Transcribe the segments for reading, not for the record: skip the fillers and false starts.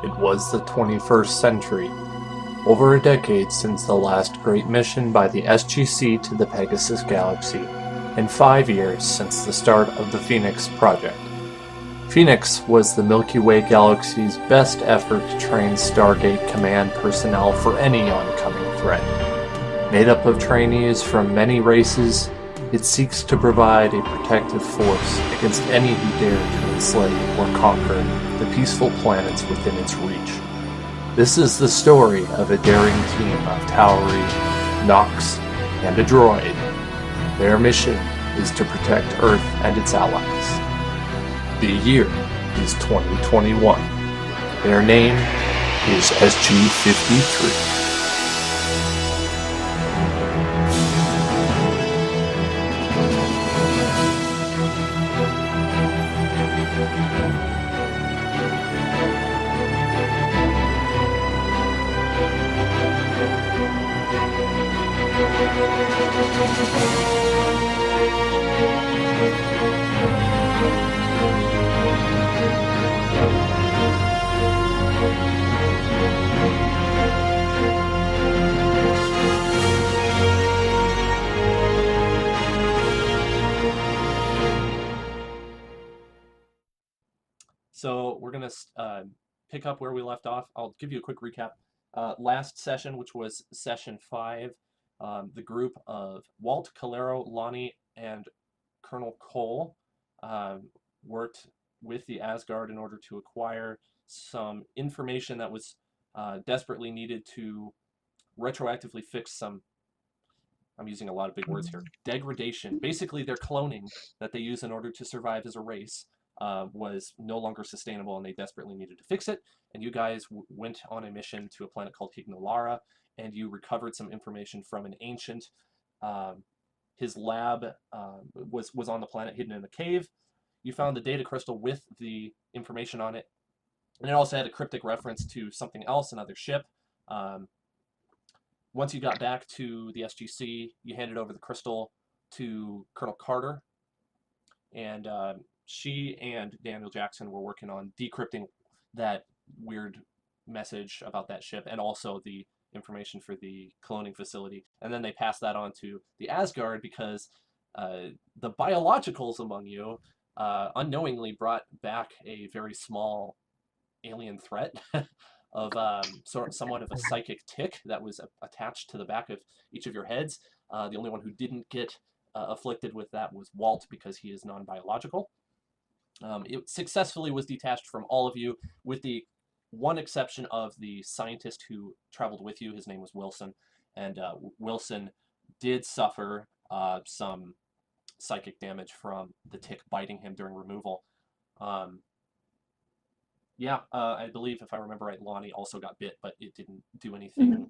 It was the 21st century, over a decade since the last great mission by the SGC to the Pegasus Galaxy, and 5 years since the start of the Phoenix Project. Phoenix was the Milky Way galaxy's best effort to train Stargate command personnel for any oncoming threat. Made up of trainees from many races, it seeks to provide a protective force against any who dare to enslave or conquer the peaceful planets within its reach. This is the story of a daring team of Tauri, Nox, and a droid. Their mission is to protect Earth and its allies. The year is 2021. Their name is SG-53. So we're going to pick up where we left off. I'll give you a quick recap. Last session, which was session 5, the group of Walt, Calero, Lanni, and Colonel Cole worked with the Asgard in order to acquire some information that was desperately needed to retroactively fix some, I'm using a lot of big words here, degradation. Basically, their cloning that they use in order to survive as a race was no longer sustainable, and they desperately needed to fix it. And you guys went on a mission to a planet called Hignalara, and you recovered some information from an ancient. His lab was on the planet, hidden in a cave. You found the data crystal with the information on it, and it also had a cryptic reference to something else, another ship. Once you got back to the SGC, you handed over the crystal to Colonel Carter, and she and Daniel Jackson were working on decrypting that weird message about that ship and also the information for the cloning facility. And then they passed that on to the Asgard because the biologicals among you unknowingly brought back a very small alien threat of somewhat of a psychic tick that was attached to the back of each of your heads. The only one who didn't get afflicted with that was Walt because he is non-biological. It successfully was detached from all of you, with the one exception of the scientist who traveled with you. His name was Wilson, and Wilson did suffer some psychic damage from the tick biting him during removal. I believe, if I remember right, Lanni also got bit, but it didn't do anything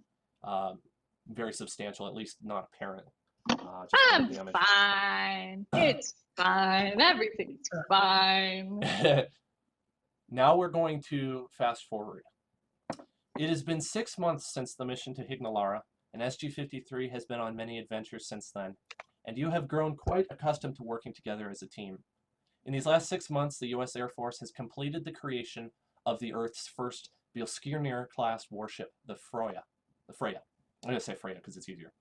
very substantial, at least not apparent. I'm fine. It's fine. Everything's fine. Now we're going to fast forward. It has been 6 months since the mission to Hignalara, and SG-53 has been on many adventures since then, and you have grown quite accustomed to working together as a team. In these last 6 months, the U.S. Air Force has completed the creation of the Earth's first Bilskilnir-Class warship, the Freya. I'm going to say Freya because it's easier.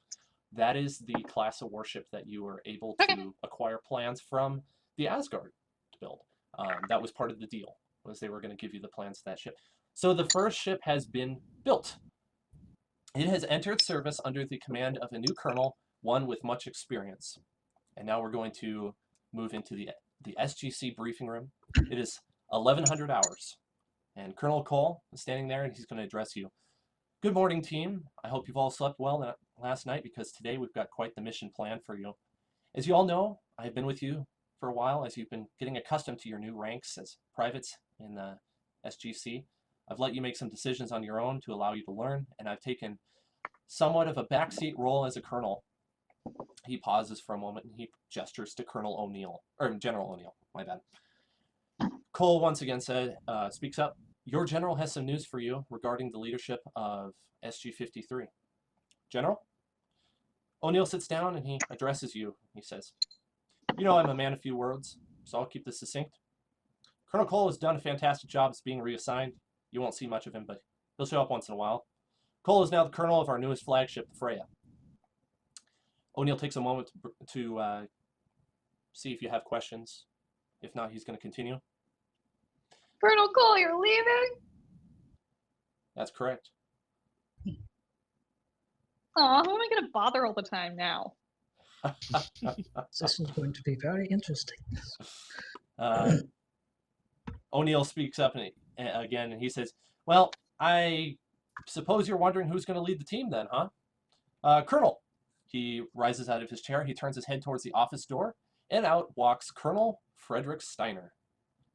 That is the class of warship that you were able to acquire plans from the Asgard to build. That was part of the deal, was they were going to give you the plans to that ship. So the first ship has been built. It has entered service under the command of a new colonel, one with much experience. And now we're going to move into the SGC briefing room. It is 1100 hours. And Colonel Cole is standing there, and he's going to address you. Good morning, team. I hope you've all slept well last night, because today we've got quite the mission planned for you. As you all know, I have been with you for a while as you've been getting accustomed to your new ranks as privates in the SGC. I've let you make some decisions on your own to allow you to learn, and I've taken somewhat of a backseat role as a colonel. He pauses for a moment and he gestures to Colonel O'Neill, or General O'Neill, my bad. Cole once again speaks up. Your general has some news for you regarding the leadership of SG-53. General? O'Neill sits down and he addresses you. He says, you know I'm a man of few words, so I'll keep this succinct. Colonel Cole has done a fantastic job as being reassigned. You won't see much of him, but he'll show up once in a while. Cole is now the colonel of our newest flagship, the Freya. O'Neill takes a moment to see if you have questions. If not, he's going to continue. Colonel Cole, you're leaving? That's correct. Aw, who am I going to bother all the time now? This is going to be very interesting. O'Neill speaks up again, and he says, well, I suppose you're wondering who's going to lead the team then, huh? Colonel. He rises out of his chair. He turns his head towards the office door, and out walks Colonel Frederick Steiner.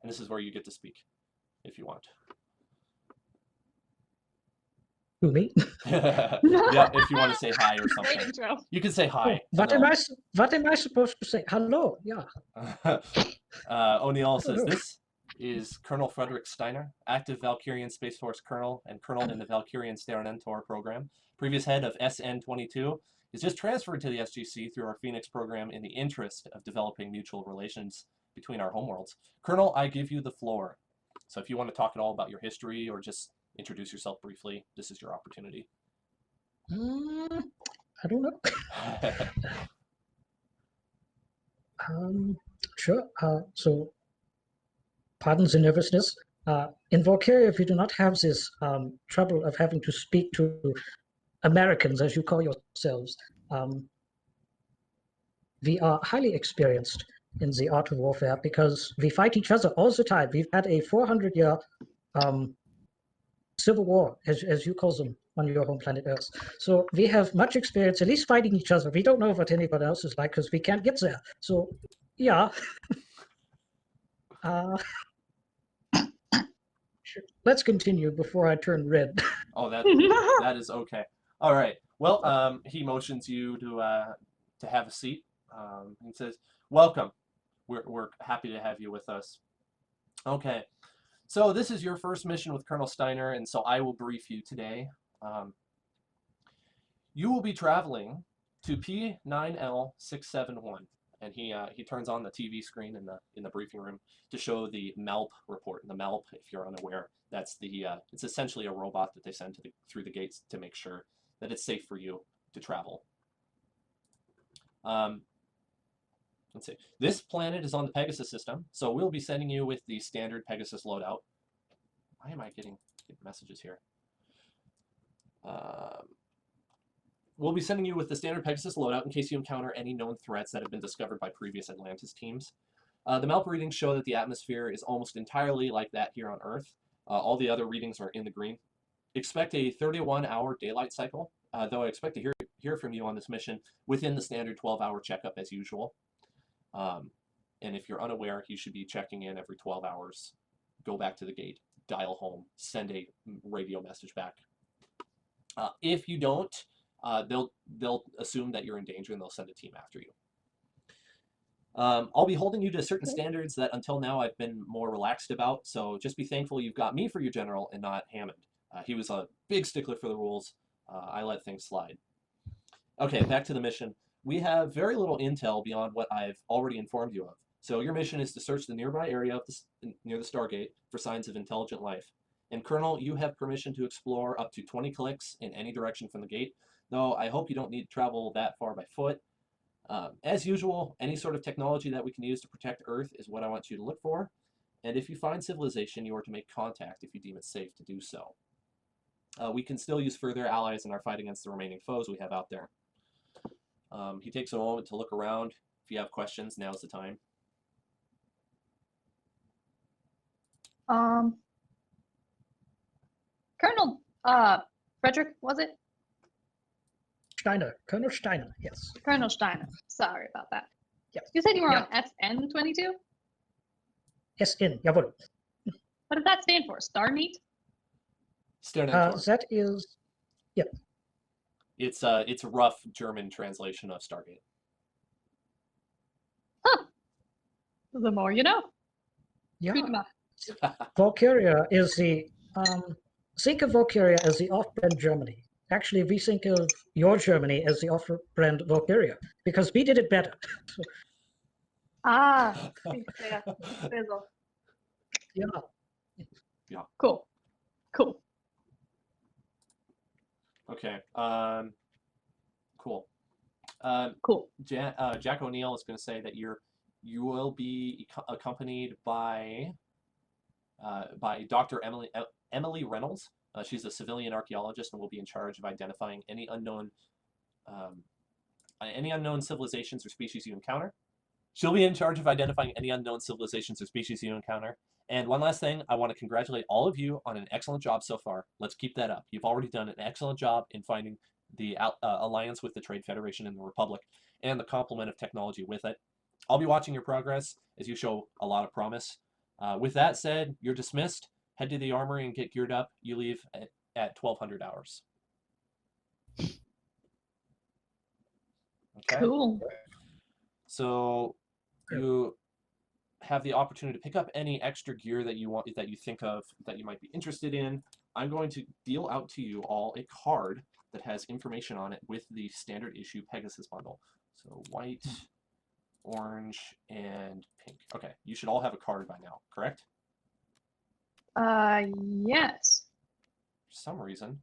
And this is where you get to speak, if you want. Who, me? Yeah, if you want to say hi or something. Great intro. You can say hi. What am I supposed to say? Hello, yeah. O'Neill says, this is Colonel Frederick Steiner, active Valkyrian Space Force Colonel and Colonel in the Valkyrian Sternentor Program. Previous head of SN-22 is just transferred to the SGC through our Phoenix program in the interest of developing mutual relations between our homeworlds. Colonel, I give you the floor. So if you want to talk at all about your history or just introduce yourself briefly, this is your opportunity. I don't know. Sure. So, pardon the nervousness. In Valkyria, we do not have this trouble of having to speak to Americans, as you call yourselves. We are highly experienced in the art of warfare because we fight each other all the time. We've had a 400-year civil war, as you call them, on your home planet Earth. So we have much experience, at least fighting each other. We don't know what anyone else is like because we can't get there. So, yeah. Sure. Let's continue before I turn red. Oh, that is okay. All right. Well, he motions you to have a seat. He says, "Welcome. We're happy to have you with us." Okay. So this is your first mission with Colonel Steiner, and so I will brief you today. You will be traveling to P9L671, and he turns on the TV screen in the briefing room to show the MELP report. And the MELP, if you're unaware, that's it's essentially a robot that they send through the gates to make sure that it's safe for you to travel. Let's see. This planet is on the Pegasus system, so we'll be sending you with the standard Pegasus loadout. Why am I getting messages here? We'll be sending you with the standard Pegasus loadout in case you encounter any known threats that have been discovered by previous Atlantis teams. The MELP readings show that the atmosphere is almost entirely like that here on Earth. All the other readings are in the green. Expect a 31-hour daylight cycle, though I expect to hear from you on this mission within the standard 12-hour checkup as usual. And if you're unaware, you should be checking in every 12 hours. Go back to the gate, dial home, send a radio message back. If you don't, they'll assume that you're in danger and they'll send a team after you. I'll be holding you to certain standards that until now I've been more relaxed about, so just be thankful you've got me for your general and not Hammond. He was a big stickler for the rules. I let things slide. Okay, back to the mission. We have very little intel beyond what I've already informed you of. So your mission is to search the nearby area of near the Stargate for signs of intelligent life. And Colonel, you have permission to explore up to 20 clicks in any direction from the gate, though I hope you don't need to travel that far by foot. As usual, any sort of technology that we can use to protect Earth is what I want you to look for. And if you find civilization, you are to make contact if you deem it safe to do so. We can still use further allies in our fight against the remaining foes we have out there. He takes a moment to look around. If you have questions, now's the time. Colonel Frederick, was it? Steiner, Colonel Steiner, yes. Colonel Steiner. Sorry about that. Yes. You said you were Yeah. on SN-22? SN, jawohl. What does that stand for? Starmeet? Sternentor. That is, yeah. It's a rough German translation of Stargate. Huh. The more you know. Yeah. Good enough. Valkyria is the, think of Valkyria as the off-brand Germany. Actually, we think of your Germany as the off-brand Valkyria because we did it better. Ah, yeah. Yeah. Cool. Cool. Cool. Jack O'Neill is going to say that you will be accompanied by Dr. Emily Reynolds. She's a civilian archaeologist and will be in charge of identifying any unknown civilizations or species you encounter. She'll be in charge of identifying any unknown civilizations or species you encounter. And one last thing, I want to congratulate all of you on an excellent job so far. Let's keep that up. You've already done an excellent job in finding the alliance with the Trade Federation and the Republic and the complement of technology with it. I'll be watching your progress as you show a lot of promise. With that said, you're dismissed. Head to the armory and get geared up. You leave at 1200 hours. Okay. Cool. So you have the opportunity to pick up any extra gear that you think of that you might be interested in. I'm going to deal out to you all a card that has information on it with the standard issue Pegasus bundle. So white, orange, and pink. Okay, you should all have a card by now, correct? Yes. For some reason,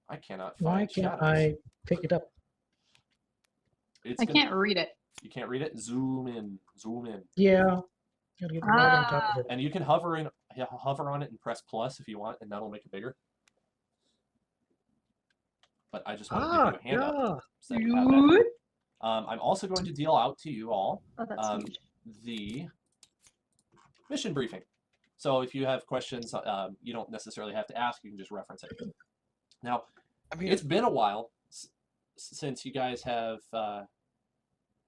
I cannot Why find can't shadows. I pick it up? I can't read it. You can't read it? Zoom in. Zoom in. Yeah. Gotta get right on top of it. And you can hover on it and press plus if you want, and that'll make it bigger. But I just want to give you a hand up. So that you have that. Good. I'm also going to deal out to you all Oh, that's huge. the mission briefing. So if you have questions, you don't necessarily have to ask. You can just reference it. Now, I mean, it's been a while since you guys have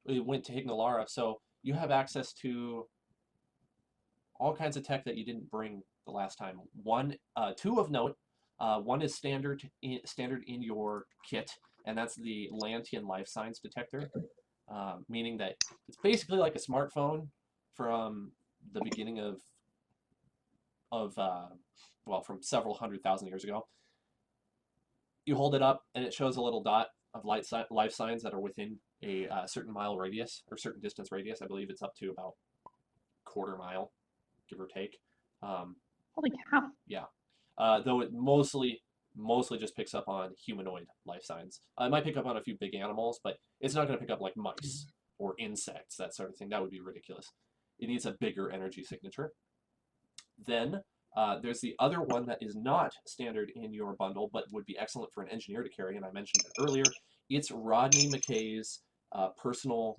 went to Hignalara, so you have access to all kinds of tech that you didn't bring the last time. Two of note. One is standard in your kit, and that's the Lantian life signs detector, meaning that it's basically like a smartphone from the beginning from several 100,000 years ago. You hold it up, and it shows a little dot of life signs that are within a certain mile radius or certain distance radius. I believe it's up to about quarter mile, give or take. Holy cow. Yeah. Though it mostly just picks up on humanoid life signs. It might pick up on a few big animals, but it's not going to pick up like mice or insects, that sort of thing. That would be ridiculous. It needs a bigger energy signature. Then there's the other one that is not standard in your bundle, but would be excellent for an engineer to carry, and I mentioned it earlier. It's Rodney McKay's personal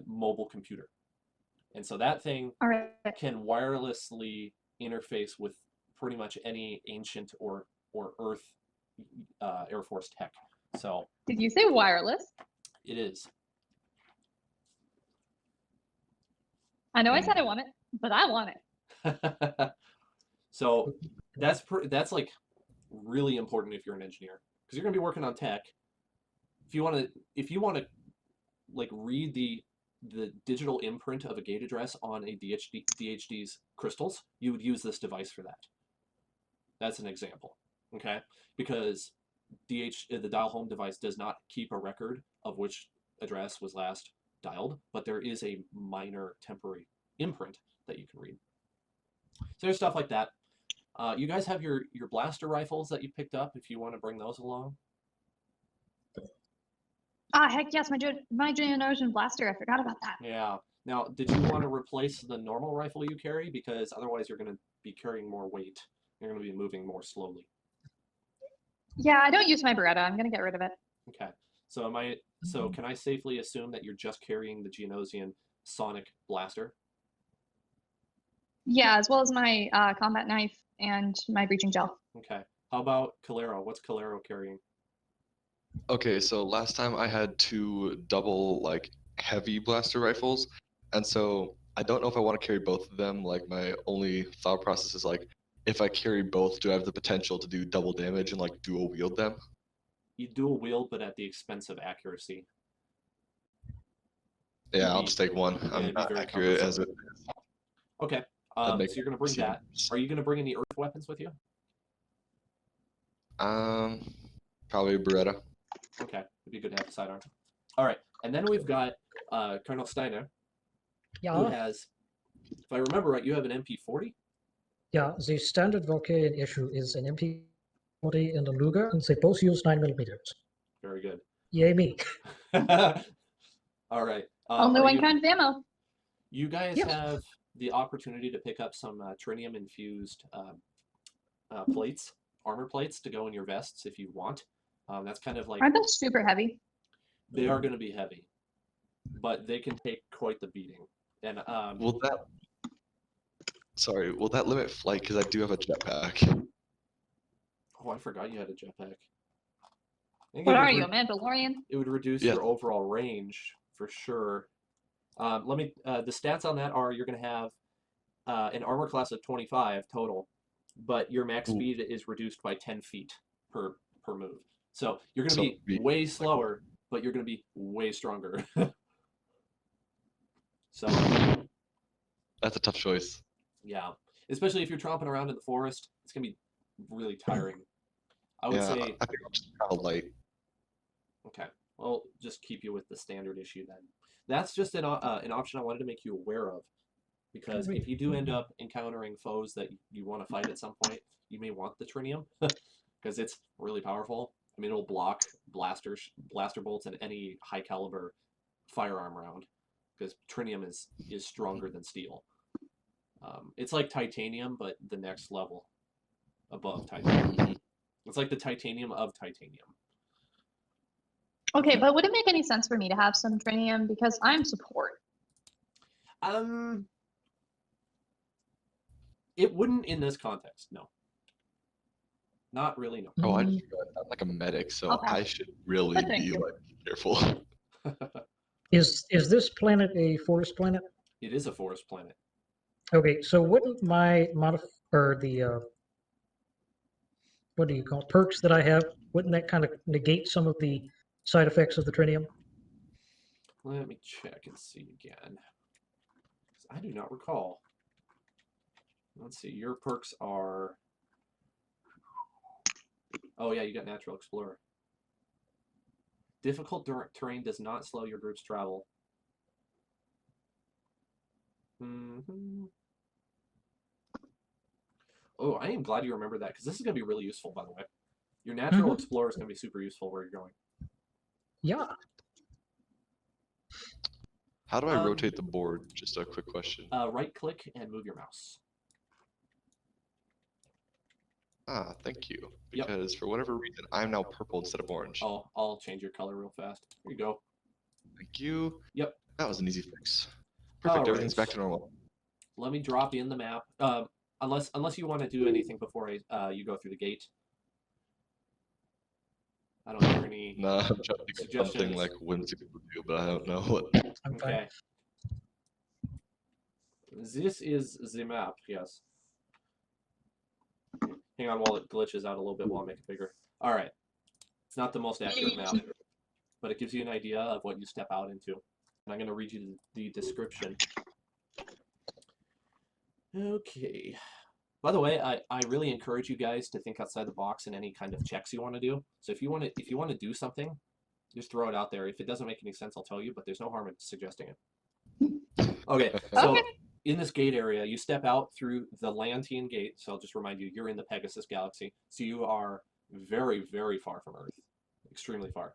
mobile computer. And so that thing All right. can wirelessly interface with pretty much any ancient or Earth Air Force tech. So Did you say wireless? it is. I know I said I want it, but I want it. So that's like really important if you're an engineer, because you're going to be working on tech. If you want to like read the digital imprint of a gate address on a DHD's crystals, you would use this device for that. That's an example, okay? Because the dial home device does not keep a record of which address was last dialed, but there is a minor temporary imprint that you can read. So there's stuff like that. You guys have your blaster rifles that you picked up if you want to bring those along. Heck yes, my generation blaster. I forgot about that. Yeah. Now, did you want to replace the normal rifle you carry? Because otherwise you're going to be carrying more weight. You're going to be moving more slowly. Yeah, I don't use my Beretta. I'm gonna get rid of it. Okay. So can I safely assume that you're just carrying the Geonosian sonic blaster? Yeah, as well as my combat knife and my breaching gel. Okay. How about Calero? What's Calero carrying? okay, so last time I had two double like heavy blaster rifles, and so I don't know if I want to carry both of them. Like my only thought process is like, if I carry both, do I have the potential to do double damage and like dual wield them? You dual wield, but at the expense of accuracy. Yeah, I'll just take one. it'd I'm be not very accurate as it. Okay. So you're going to bring that. Are you going to bring any earth weapons with you? Probably Beretta. Okay. It'd be good to have a sidearm. All right. And then we've got Colonel Steiner, who Yeah, has, if I remember right, you have an MP40? yeah. The standard Valkyrian issue is an MP40 40 and a Luger, and they both use 9mm. Very good. Yay me. All right. Only are one you, kind of ammo. you guys Yes. have the opportunity to pick up some trinium-infused plates, armor plates, to go in your vests if you want. That's kind of like Aren't those super heavy? they are going to be heavy, but they can take quite the beating. And Will that limit flight? Because I do have a jetpack. oh, I forgot you had a jetpack. I think What it would are you, a Mandalorian? It would reduce Yeah. your overall range for sure. The stats on that are you're going to have an armor class of 25 total, but your max Ooh. speed is reduced by 10 feet per move. So you're going to So be way slower, but you're going to be way stronger. So That's a tough choice. yeah, especially if you're tromping around in the forest, it's going to be really tiring. I would Yeah, say, I think I'll just travel light. okay, well, just keep you with the standard issue then. That's just an option I wanted to make you aware of, because if you do end up encountering foes that you want to fight at some point, you may want the trinium, because it's really powerful. I mean, it'll block blaster bolts and any high caliber firearm round, because trinium is stronger than steel. It's like titanium, but the next level above titanium. It's like the titanium of titanium. Okay, but would it make any sense for me to have some trinium because I'm support? It wouldn't in this context, no. Not really, no. Oh, Mm, I'm like a medic, so Okay. I should really But thank be you. like careful. Is this planet a forest planet? It is a forest planet. Okay, so wouldn't my what do you call it, perks that I have, wouldn't that kind of negate some of the side effects of the trinium? Let me check and see again. 'Cause I do not recall. Let's see, your perks are... Oh yeah, you got Natural Explorer. Difficult terrain does not slow your group's travel. Oh, I am glad you remember that, because this is going to be really useful, by the way. Your Natural Explorer is going to be super useful where you're going. Yeah. How do I rotate the board? Just a quick question. Right-click and move your mouse. Ah, thank you. Yep. Because for whatever reason, I'm now purple instead of orange. Oh, I'll change your color real fast. Here you go. Thank you. Yep. That was an easy fix. Perfect. All Everything's right. back to normal. Let me drop in the map. Unless you want to do anything before you go through the gate. I don't hear any No, I'm trying to think of suggestions. something like whimsical to do, but I don't know what. I'm fine. Okay. This is the map, yes. Hang on while it glitches out a little bit while I make it bigger. All right. It's not the most accurate map, but it gives you an idea of what you step out into. And I'm going to read you the description. Okay. By the way, I really encourage you guys to think outside the box in any kind of checks you want to do. So if you want to do something, just throw it out there. If it doesn't make any sense, I'll tell you, but there's no harm in suggesting it. Okay, so Okay. in this gate area, you step out through the Lantian gate. So I'll just remind you, you're in the Pegasus galaxy. So you are very, very far from Earth. Extremely far.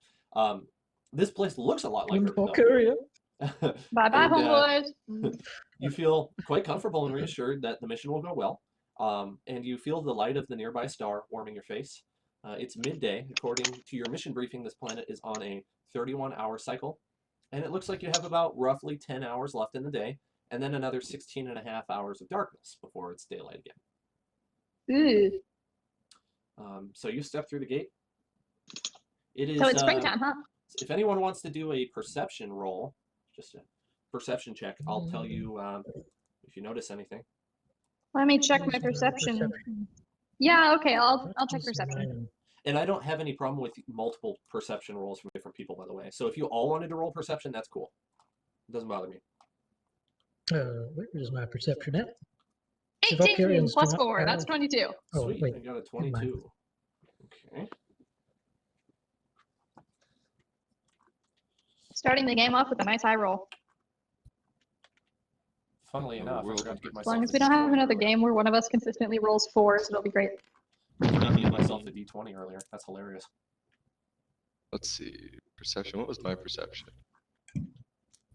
This place looks a lot like Earth, though. Valkyria. Bye-bye, And, homeboys. You feel quite comfortable and reassured that the mission will go well. And you feel the light of the nearby star warming your face. It's midday. According to your mission briefing, this planet is on a 31-hour cycle. And it looks like you have about roughly 10 hours left in the day, and then another 16.5 hours of darkness before it's daylight again. Ooh. So you step through the gate. It is, So it's springtime, huh? if anyone wants to do a perception roll, just a perception check, I'll tell you if you notice anything. Let me check my perception. Yeah, okay, I'll check perception. And I don't have any problem with multiple perception rolls from different people, by the way. So if you all wanted to roll perception, that's cool. It doesn't bother me. Where is my perception at? 18 Valkyrians plus do not 4, that's have- 22. Oh, Sweet, wait. I got a Never mind. 22. Okay. Starting the game off with a nice high roll. Funnily enough, I forgot to get As myself long as a we don't have disclaimer. another game where one of us consistently rolls 4, so it'll be great. gave myself a D20 earlier. That's hilarious. Let's see. Perception. What was my perception?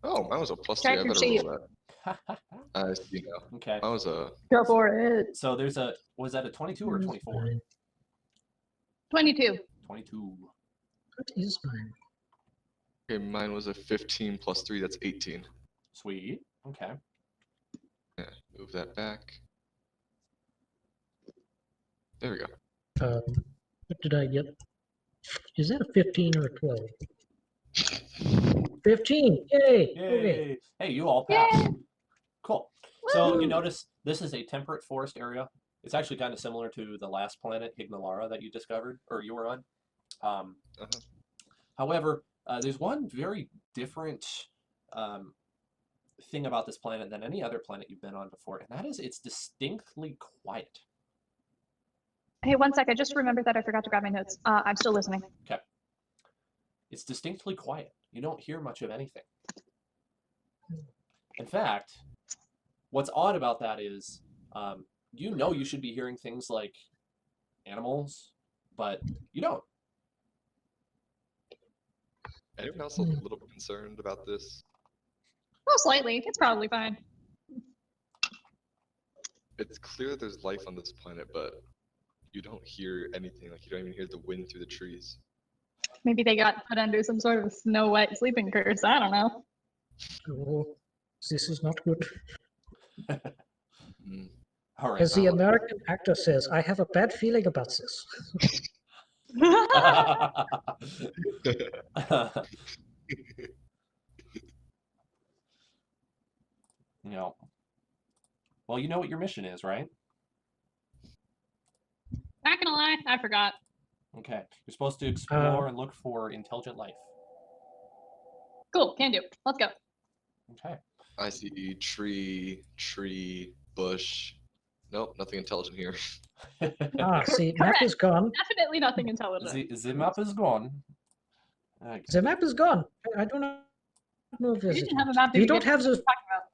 Oh, mine was a +3. Check I your better sheet. roll that. I see now. Okay. Mine was a. Go for it. So there's a, was that a 22 or a 24? 22. 22. What is mine? Okay, mine was a 15 + 3. That's 18. Sweet. Okay. Yeah, move that back. There we go. What did I get? Is that a 15 or a 12? 15! Yay! Yay! Okay. Hey, you all passed. Cool. So you notice this is a temperate forest area. It's actually kind of similar to the last planet, Hignalara, that you discovered, or you were on. However, there's one very different thing about this planet than any other planet you've been on before, and that is it's distinctly quiet. Hey, one sec. I just remembered that I forgot to grab my notes. I'm still listening. Okay. It's distinctly quiet. You don't hear much of anything. In fact, what's odd about that is, you know you should be hearing things like animals, but you don't. Anyone else a little bit concerned about this? Oh, slightly. It's probably fine. It's clear that there's life on this planet, but you don't hear anything. Like, you don't even hear the wind through the trees. Maybe they got put under some sort of Snow White sleeping curse. I don't know. Oh, this is not good. All right. As the American actor says, I have a bad feeling about this. No. Well, you know what your mission is, right? Not gonna lie, I forgot. Okay. You're supposed to explore and look for intelligent life. Cool, can do. Let's go. Okay. I see tree, bush. Nope, nothing intelligent here. See, map is gone. Definitely nothing intelligent. The map is gone. The map is gone. I do not know if there's. You didn't have a map. You don't have this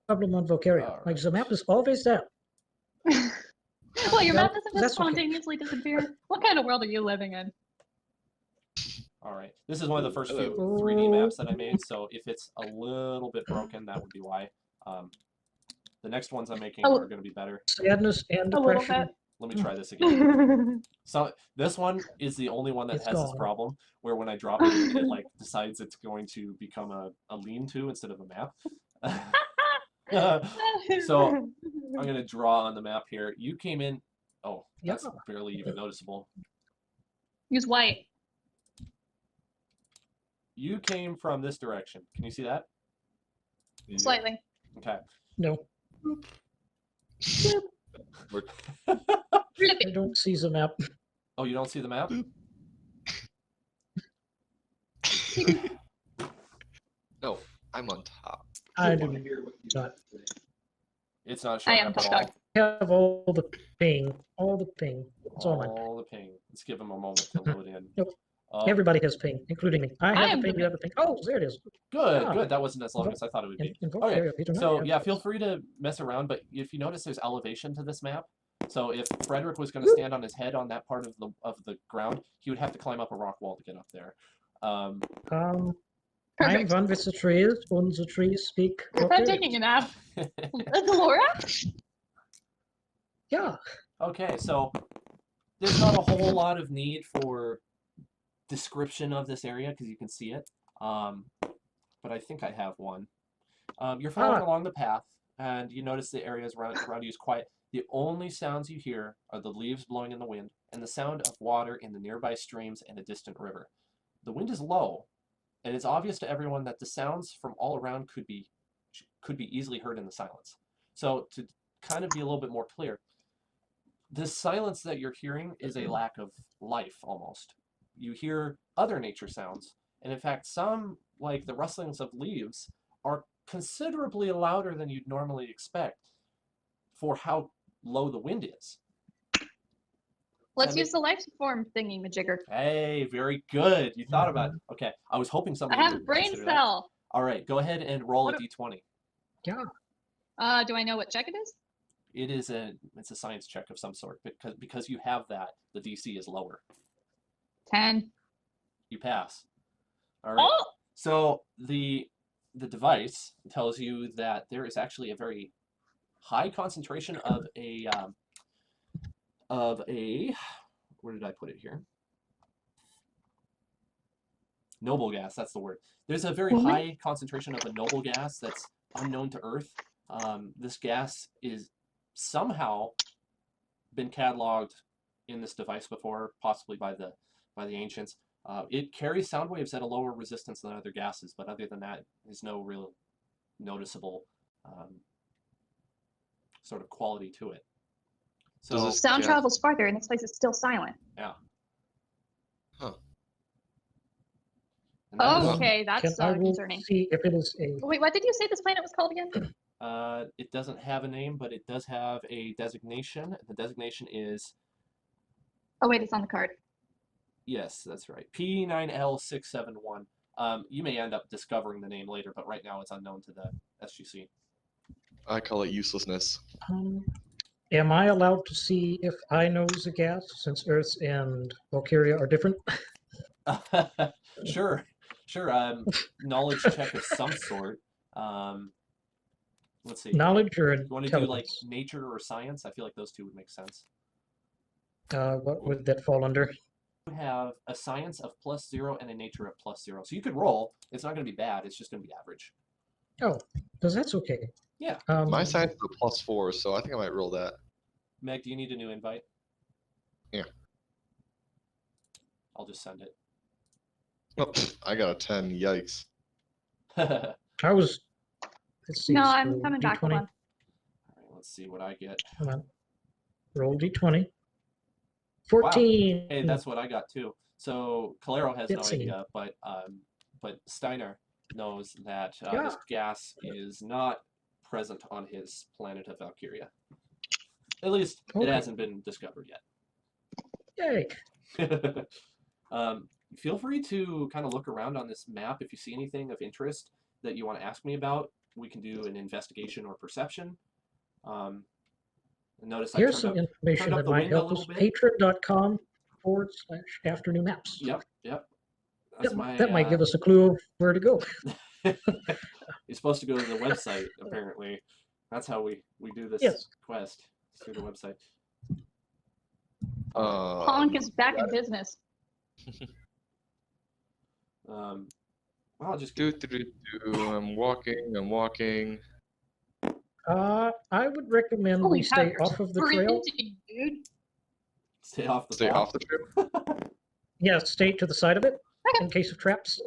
problem on Valkyria. Like the map is always there. Well, your map doesn't That's just spontaneously disappear. What kind of world are you living in? All right. This is one of the first few 3D maps that I made, so if it's a little bit broken, that would be why. The next ones I'm making are going to be better. Sadness and A little depression. bit. Let me try this again. So this one is the only one that It's has this gone. problem, where when I drop it, it like decides it's going to become a lean-to instead of a map. So I'm going to draw on the map here. You came in. Oh, that's barely even noticeable. Use white. You came from this direction. Can you see that? Yeah. Slightly. Okay. No, I don't see the map. Oh, you don't see the map? No, I'm on top. I do not. It's not I showing am up at top all. dog. Have all the ping. All the ping. It's all mine. All the ping. Let's give them a moment to load in. Nope. Oh, Everybody has ping, including me. I have am a ping, the you have a ping. Oh, there it is. good, Yeah. good. That wasn't as long as I thought it would be. In Okay, Valkyria, we do not so have yeah, this. feel free to mess around, but if you notice there's elevation to this map. So if Frederick was going to stand on his head on that part of the ground, he would have to climb up a rock wall to get up there. I am Perfect. one with the trees, and the trees speak. I'm Valkyrian. taking a nap. Laura? Yeah. Okay, so there's not a whole lot of need for description of this area because you can see it. But I think I have one. You're following along the path, and you notice the areas around you is quiet. The only sounds you hear are the leaves blowing in the wind and the sound of water in the nearby streams and a distant river. The wind is low, and it's obvious to everyone that the sounds from all around could be easily heard in the silence. So to kind of be a little bit more clear, the silence that you're hearing is a lack of life almost. You hear other nature sounds, and in fact some, like the rustlings of leaves, are considerably louder than you'd normally expect for how low the wind is. Let's use the life form thingy majigger. Hey, very good. You thought about it. Okay, I was hoping I somebody have a would brain consider that. cell. All right, go ahead and roll What a d20. Yeah. Do I know what check it is? It's a science check of some sort because you have that. The DC is lower. 10. You pass. All right. Oh! So the device tells you that there is actually a very high concentration of a where did I put it here? Noble gas, that's the word. There's a very high concentration of a noble gas that's unknown to Earth. This gas is somehow been cataloged in this device before, possibly by the ancients. It carries sound waves at a lower resistance than other gases, but other than that, there's no real noticeable sort of quality to it. So Sound travels farther, and this place is still silent. yeah. Huh. Okay, that's Can I roll concerning. see if it is a Wait, what did you say this planet was called again? It doesn't have a name, but it does have a designation. The designation is, Oh wait, it's on the card. yes, that's right, P9L671. You may end up discovering the name later, but right now it's unknown to the SGC. I call it uselessness. Am I allowed to see if I know the gas since Earth and Valkyria are different? Sure. Knowledge check of some sort. Let's see. Knowledge or You want to do like intelligence? nature or science? I feel like those two would make sense. What would that fall under? You have a science of +0 and a nature of +0. So you could roll. It's not going to be bad. It's just going to be average. Oh, because that's okay. Yeah. My science is a +4, so I think I might roll that. Meg, do you need a new invite? Yeah. I'll just send it. Oh, I got a 10. Yikes. I was. Let's see. No, so I'm coming back. Hold D20. on. All right, let's see what I get. Come on. Roll D20. 14. Hey, that's what I got too. So Calero has no Let's see. idea, but Steiner knows that this Yeah. gas is not present on his planet of Valkyria. At least it Okay. hasn't been discovered Yay. yet. Feel free to kind of look around on this map if you see anything of interest that you want to ask me about. We can do an investigation or perception. Notice Here's I some turned information up that the might wind a help us. little bit. Patreon.com/afternoon maps. Yep. That's my, that might give us a clue of where to go. You're supposed to go to the website, apparently. That's how we do this Yes. quest, through the website. Honk is back in business. I'll just I'm walking. I would recommend Holy we cow, stay you're off of the trail. sprinting, dude. stay off the Stay path. off the trail? Yeah, stay to the side of it Okay. in case of traps.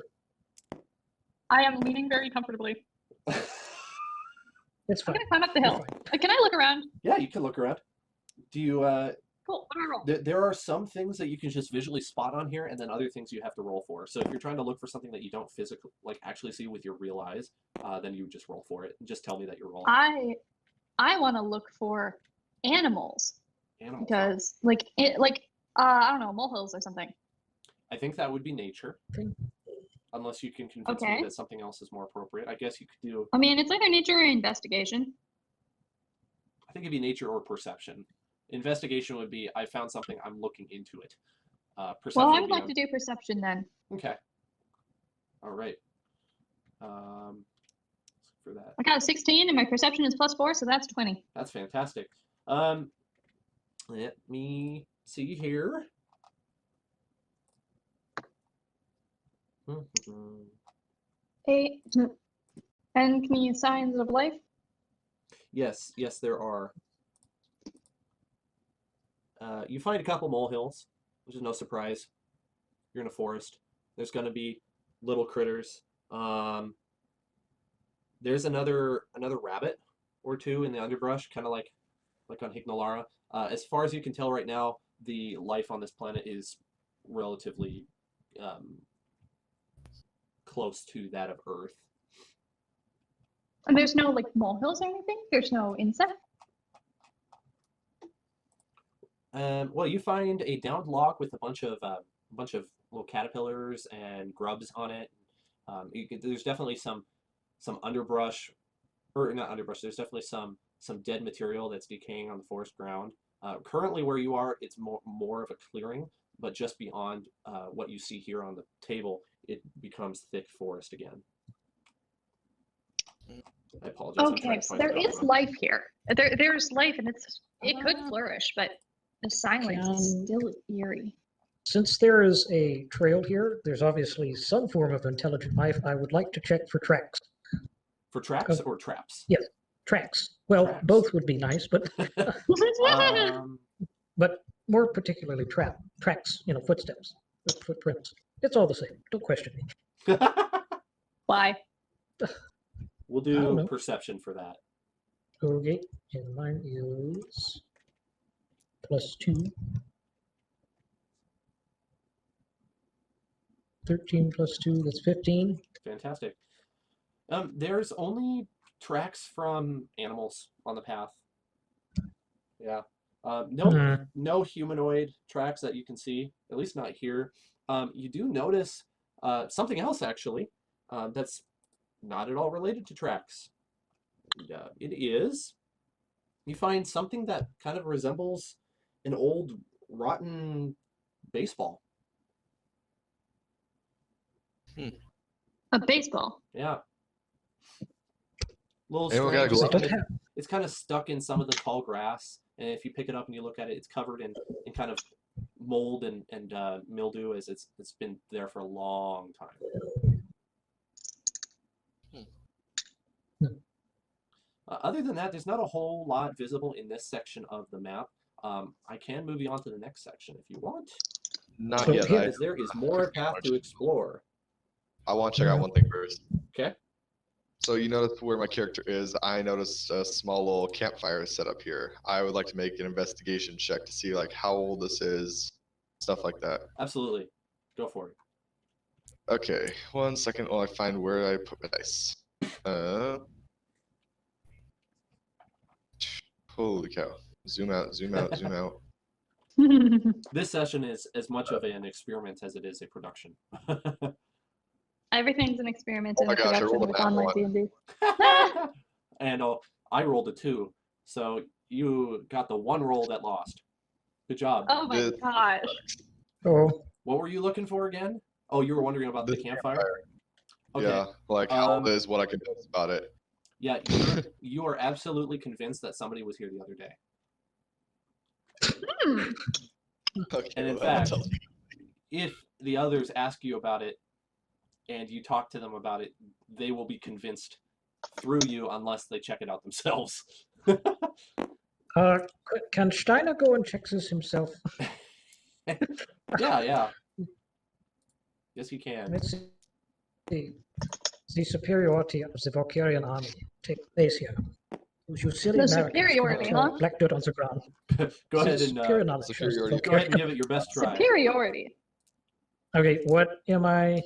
I am leaning very comfortably. It's I'm fine. gonna climb up the It's hill. fine. Oh. Can I look around? Yeah, you can look around. Do you? Cool. What do I roll? There are some things that you can just visually spot on here, and then other things you have to roll for. So if you're trying to look for something that you don't physically, like actually see with your real eyes, then you just roll for it and just tell me that you're rolling. I want to look for animals Animals. because, I don't know, molehills or something. I think that would be nature, unless you can convince me Okay. that something else is more appropriate. I guess you could do. I mean, it's either nature or investigation. I think it'd be nature or perception. Investigation would be I found something, I'm looking into it. Perception Well, I would would be like to do perception then. Okay. All right. For that. I got a 16 and my perception is +4, so that's 20. That's fantastic. Let me see here. Eight. And can you use signs of life? Yes, there are. You find a couple molehills, which is no surprise. You're in a forest. There's going to be little critters. There's another rabbit or two in the underbrush, kind of like on Hignalara. As far as you can tell right now, the life on this planet is relatively close to that of Earth. And there's no molehills or anything? There's no insect? Well, you find a downed log with a bunch of little caterpillars and grubs on it. There's definitely some underbrush, or not underbrush. There's definitely some some dead material that's decaying on the forest ground. Currently where you are, it's more of a clearing, but just beyond what you see here on the table, it becomes thick forest again. I apologize. Okay, so there is life here. There's life, and it could flourish, but the silence is still eerie. Since there is a trail here, there's obviously some form of intelligent life. I would like to check for tracks. For tracks or traps? Yes, tracks. Well, Tracks. both would be nice, but but more particularly tracks. You know, footsteps, footprints. It's all the same. Don't question me. Why? We'll do perception for that. Okay, and mine is +2. 13 + 2, that's 15. Fantastic. There's only tracks from animals on the path. Yeah. No humanoid tracks that you can see, at least not here. You do notice something else, actually, that's not at all related to tracks. It is. You find something that kind of resembles an old, rotten baseball. A baseball. Yeah. Little Anyone got a strange. glove? It's kind of stuck in some of the tall grass, and if you pick it up and you look at it, it's covered in kind of mold and mildew, as it's been there for a long time. Other than that, there's not a whole lot visible in this section of the map. I can move you on to the next section if you want. Not yet. Because there is more path to explore. I want to check out one thing first. Okay. So you notice where my character is. I noticed a small little campfire set up here. I would like to make an investigation check to see like how old this is, stuff like that. Absolutely. Go for it. Okay, 1 second while I find where I put my dice. Holy cow. Zoom out, zoom out, zoom out. This session is as much of an experiment as it is a production. Everything's an experiment Oh in my the gosh, I production rolled a with nat online one. D&D. And I rolled a 2, so you got the one roll that lost. Good job. Oh my gosh. Oh, What were you looking for again? Oh, you were wondering about the The campfire? campfire. Okay. Yeah, like how old is what I can do about it. Yeah, you are absolutely convinced that somebody was here the other day. Okay, And in well, that fact, tells me. if the others ask you about it and you talk to them about it, they will be convinced through you unless they check it out themselves. can Steiner go and check this himself? Yeah. Yes, he can. Let's see. The superiority of the Valkyrian army take place here. You silly The Americans superiority, cannot huh? black dirt on the ground. Go ahead This and superior knowledge. superiority. go ahead and give it your best try. Superiority. Okay, what am I?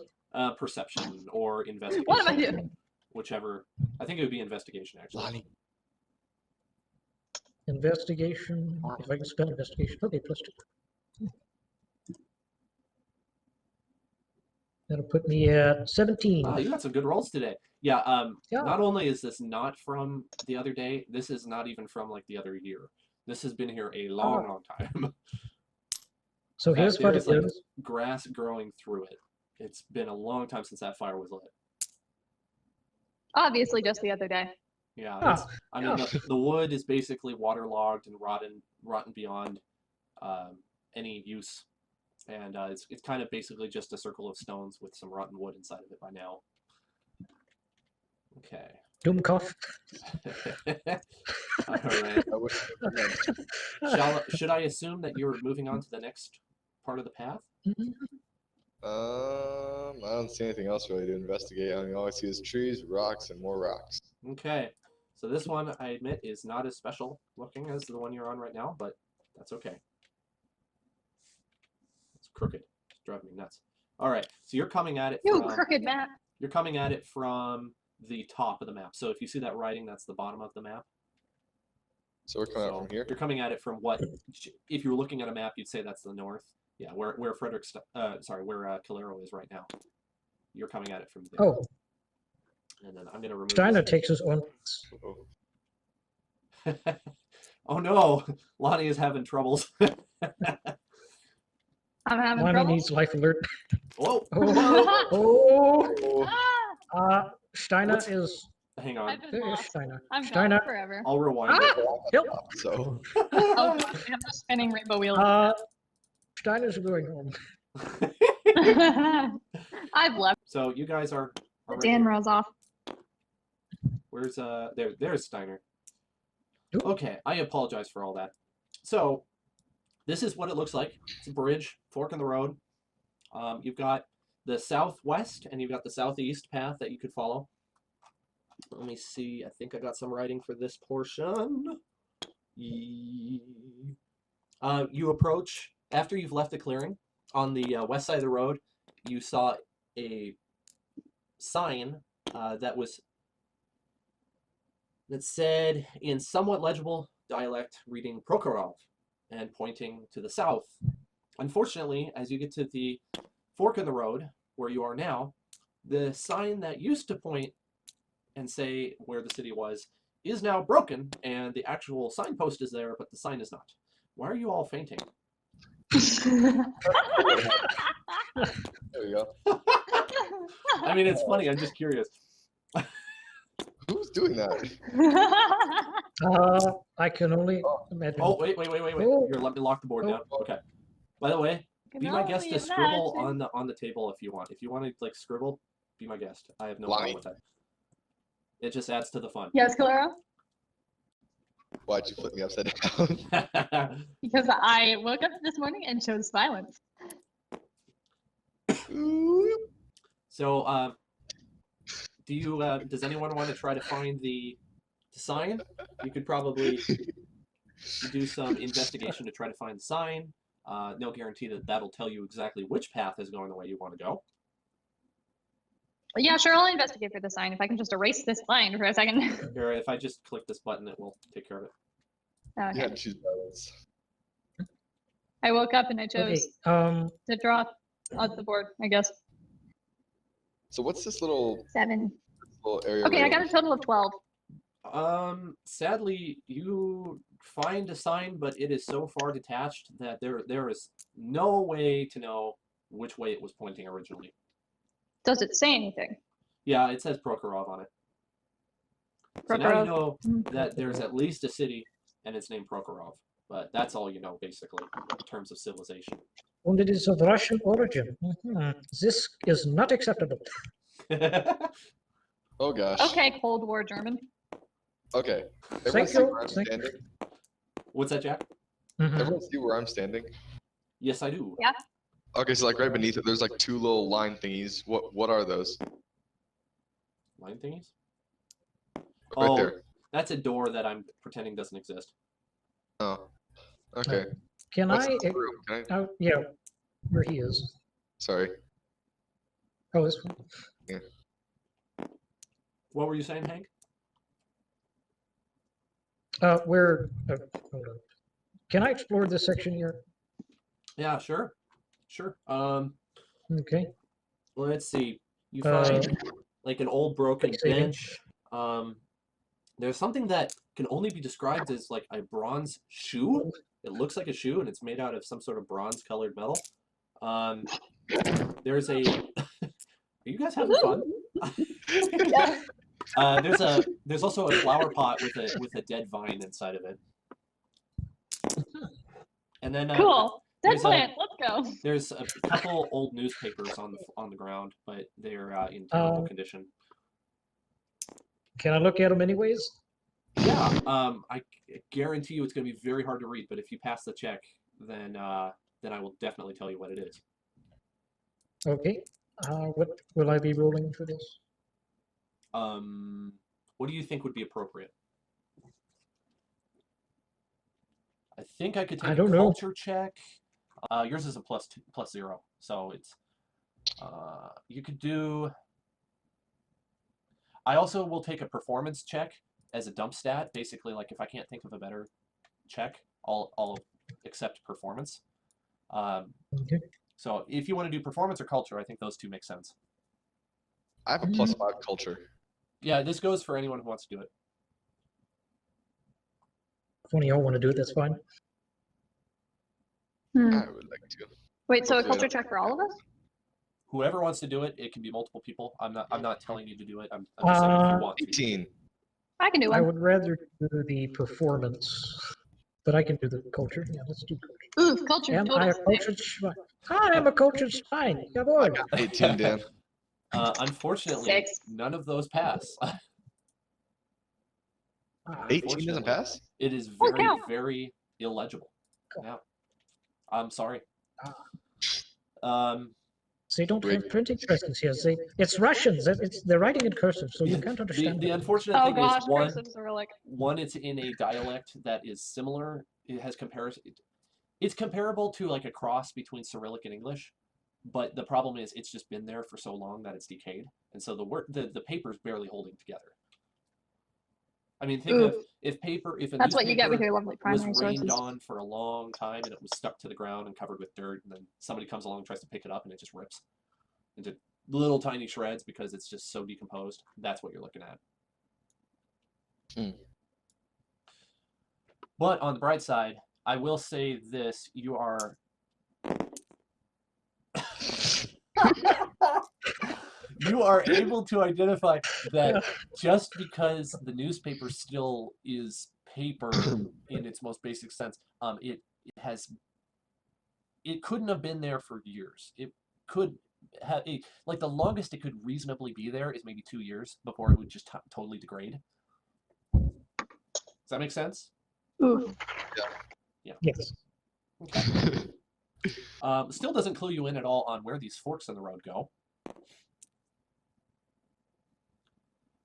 Perception or investigation. What am I doing? Whichever. I think it would be investigation, actually. Lanni. Investigation. If I can spell investigation. Okay, +2. That'll put me at 17. Oh, you got some good rolls today. Yeah, Yeah. Not only is this not from the other day, this is not even from like the other year. This has been here a long time. So here's what it there's like is. grass growing through it. It's been a long time since that fire was lit. Obviously, just the other day. Yeah, Ah, I mean, the wood is basically waterlogged and rotten beyond any use, and it's kind of basically just a circle of stones with some rotten wood inside of it by now. Okay. Doomkopf. All right. I wish Should I assume that you're moving on to the next part of the path? I don't see anything else really to investigate. I mean, all I see is trees, rocks, and more rocks. Okay. So this one, I admit, is not as special looking as the one you're on right now, but that's okay. It's crooked. It's driving me nuts. All right. So you're coming at it You from, crooked Matt. you're coming at it from the top of the map. So if you see that writing, that's the bottom of the map. So we're coming out from here. You're coming at it from what, if you were looking at a map, you'd say that's the north. Yeah, where Calero is right now. You're coming at it from there. Oh, And then I'm going to remove Steiner this. takes his own. Oh. Oh no, Lanni is having troubles. I'm having Lanni trouble. needs life alert. Whoa, Oh, oh. Ah, Steiner What's- is. hang on. I've been There is lost. Steiner. I'm Steiner. gone forever. I'll rewind Help! So Oh, we have the spinning rainbow wheel. Steiner's going home. it. I've left. So you guys are The right Dan here. rolls off. Where's there's Steiner. Oop. Okay, I apologize for all that. So this is what it looks like. It's a bridge, fork in the road. You've got the southwest and you've got the southeast path that you could follow. Let me see. I think I got some writing for this portion. You approach after you've left the clearing on the west side of the road. You saw a sign that said in somewhat legible dialect, reading Prokhorov and pointing to the south. Unfortunately, as you get to the fork in the road where you are now, the sign that used to point and say where the city was is now broken, and the actual signpost is there, but the sign is not. Why are you all fainting? there we go. I mean, it's funny. I'm just curious. Who's doing that? I can only imagine. Oh, wait. Oh. You're let me lock the board down. Okay. By the way, be my guest to scribble on the table if you want. If you want to like scribble, be my guest. I have no problem with that. It just adds to the fun. Yes, Clara? Why'd you flip me upside down? Because I woke up this morning and chose violence. So, does anyone want to try to find the sign? You could probably do some investigation to try to find the sign. No guarantee that that'll tell you exactly which path is going the way you want to go. Yeah, sure, I'll investigate for the sign. If I can just erase this line for a second. Here, if I just click this button, it will take care of it. Okay. Yeah, choose violence. I woke up and I chose Okay. to draw on the board, I guess. So what's this little 7. area? Okay, I right got a over total of 12. Sadly, you find a sign, but it is so far detached that there is no way to know which way it was pointing originally. Does it say anything? Yeah, it says Prokhorov on it. So now you Prokhorov. know that there's at least a city, and it's named Prokhorov. But that's all you know, basically, in terms of civilization. And it is of Russian origin. This is not acceptable. Oh gosh. Okay, Cold War German. Okay. Everyone Thank see you. where I'm Thank- standing? What's that, Jack? Everyone see where I'm standing? Yes, I do. Yeah. Okay, so like right beneath it, there's like 2 little line thingies. What are those? Line thingies? Right Oh, there. that's a door that I'm pretending doesn't exist. Oh. Okay. Can What's I? this room? Can I? Yeah, where he is. Sorry. Oh, this one. What were you saying, Hank? Where? Hold on. Can I explore this section here? Yeah, sure. Sure. Okay. Let's see. You find like an old broken Quick saving. bench. There's something that can only be described as like a bronze shoe. It looks like a shoe, and it's made out of some sort of bronze-colored metal. There's a. Are you guys having fun? Yeah. There's also a flower pot with a dead vine inside of it. And then Cool. Dead there's plant. Let's go. there's a couple old newspapers on the ground, but they're in terrible condition. Can I look at them anyways? Yeah, I guarantee you it's going to be very hard to read, but if you pass the check, then I will definitely tell you what it is. Okay. What will I be rolling for this? What do you think would be appropriate? I think I could take I a don't know. culture check. Yours is a +0, so it's you could do. I also will take a performance check as a dump stat. Basically, like if I can't think of a better check, I'll accept performance. Okay. So if you want to do performance or culture, I think those two make sense. I have a +5 culture. Yeah, this goes for anyone who wants to do it. If one of y'all want to do it, that's fine. Hmm. I would like to. Wait, so a Hopefully I culture don't- check for all of us? Whoever wants to do it, it can be multiple people. I'm not telling you to do it. I'm just saying if you want to. 18. I can do I one. would rather do the performance, but I can do the culture. Yeah, let's do culture. Ooh, culture Am I a total. cultured swine? I am a cultured swine. I Jawohl. got 18, Dan. Unfortunately, 6. none of those pass. Ah, 18 doesn't Unfortunately, pass? It is Oh, very, cow. very illegible. Cool. Yeah. I'm sorry. Ah. Um, They don't Great. have printing presses here. It's Russians. They're writing in cursive, so you can't the, understand. the them. unfortunate Oh thing gosh, is one, cursives are like. it's in a dialect that is similar. It has comparison. It's comparable to like a cross between Cyrillic and English, but the problem is it's just been there for so long that it's decayed, and so the paper's barely holding together. I mean, think of Ooh. if a That's what you get with newspaper your lovely was primary rained sources. on for a long time and it was stuck to the ground and covered with dirt, and then somebody comes along and tries to pick it up and it just rips into little tiny shreds because it's just so decomposed. That's what you're looking at. Hmm. But on the bright side, I will say this: you are you are able to identify that just because the newspaper still is paper in its most basic sense, it couldn't have been there for years. It could have like the longest it could reasonably be there is maybe 2 years before it would just totally degrade. Does that make sense? Ooh. Yes. Okay. Still doesn't clue you in at all on where these forks in the road go.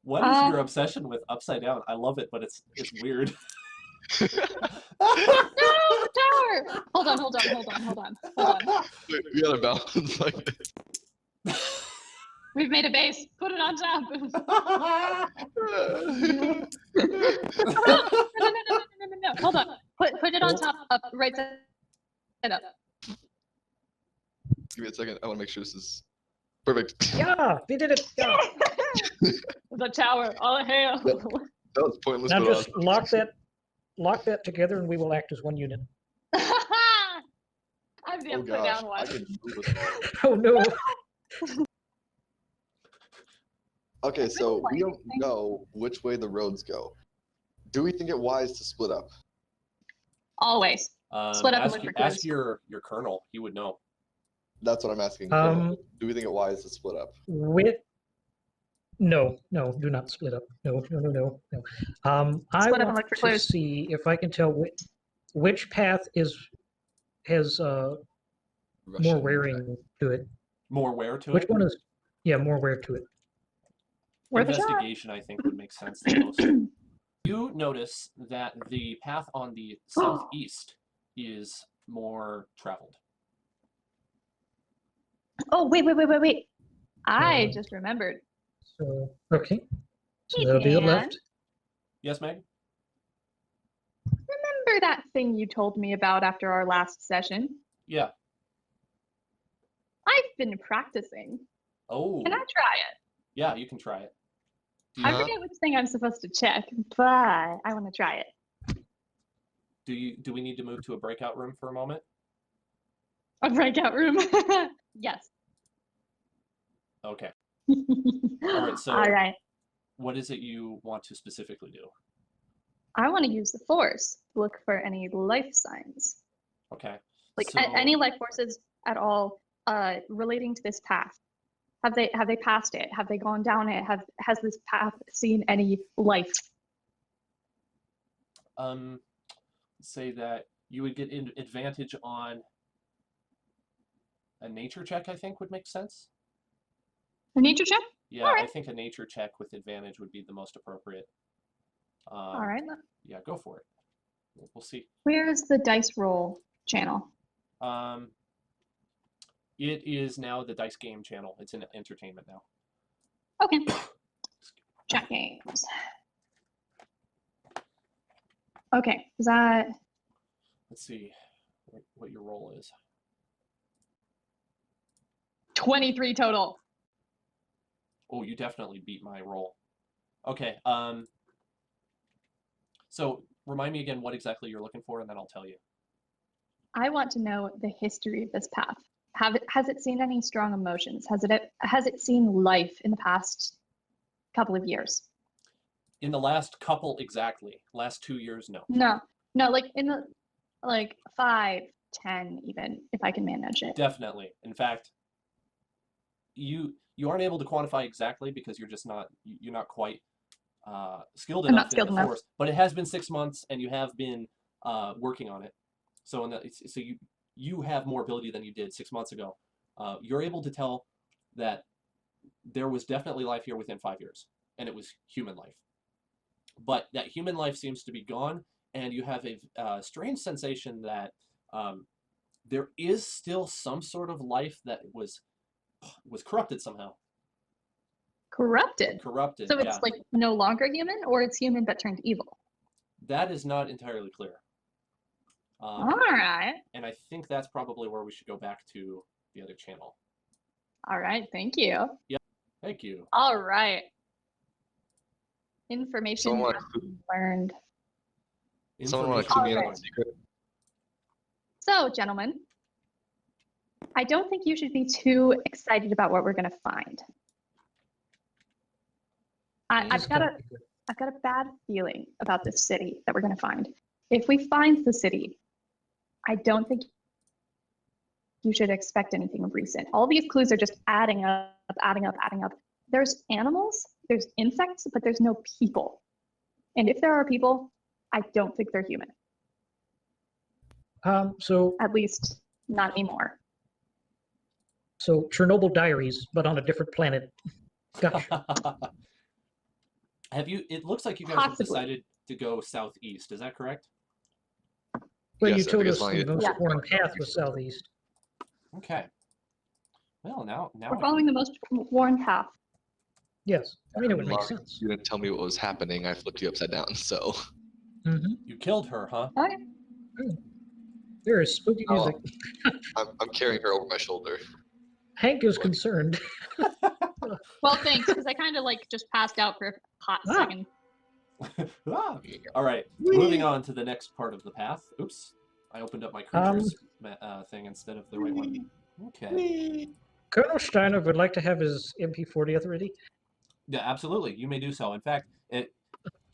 What is your obsession with upside down? I love it, but it's weird. No, the tower! Hold on. Wait, we gotta balance like this. We've made a base. Put it on top. No. Hold on. Put it on top. Up. Right side up. Give me a second. I want to make sure this is perfect. Yeah, we did it. Yeah. The tower. All hail. That was pointless, Now but just awesome. lock that together, and we will act as one unit. I'm the Oh upside gosh, down I one. can move us Oh all. no. Okay, so we don't know which way the roads go. Do we think it wise to split up? Always. Split up and ask look for ask clues. your colonel. He would know. That's what I'm asking. Um, Do we think it wise to split up? No, do not split up. No. I Split up and want look for to clues. see if I can tell which path has more Russian wearing to it. More where to Which it? one is more wear to it? Worth a shot. Investigation, I think, would make sense the most. You notice that the path on the southeast is more traveled. Oh, wait. I Uh, just remembered. So okay. So Hey, that'll be the Dan. left. Yes, Meg? Remember that thing you told me about after our last session? Yeah. I've been practicing. Oh. Can I try it? Yeah, you can try it. I forget which thing I'm supposed to check, but I want to try it. Do we need to move to a breakout room for a moment? A breakout room? Yes. Okay. All right, so All right. what is it you want to specifically do? I want to use the force to look for any life signs. Okay. Like So, any life forces at all relating to this path. Have they passed it? Have they gone down it? Has this path seen any life? say that you would get advantage on a nature check, I think would make sense. A nature check? Yeah, All right. I think a nature check with advantage would be the most appropriate. All right. Yeah, go for it. We'll see. Where's the dice roll channel? It is now the Dice Game channel. It's in entertainment now. Okay. Chat games. Okay. Is that Let's see what your roll is. 23 total? Oh, you definitely beat my roll. Okay. So remind me again what exactly you're looking for, and then I'll tell you. I want to know the history of this path. Has it seen any strong emotions? Has it seen life in the past couple of years? In the last couple, exactly. Last 2 years, no. No, like in the 5, 10 even, if I can manage it. Definitely. In fact, you aren't able to quantify exactly because you're not quite skilled I'm enough not skilled in the enough. force. But it has been 6 months, and you have been working on it. So you have more ability than you did 6 months ago. You're able to tell that there was definitely life here within 5 years, and it was human life. But that human life seems to be gone, and you have a strange sensation that there is still some sort of life that was corrupted somehow. Corrupted. Corrupted. So it's yeah. like no longer human, or it's human but turned evil. That is not entirely clear. All right. And I think that's probably where we should go back to the other channel. All right. Thank you. Yep. Thank you. All right. Information Someone learned. want to clue me in on Alright. a secret? So, gentlemen, I don't think you should be too excited about what we're going to find. I've got a bad feeling about this city that we're going to find. If we find the city, I don't think you should expect anything recent. All these clues are just adding up. There's animals, there's insects, but there's no people. And if there are people, I don't think they're human. So At least not anymore. Chernobyl Diaries, but on a different planet. Gotcha. It looks like you guys have decided to go southeast, is that correct? Well, Yes, you I told think us it's fine. the most Yeah. important path was southeast. Okay. Well, now We're following the most worn path. Yes, I mean it would make Mark, sense. You didn't tell me what was happening. I flipped you upside down. So You killed her, huh? Okay. There is spooky Oh. music. I'm carrying her over my shoulder. Hank is concerned. Well, thanks, because I kind of just passed out for a hot Ah. second. Ah. All right. Moving on to the next part of the path. Oops. I opened up my creatures thing instead of the right one. Okay. Colonel Steiner would like to have his MP40 at the ready. Yeah, absolutely. You may do so. In fact,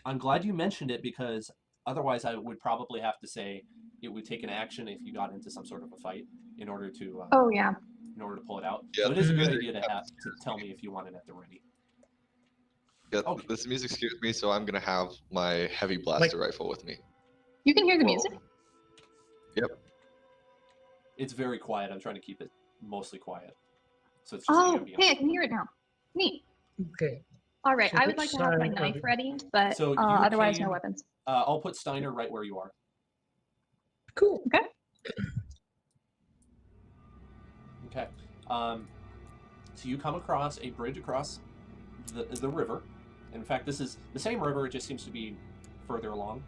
I'm glad you mentioned it because otherwise I would probably have to say it would take an action if you got into some sort of a fight in order to Oh, yeah. pull it out. Yeah, So it is a good Mhm. idea to tell me if you want it at the ready. Yeah, Okay. this music scares me, so I'm gonna have my heavy blaster rifle with me. You can hear the Whoa. music. Yep. It's very quiet. I'm trying to keep it mostly quiet. So it's just Oh, ambient. hey, I can hear it now. Neat. Okay. All right, So I would which like to have my side are knife we- ready, but So you otherwise no came- weapons. I'll put Steiner right where you are. Cool. Okay. So you come across a bridge across the river. In fact, this is the same river. It just seems to be further along.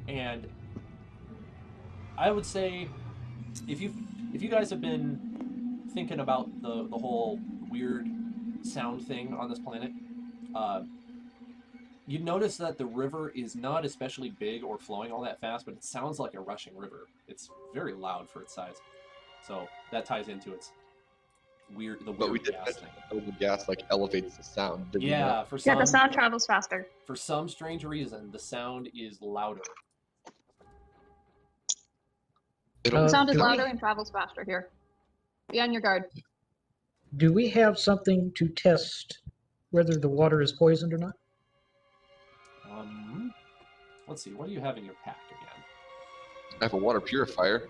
And I would say, if you guys have been thinking about the whole weird sound thing on this planet, you'd notice that the river is not especially big or flowing all that fast, but it sounds like a rushing river. It's very loud for its size. So that ties into its weird But we did gas mention thing. that the gas elevates the sound. Did we Yeah, not? for Yeah, some the sound travels faster. for some strange reason, the sound is louder. It'll- The sound is do we- louder and travels faster here. Be on your guard. Do we have something to test whether the water is poisoned or not? Let's see. What do you have in your pack again? I have a water purifier.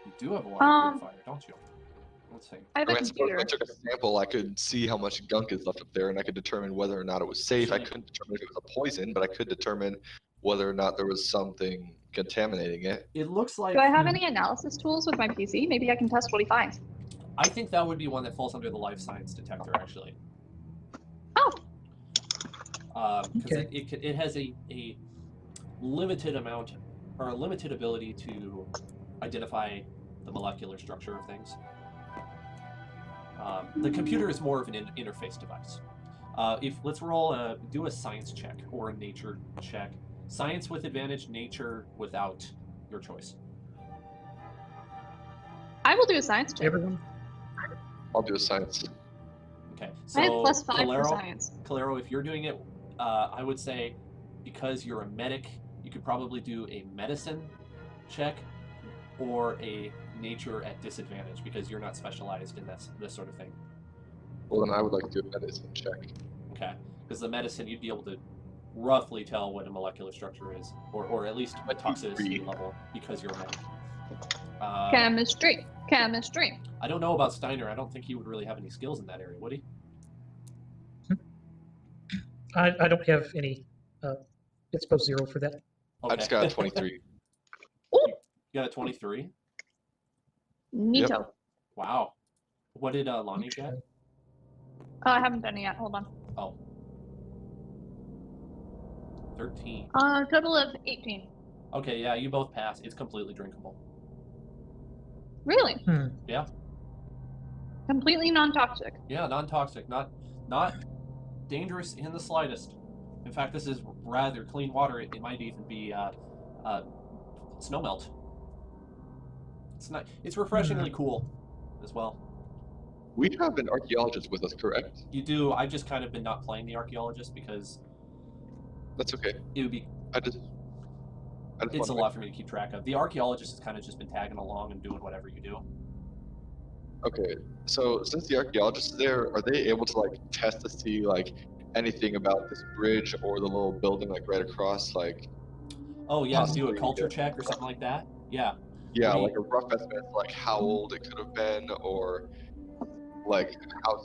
You do have a water purifier, don't you? Let's see. I have a I suppose computer. if I took a sample, I could see how much gunk is left up there, and I could determine whether or not it was safe. I So- couldn't determine if it was a poison, but I could determine whether or not there was something contaminating it. It looks like Do I have any analysis tools with my PC? Maybe I can test what he finds. I think that would be one that falls under the life science detector, actually. Oh, Because Okay. it has a limited amount or a limited ability to identify the molecular structure of things. The computer is more of an interface device. Let's roll do a science check or a nature check. Science with advantage, nature without. Your choice. I will do a science check. Everyone? I'll do a science. Okay. I have So +5 for Calero, science. Calero, if you're doing it, I would say because you're a medic, you could probably do a medicine check or a nature at disadvantage because you're not specialized in this sort of thing. Well, then I would like to do a medicine check. Okay. Because the medicine, you'd be able to roughly tell what a molecular structure is, or at least a toxicity level because you're a medic. Chemistry. Chemistry. I don't know about Steiner. I don't think he would really have any skills in that area, would he? I don't have any. It's both 0 for that. Okay. I just got a 23. You got a 23? Neato. Wow. What did Lanni get? I haven't done it yet. Hold on. Oh. 13. Total of 18. Okay, yeah, you both pass. It's completely drinkable. Really? Yeah. Completely non-toxic. Yeah, non-toxic, not dangerous in the slightest. In fact, this is rather clean water. It might even be snow melt. It's refreshingly cool as well. We have an archaeologist with us, correct? You do. I've just kind of been not playing the archaeologist because That's okay. it would be. It's a lot for me to keep track of. The archaeologist has kind of just been tagging along and doing whatever you do. Okay, so since the archaeologist is there, are they able to like test to see like anything about this bridge or the little building like right across, like? Oh yeah, do a possibly, culture check or something like that. Yeah. Yeah, like a rough estimate, like how old it could have been, or like how,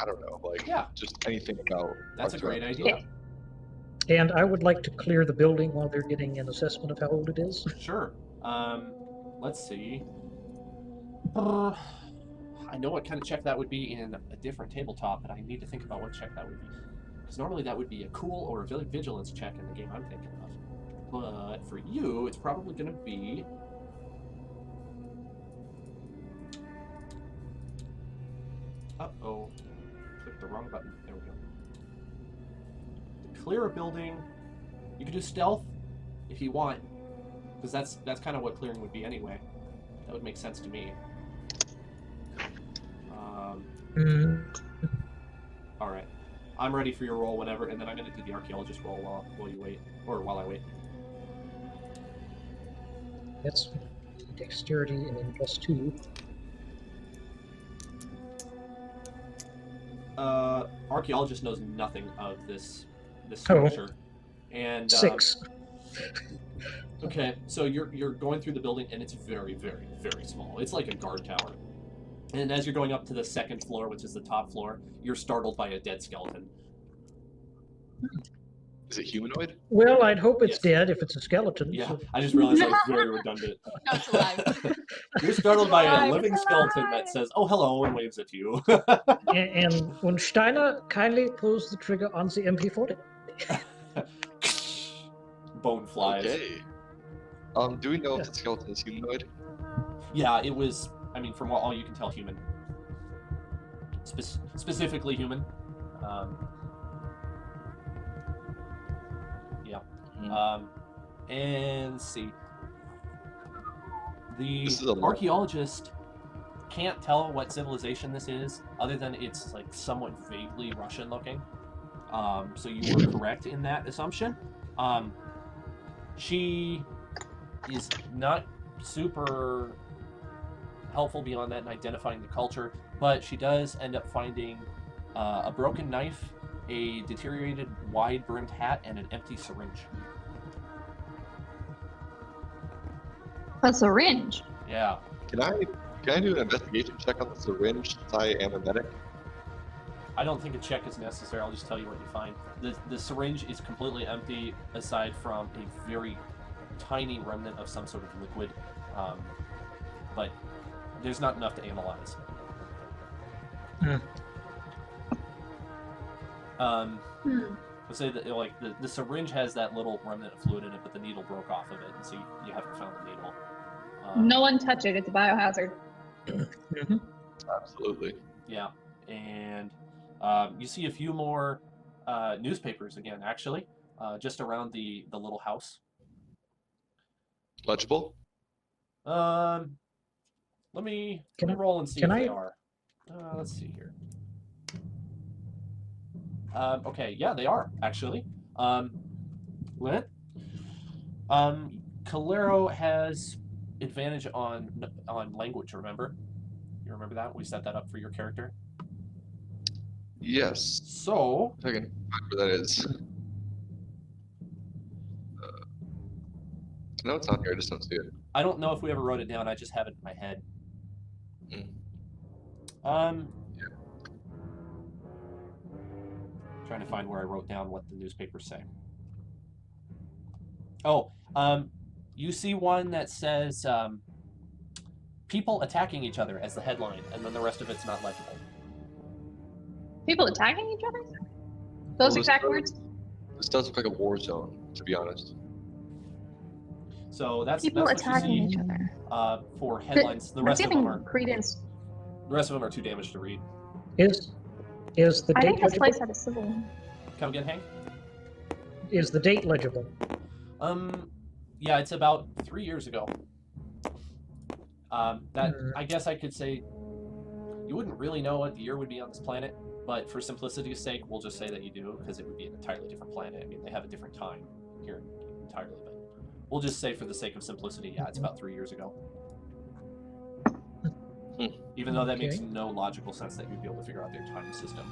I don't know, like just anything about. That's a great idea. And I would like to clear the building while they're getting an assessment of how old it is. Sure. Let's see. I know what kind of check that would be in a different tabletop, but I need to think about what check that would be. Because normally that would be a cool or a vigilance check in the game I'm thinking of. But for you, it's probably going to be... Uh-oh. Clicked the wrong button. There we go. To clear a building, you can do stealth if you want. Because that's kind of what clearing would be anyway. That would make sense to me. All right, I'm ready for your roll whenever, and then I'm going to do the archaeologist roll while you wait, or while I wait. That's dexterity and then +2. Archaeologist knows nothing of this structure, and 6. Okay, so you're going through the building, and it's very, very, very small. It's like a guard tower. And as you're going up to the second floor, which is the top floor, you're startled by a dead skeleton. Is it humanoid? Well, I'd hope it's dead if it's a skeleton. Yeah, So. I just realized that was very redundant. No, it's alive. You're startled by a living skeleton that says, "Oh, hello," and waves at you. and when Steiner kindly pulls the trigger on the MP40. Bone flies. Okay. Do we know if the skeleton is humanoid? Yeah, it was. I mean, from all you can tell, human. Specifically human. Yeah. And see. The archaeologist can't tell what civilization this is, other than it's like somewhat vaguely Russian looking. So you were correct in that assumption. She is not super helpful beyond that in identifying the culture, but she does end up finding a broken knife, a deteriorated wide-brimmed hat, and an empty syringe. A syringe? Yeah. Can I do an investigation check on the syringe since I am a medic? I don't think a check is necessary. I'll just tell you what you find. The syringe is completely empty, aside from a very tiny remnant of some sort of liquid, but there's not enough to analyze. Let's say that like the syringe has that little remnant of fluid in it, but the needle broke off of it, and so you haven't found the needle. No one touch it. It's a biohazard. Absolutely. Yeah, and You see a few more newspapers again, actually, just around the little house. Legible? Let me roll and see if they are. Let's see here. Okay, yeah, they are actually. Lynette? Calero has advantage on language. Remember? You remember that? We set that up for your character. Yes. So. If I can find where that is. No, it's on here. I just don't see it. I don't know if we ever wrote it down. I just have it in my head. Yeah. Trying to find where I wrote down what the newspapers say. Oh, you see one that says people attacking each other as the headline, and then the rest of it's not legible. People attacking each other? Those exact words? This does look like a war zone, to be honest. So that's people that's attacking each other. For headlines, the rest of them are credence. The rest of them are too damaged to read. Is the I date think this legible? place had a civil. Come again, Hank? Is the date legible? Yeah, it's about 3 years ago. I guess I could say you wouldn't really know what the year would be on this planet, but for simplicity's sake, we'll just say that you do, because it would be an entirely different planet. I mean, they have a different time here entirely, but we'll just say for the sake of simplicity, yeah, it's about 3 years ago. Even though that makes no logical sense that you'd be able to figure out their time system.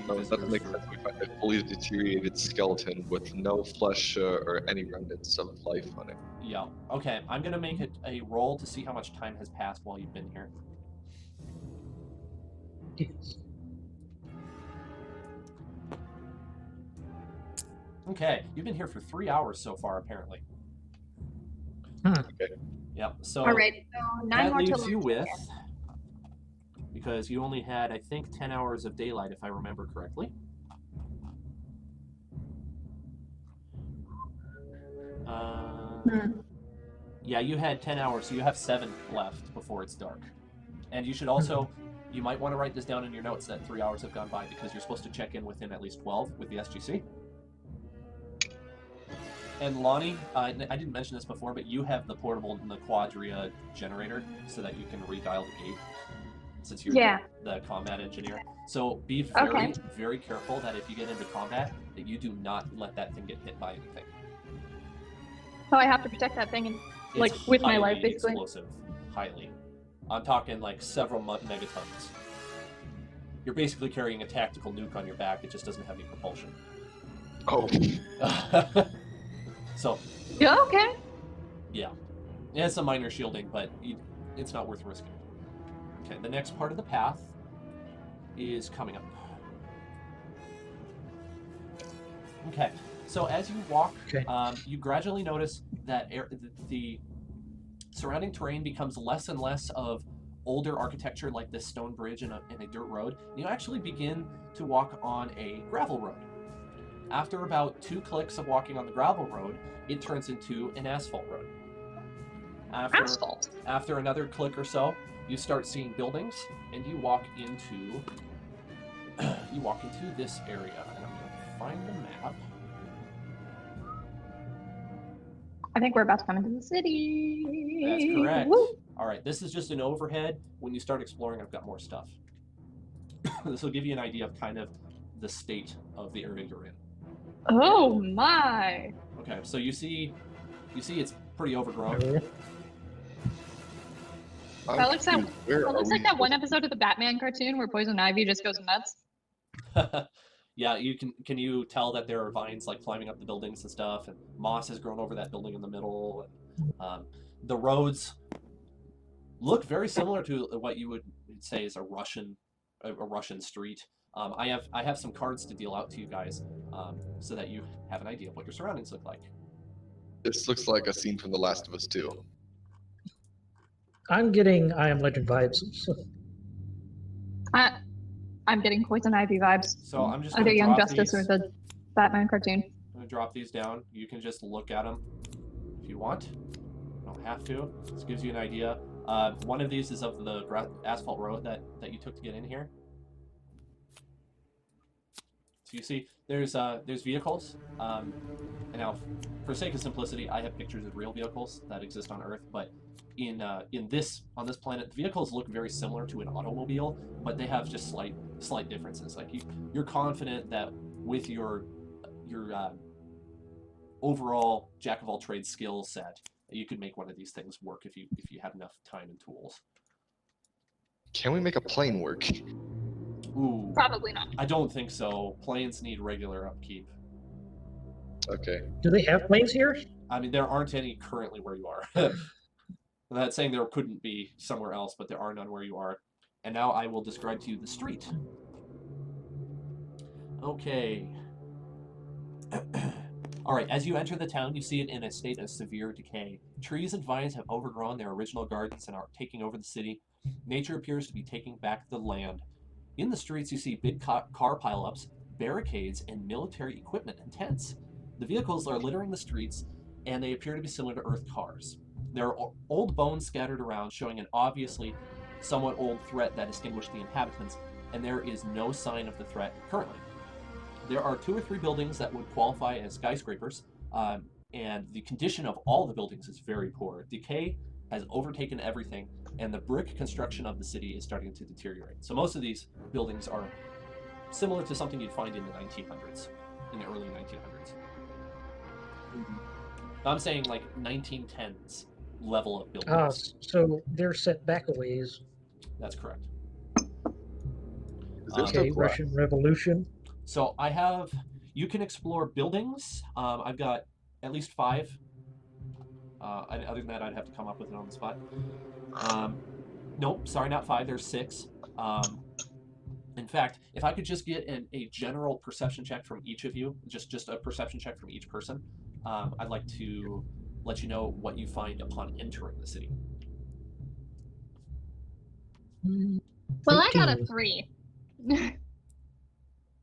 No, that doesn't make sense. We find a fully deteriorated skeleton with no flesh or any remnants of life on it. Yeah. Okay, I'm going to make it a roll to see how much time has passed while you've been here. Yes. Okay, you've been here for 3 hours so far, apparently. Okay. Yeah, so all right, so 9 that more leaves to you with, because you only had, I think, 10 hours of daylight, if I remember correctly. Yeah, you had 10 hours, so you have 7 left before it's dark. And you should also, you might want to write this down in your notes that 3 hours have gone by, because you're supposed to check in within at least 12 with the SGC. And Lanni, I didn't mention this before, but you have the portable Quadria generator so that you can redial the gate, since you're the combat engineer. So be very, very careful that if you get into combat, that you do not let that thing get hit by anything. So I have to protect that thing and with my life, basically. Explosive, highly. I'm talking like several megatons. You're basically carrying a tactical nuke on your back. It just doesn't have any propulsion. Oh. So. Yeah. Okay. Yeah. It has some minor shielding, but it's not worth risking. Okay. The next part of the path is coming up. Okay. So as you walk, you gradually notice that the surrounding terrain becomes less and less of older architecture, like this stone bridge and a dirt road. And you actually begin to walk on a gravel road. After about 2 clicks of walking on the gravel road, it turns into an asphalt road. After another click or so, you start seeing buildings, and you walk into this area. And I'm going to find the map. I think we're about to come into the city. That's correct. Woo! All right, this is just an overhead. When you start exploring, I've got more stuff. This will give you an idea of kind of the state of the area you're in. Oh my! Okay, so you see it's pretty overgrown. That looks like that one episode of the Batman cartoon where Poison Ivy just goes nuts. Yeah, can you tell that there are vines like climbing up the buildings and stuff, and moss has grown over that building in the middle, and the roads look very similar to what you would say is a Russian street. I have some cards to deal out to you guys, so that you have an idea of what your surroundings look like. This looks like a scene from The Last of Us 2. I'm getting I Am Legend vibes. I'm getting Poison Ivy vibes. So I'm just either gonna Young drop Justice these. or the Batman cartoon. I'm gonna drop these down. You can just look at them if you want. You don't have to. This gives you an idea. One of these is of the asphalt road that you took to get in here. So you see, there's vehicles, and now, for sake of simplicity, I have pictures of real vehicles that exist on Earth. But on this planet, the vehicles look very similar to an automobile, but they have just slight differences. Like you're confident that with your overall jack of all trades skill set, you could make one of these things work if you had enough time and tools. Can we make a plane work? Ooh, Probably not. I don't think so. Planes need regular upkeep. Okay. Do they have planes here? I mean, there aren't any currently where you are. I'm not saying there couldn't be somewhere else, but there are none where you are. And now I will describe to you the street. Okay. All right, as you enter the town, you see it in a state of severe decay. Trees and vines have overgrown their original gardens and are taking over the city. Nature appears to be taking back the land. In the streets, you see big car pileups, barricades, and military equipment and tents. The vehicles are littering the streets, and they appear to be similar to Earth cars. There are old bones scattered around, showing an obviously somewhat old threat that distinguished the inhabitants, and there is no sign of the threat currently. There are 2 or 3 buildings that would qualify as skyscrapers, and the condition of all the buildings is very poor. Decay has overtaken everything, and the brick construction of the city is starting to deteriorate. So most of these buildings are similar to something you'd find in the 1900s, in the early 1900s. I'm saying like 1910s level of buildings. So they're set back a ways. That's correct. Is there Okay, still Russian Revolution. So you can explore buildings. I've got at least 5. Other than that, I'd have to come up with it on the spot. Nope, sorry, not 5. There's 6. In fact, if I could just get a general perception check from each of you, just a perception check from each person, I'd like to let you know what you find upon entering the city. Well, I got a 18. 3.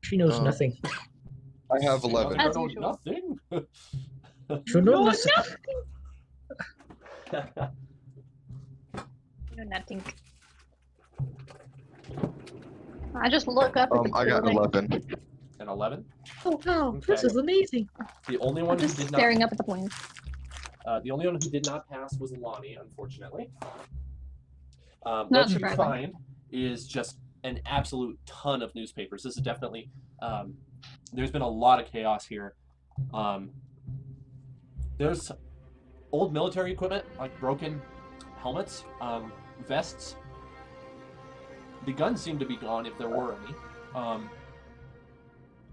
She knows nothing. I have 11. As know usual. nothing. She knows nothing. No, nothing. I just look up at the I got building. 11. An 11. Oh no, this Okay. is amazing. The only I'm one who just did staring not. up at the planes. The only one who did not pass was Lanni, unfortunately. Not What you surprising. find is just an absolute ton of newspapers. This is definitely. There's been a lot of chaos here. There's old military equipment, like broken helmets, vests. The guns seem to be gone, if there were any.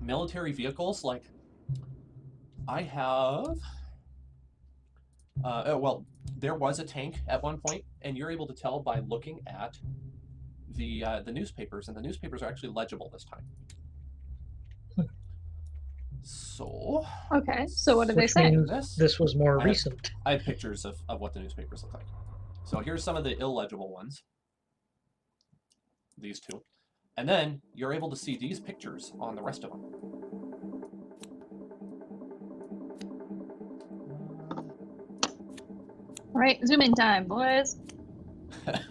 Military vehicles, like I have. Well, there was a tank at one point, and you're able to tell by looking at the newspapers, and the newspapers are actually legible this time. So. Okay, so what do they Which say? means this was more I have- recent. I have pictures of what the newspapers look like. So here's some of the illegible ones. These 2. And then you're able to see these pictures on the rest of them. All right, zoom in time, boys.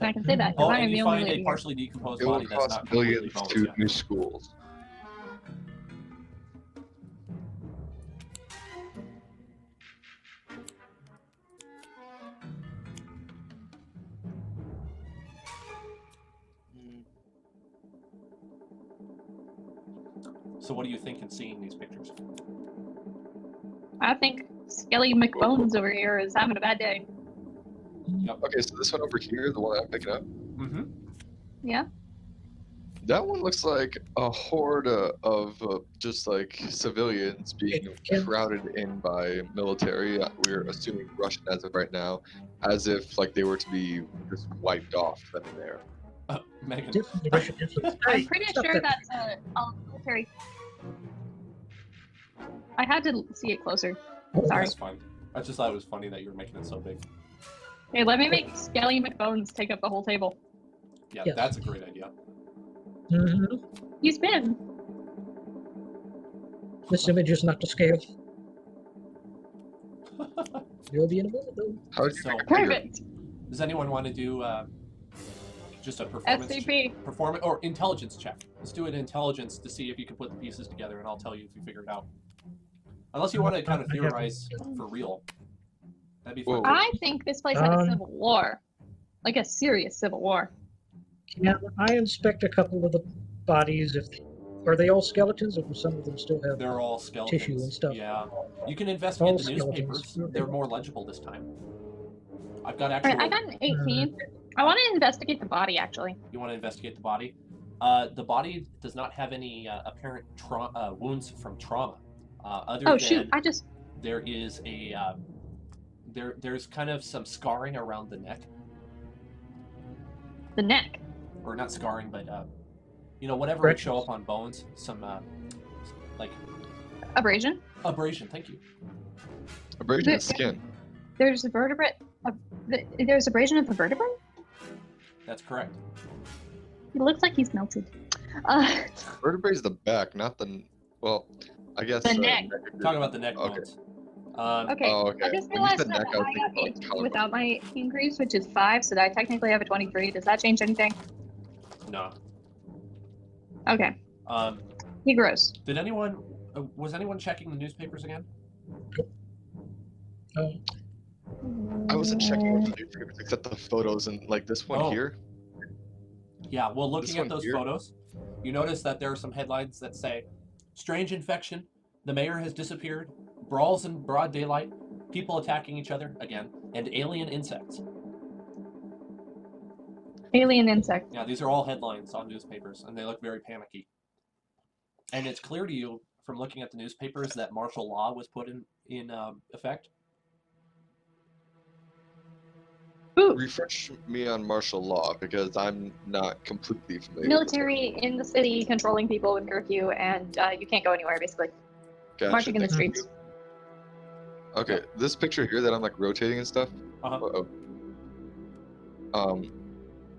I can say that because Oh, I am and the you only find lady a here. partially decomposed It body will that's cost not completely millions boneless to yet. new schools. So what do you think in seeing these pictures? I think Skelly McBones over here is having a bad day. Okay, so this one over here, the one I'm picking up, Mm-hmm. Yeah. that one looks like a horde of just like civilians being crowded in by military. We're assuming Russian as of right now, as if like they were to be just wiped off then and there. Megan. Definitely Russian influence. I'm Hey, pretty stop sure that. that's a military. I had to see it closer. Sorry. That's fine. I just thought it was funny that you were making it so big. Hey, let me make Skelly McBones take up the whole table. Yeah, Yes. that's a great idea. Mhm. He's been. This image is not to scale. You'll be in a minute though. How did you So- pick a figure? Perfect. Does anyone want to do Just a performance SCP. or intelligence check. Let's do an intelligence to see if you can put the pieces together, and I'll tell you if you figure it out. Unless you want to kind of theorize for real. That'd be fun. Whoa. I think this place had a civil war, like a serious civil war. Yeah, I inspect a couple of the bodies. Are they all skeletons, or do some of them still have? They're all skeletons. Tissue and stuff. Yeah. You can investigate All the skeletons. newspapers. They're more legible this time. I've got All actual... right, I got an 18. I want to investigate the body, actually. You want to investigate the body? The body does not have any apparent wounds from trauma. Other than Shoot! I just. there is a there's kind of some scarring around the neck, The neck. or not scarring, but whatever would Fractures. show up on bones. Some like Abrasion. abrasion. Thank you. Abrasion of skin. There's a vertebrate. There's abrasion of the vertebrae. That's correct. It looks like he's melted. Vertebrae is the back, not the. Well, I guess. The neck. Talking about the neck Okay. bones. Okay. Oh, okay. I just When you realized said that neck, I was I thinking got about 8 collarbone. without my increase, which is 5, so that I technically have a 23. Does that change anything? No. Okay. He grows. Did anyone? Was anyone checking the newspapers again? I wasn't checking out the newspapers except the photos and like this one Oh. here. Yeah. Well, This looking at one those here? photos, you notice that there are some headlines that say, "Strange infection. The mayor has disappeared. Brawls in broad daylight. People attacking each other again, and alien insects." Alien insect. Yeah, these are all headlines on newspapers, and they look very panicky. And it's clear to you from looking at the newspapers that martial law was put in effect. Ooh. Refresh me on martial law because I'm not completely familiar. Military in the city controlling people with curfew, and you can't go anywhere basically. Gotcha, Marching in the thank you. streets. Okay, this picture here that I'm like rotating and stuff. Uh-huh.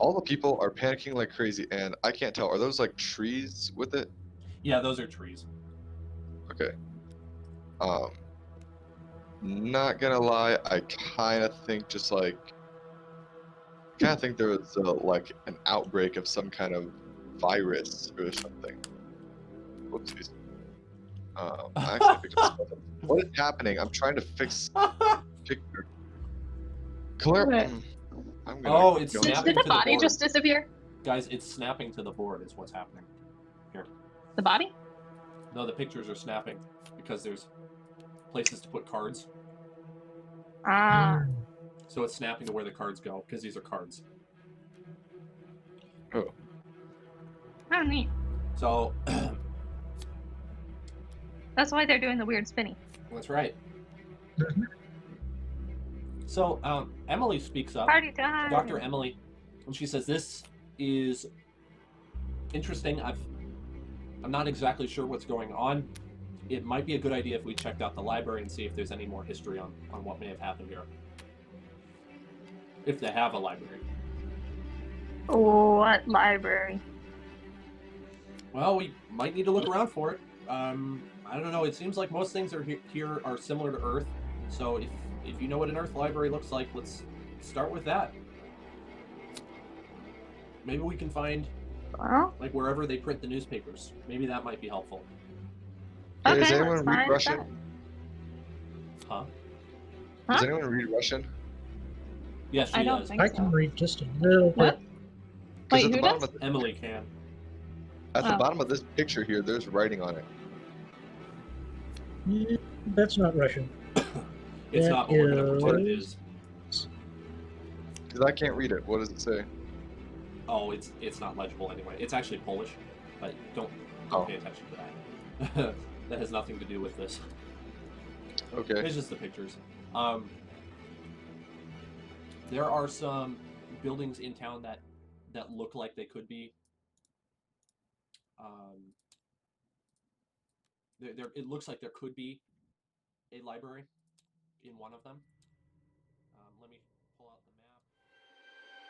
All the people are panicking like crazy, and I can't tell. Are those like trees with it? Yeah, those are trees. Okay. Not gonna lie, I kind of think there was like an outbreak of some kind of virus or something. Whoopsies. I actually picked up something. What is happening? I'm trying to fix picture. Claire, What? I'm gonna. Oh, it's go- snapping. Did the to the body board. just disappear? Guys, it's snapping to the board is what's happening. Here. The body? No, the pictures are snapping because there's places to put cards. Ah. So it's snapping to where the cards go because these are cards. Oh, Oh, neat. So That's why they're doing the weird spinning. that's right. So Emily speaks up. Party time. Dr. Emily, and she says, "This is interesting. I'm not exactly sure what's going on. It might be a good idea if we checked out the library and see if there's any more history on what may have happened here. If they have a library. What library? Well, we might need to look around for it. I don't know. It seems like most things here are similar to Earth. So if you know what an Earth library looks like, let's start with that. Maybe we can find Well, like wherever they print the newspapers. Maybe that might be helpful. Hey, okay, does let's anyone read find Russian? that. Huh? Does Huh? anyone read Russian? Yes, she I don't does. think I so. can read just a little What? bit. Because Wait, at the who bottom does? of Emily can. at the Oh. bottom of this picture here, there's writing on it. That's not Russian. It's That not, but we're gonna pretend it is- is. Because I can't read it. What does it say? Oh, it's not legible anyway. It's actually Polish, but don't Oh. pay attention to that. That has nothing to do with this. Okay. It's just the pictures. There are some buildings in town that look like they could be. It looks like there could be a library in one of them. Let me pull out the map.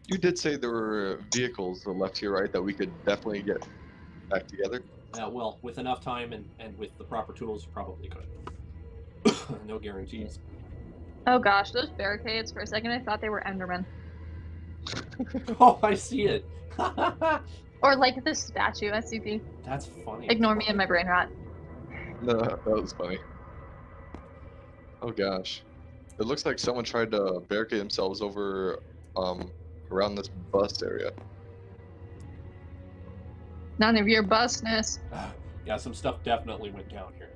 You did say there were vehicles left here, right? That we could definitely get back together. Well, with enough time and with the proper tools, you probably could. No guarantees. Oh gosh, those barricades, for a second I thought they were Endermen. Oh, I see it. Or like this statue, SCP. That's funny. Ignore me and my brain rot. No, that was funny. Oh gosh. It looks like someone tried to barricade themselves over around this bus area. None of your business. Yeah, some stuff definitely went down here.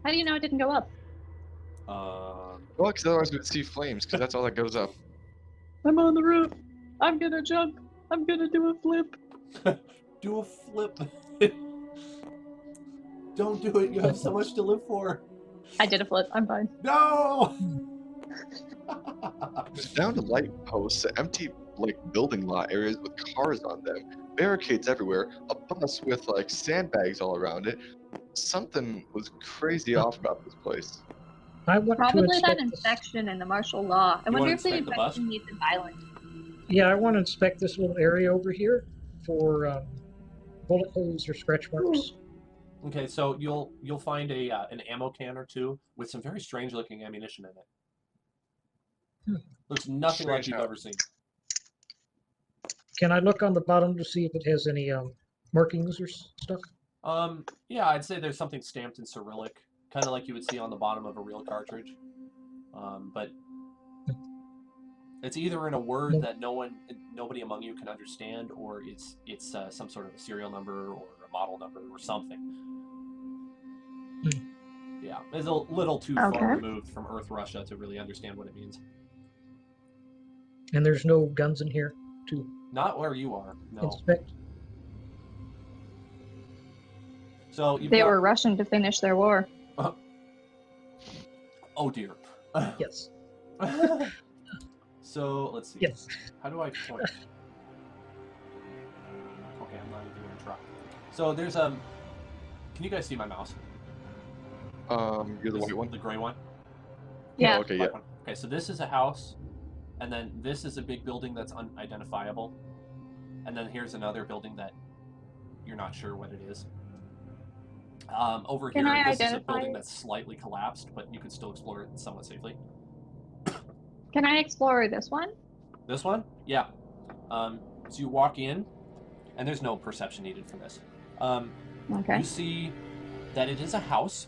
How do you know it didn't go up? Well, because otherwise we'd see flames, because that's all that goes up. I'm on the roof. I'm gonna jump. I'm gonna do a flip. Do a flip. Don't do it. You have so much to live for. I did a flip. I'm fine. No. There's down to light posts, empty like building lot areas with cars on them, barricades everywhere, a bus with like sandbags all around it. Something was crazy off about this place. I want to Probably that inspect this. inspection and the martial law. I You wonder wanna if the inspect the bus? infection needs violence. Yeah, I want to inspect this little area over here for bullet holes or scratch marks. Okay, so you'll find a an ammo can or two with some very strange looking ammunition in it. Looks nothing like Strange you've how- ever seen. Can I look on the bottom to see if it has any markings or stuff? Yeah, I'd say there's something stamped in Cyrillic, kind of like you would see on the bottom of a real cartridge. But it's either in a word that nobody among you can understand, or it's some sort of a serial number or a model number or something. Yeah, it's a little too Okay. far removed from Earth Russia to really understand what it means. And there's no guns in here to Not where you are, no. inspect. So you've They got, were rushing to finish their war. oh dear. Yes. So let's see. Yes. How do I point? Okay, I'm not even gonna try. So there's can you guys see my mouse? You're the This- white one. The gray one? Yeah. Oh, okay, yeah. White one. Okay, so this is a house, and then this is a big building that's unidentifiable, and then here's another building that you're not sure what it is. Over Can here, I this is a identify building it? that's slightly collapsed, but you can still explore it somewhat safely. Can I explore this one? This one? Yeah. So you walk in, and there's no perception needed for this. Okay. You see that it is a house,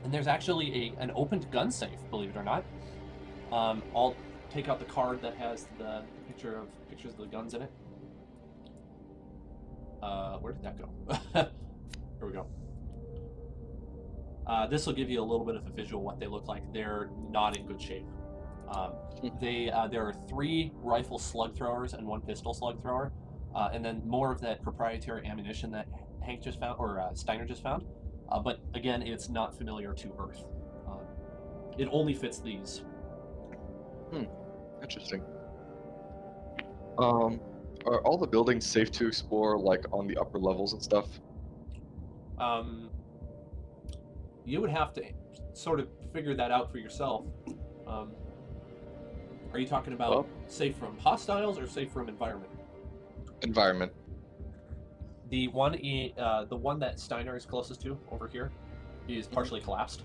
and there's actually an opened gun safe, believe it or not. I'll take out the card that has the pictures of the guns in it. Where did that go? Here we go. This will give you a little bit of a visual what they look like. They're not in good shape. There are 3 rifle slug throwers and 1 pistol slug thrower, and then more of that proprietary ammunition that Hank just found, or Steiner just found. But again, it's not familiar to Earth. It only fits these. Interesting. Are all the buildings safe to explore, like on the upper levels and stuff? You would have to sort of figure that out for yourself. Are you talking about Well- safe from hostiles or safe from environment? Environment. The one that Steiner is closest to over here is partially collapsed.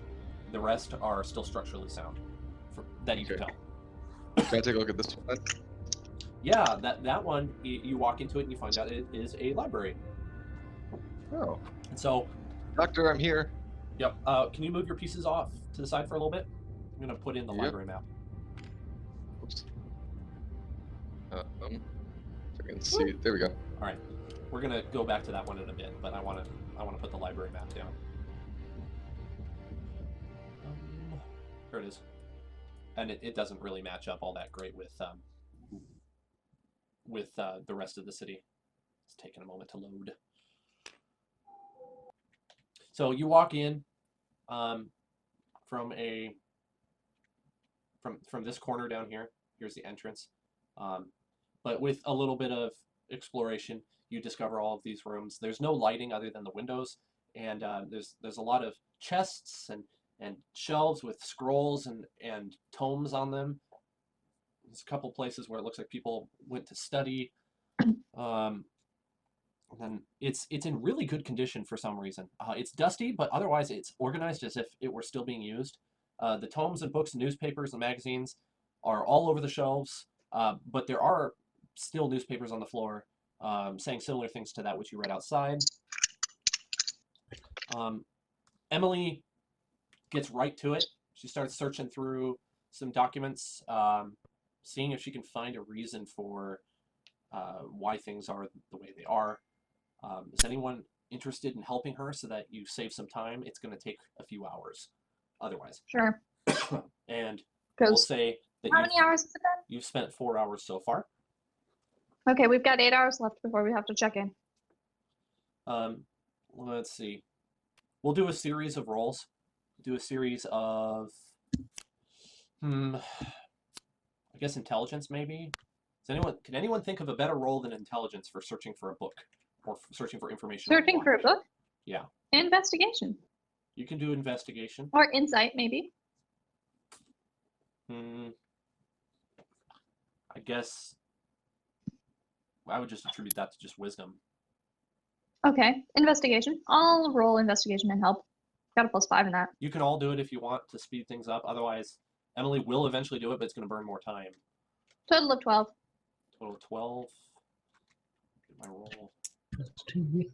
The rest are still structurally sound, that you can Okay. tell. Can I take a look at this one? Yeah, that one, you walk into it and you find out it is a library. Oh, And so, Doctor, I'm here. yep. Can you move your pieces off to the side for a little bit? I'm gonna put in the Yep. library map. Oops. If I can see. There we go. All right, we're gonna go back to that one in a bit, but I want to put the library map down. Here it is, and it doesn't really match up all that great with the rest of the city. It's taking a moment to load. So you walk in from this corner down here. Here's the entrance. But with a little bit of exploration, you discover all of these rooms. There's no lighting other than the windows, and there's a lot of chests and shelves with scrolls and tomes on them. There's a couple places where it looks like people went to study. And it's in really good condition for some reason. It's dusty, but otherwise it's organized as if it were still being used. The tomes and books and newspapers and magazines are all over the shelves, but there are still newspapers on the floor saying similar things to that which you read outside. Emily gets right to it. She starts searching through some documents, seeing if she can find a reason for why things are the way they are. Is anyone interested in helping her so that you save some time? It's going to take a few hours otherwise. Sure. And we'll Goes. say that How many hours has it been? you've spent 4 hours so far. Okay, we've got 8 hours left before we have to check in. Let's see. We'll do a series of rolls. Do a series of, I guess intelligence maybe. Can anyone think of a better role than intelligence for searching for a book or searching for information? Searching for a book? Yeah. Investigation. You can do investigation. Or insight, maybe. I guess I would just attribute that to just wisdom. Okay, investigation. I'll roll investigation and help. Got a +5 in that. You can all do it if you want to speed things up. Otherwise, Emily will eventually do it, but it's going to burn more time. Total of 12. Total of 12. Get my roll. That's 2.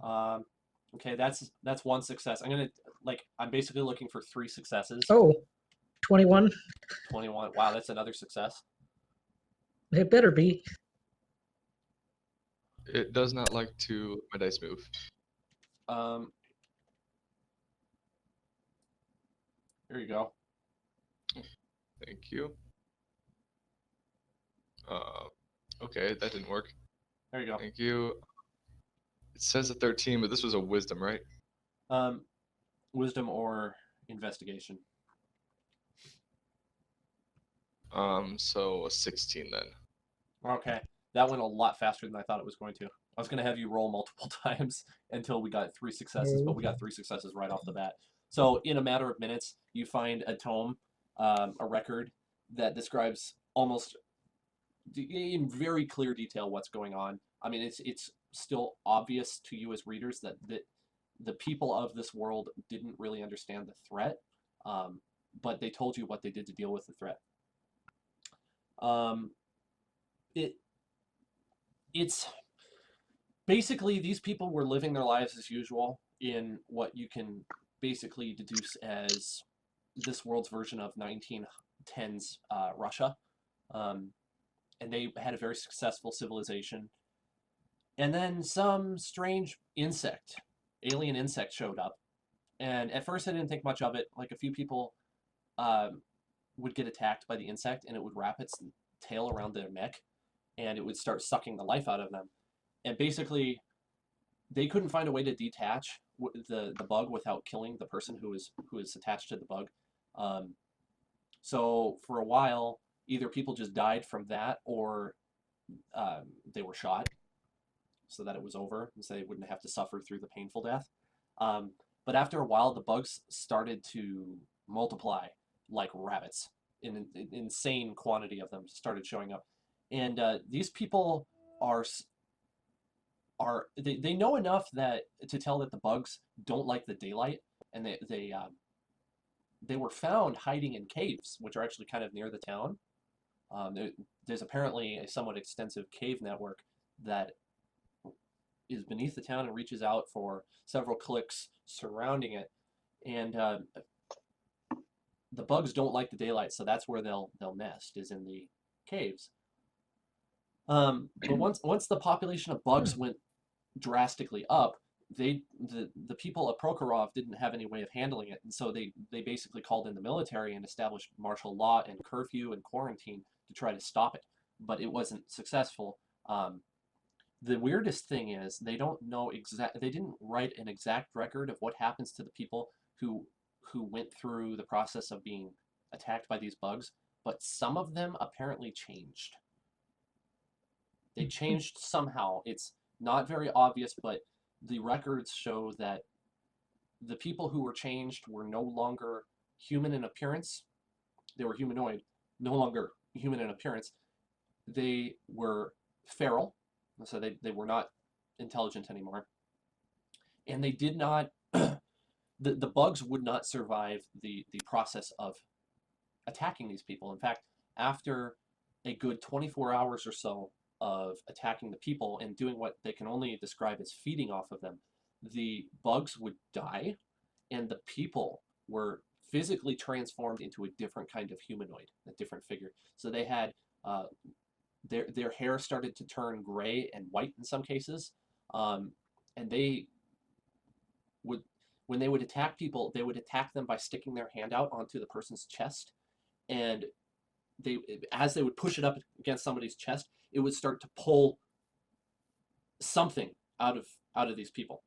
Okay, that's one success. I'm basically looking for 3 successes. Oh, 21. 21. Wow, that's another success. It better be. It does not like to my dice move. Here you go. Thank you. Okay, that didn't work. There you go. Thank you. It says a 13, but this was a wisdom, right? Wisdom or investigation. So a 16 then. Okay, that went a lot faster than I thought it was going to. I was going to have you roll multiple times until we got 3 successes, but we got 3 successes right off the bat. So in a matter of minutes, you find a tome, a record that describes almost in very clear detail what's going on. I mean, it's still obvious to you as readers that the people of this world didn't really understand the threat, but they told you what they did to deal with the threat. It's basically these people were living their lives as usual in what you can basically deduce as this world's version of 1910s Russia. And they had a very successful civilization. And then some strange alien insect showed up. And at first I didn't think much of it. Like a few people would get attacked by the insect and it would wrap its tail around their neck and it would start sucking the life out of them. And basically they couldn't find a way to detach the bug without killing the person who is attached to the bug. So for a while, either people just died from that or they were shot so that it was over and so they wouldn't have to suffer through the painful death. But after a while, the bugs started to multiply like rabbits. An insane quantity of them started showing up. And these people they know enough to tell that the bugs don't like the daylight, and they were found hiding in caves, which are actually kind of near the town. There's apparently a somewhat extensive cave network that is beneath the town and reaches out for several cliques surrounding it. And the bugs don't like the daylight, so that's where they'll nest, is in the caves. But once the population of bugs went drastically up, the people of Prokhorov didn't have any way of handling it, and so they basically called in the military and established martial law and curfew and quarantine to try to stop it. But it wasn't successful. The weirdest thing is they didn't write an exact record of what happens to the people who went through the process of being attacked by these bugs, but some of them apparently changed. They changed somehow. It's not very obvious, but the records show that the people who were changed were no longer human in appearance. They were humanoid, no longer human in appearance, they were feral, so they were not intelligent anymore, and they did not. The bugs would not survive the process of attacking these people. In fact, after a good 24 hours or so of attacking the people and doing what they can only describe as feeding off of them, the bugs would die, and the people were physically transformed into a different kind of humanoid, a different figure. So they had their hair started to turn gray and white in some cases, and they would, when they would attack people, they would attack them by sticking their hand out onto the person's chest, and as they would push it up against somebody's chest, it would start to pull something out of these people,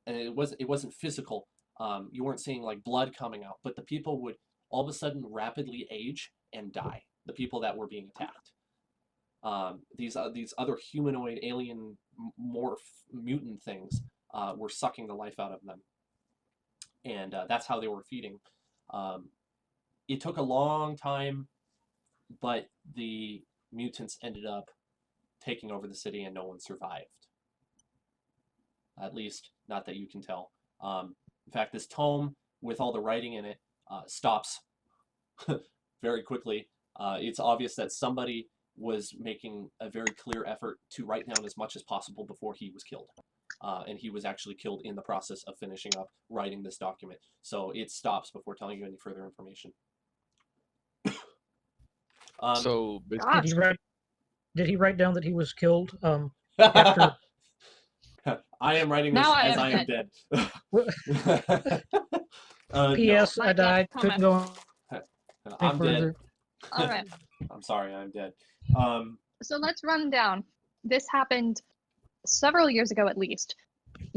and it wasn't physical. You weren't seeing like blood coming out, but the people would all of a sudden rapidly age and die. The people that were being attacked. These other humanoid alien morph mutant things were sucking the life out of them, and that's how they were feeding. It took a long time, but the mutants ended up taking over the city, and no one survived. At least, not that you can tell. In fact, this tome with all the writing in it stops very quickly. It's obvious that somebody was making a very clear effort to write down as much as possible before he was killed. And he was actually killed in the process of finishing up writing this document. So it stops before telling you any further information. So Did basically, he write? Did he write down that he was killed? After. I am writing this Now I as am I am dead. dead. P.S. My I died. death Couldn't go No. any I'm dead. further. All right. I'm sorry, I'm dead. So let's run down. This happened several years ago, at least.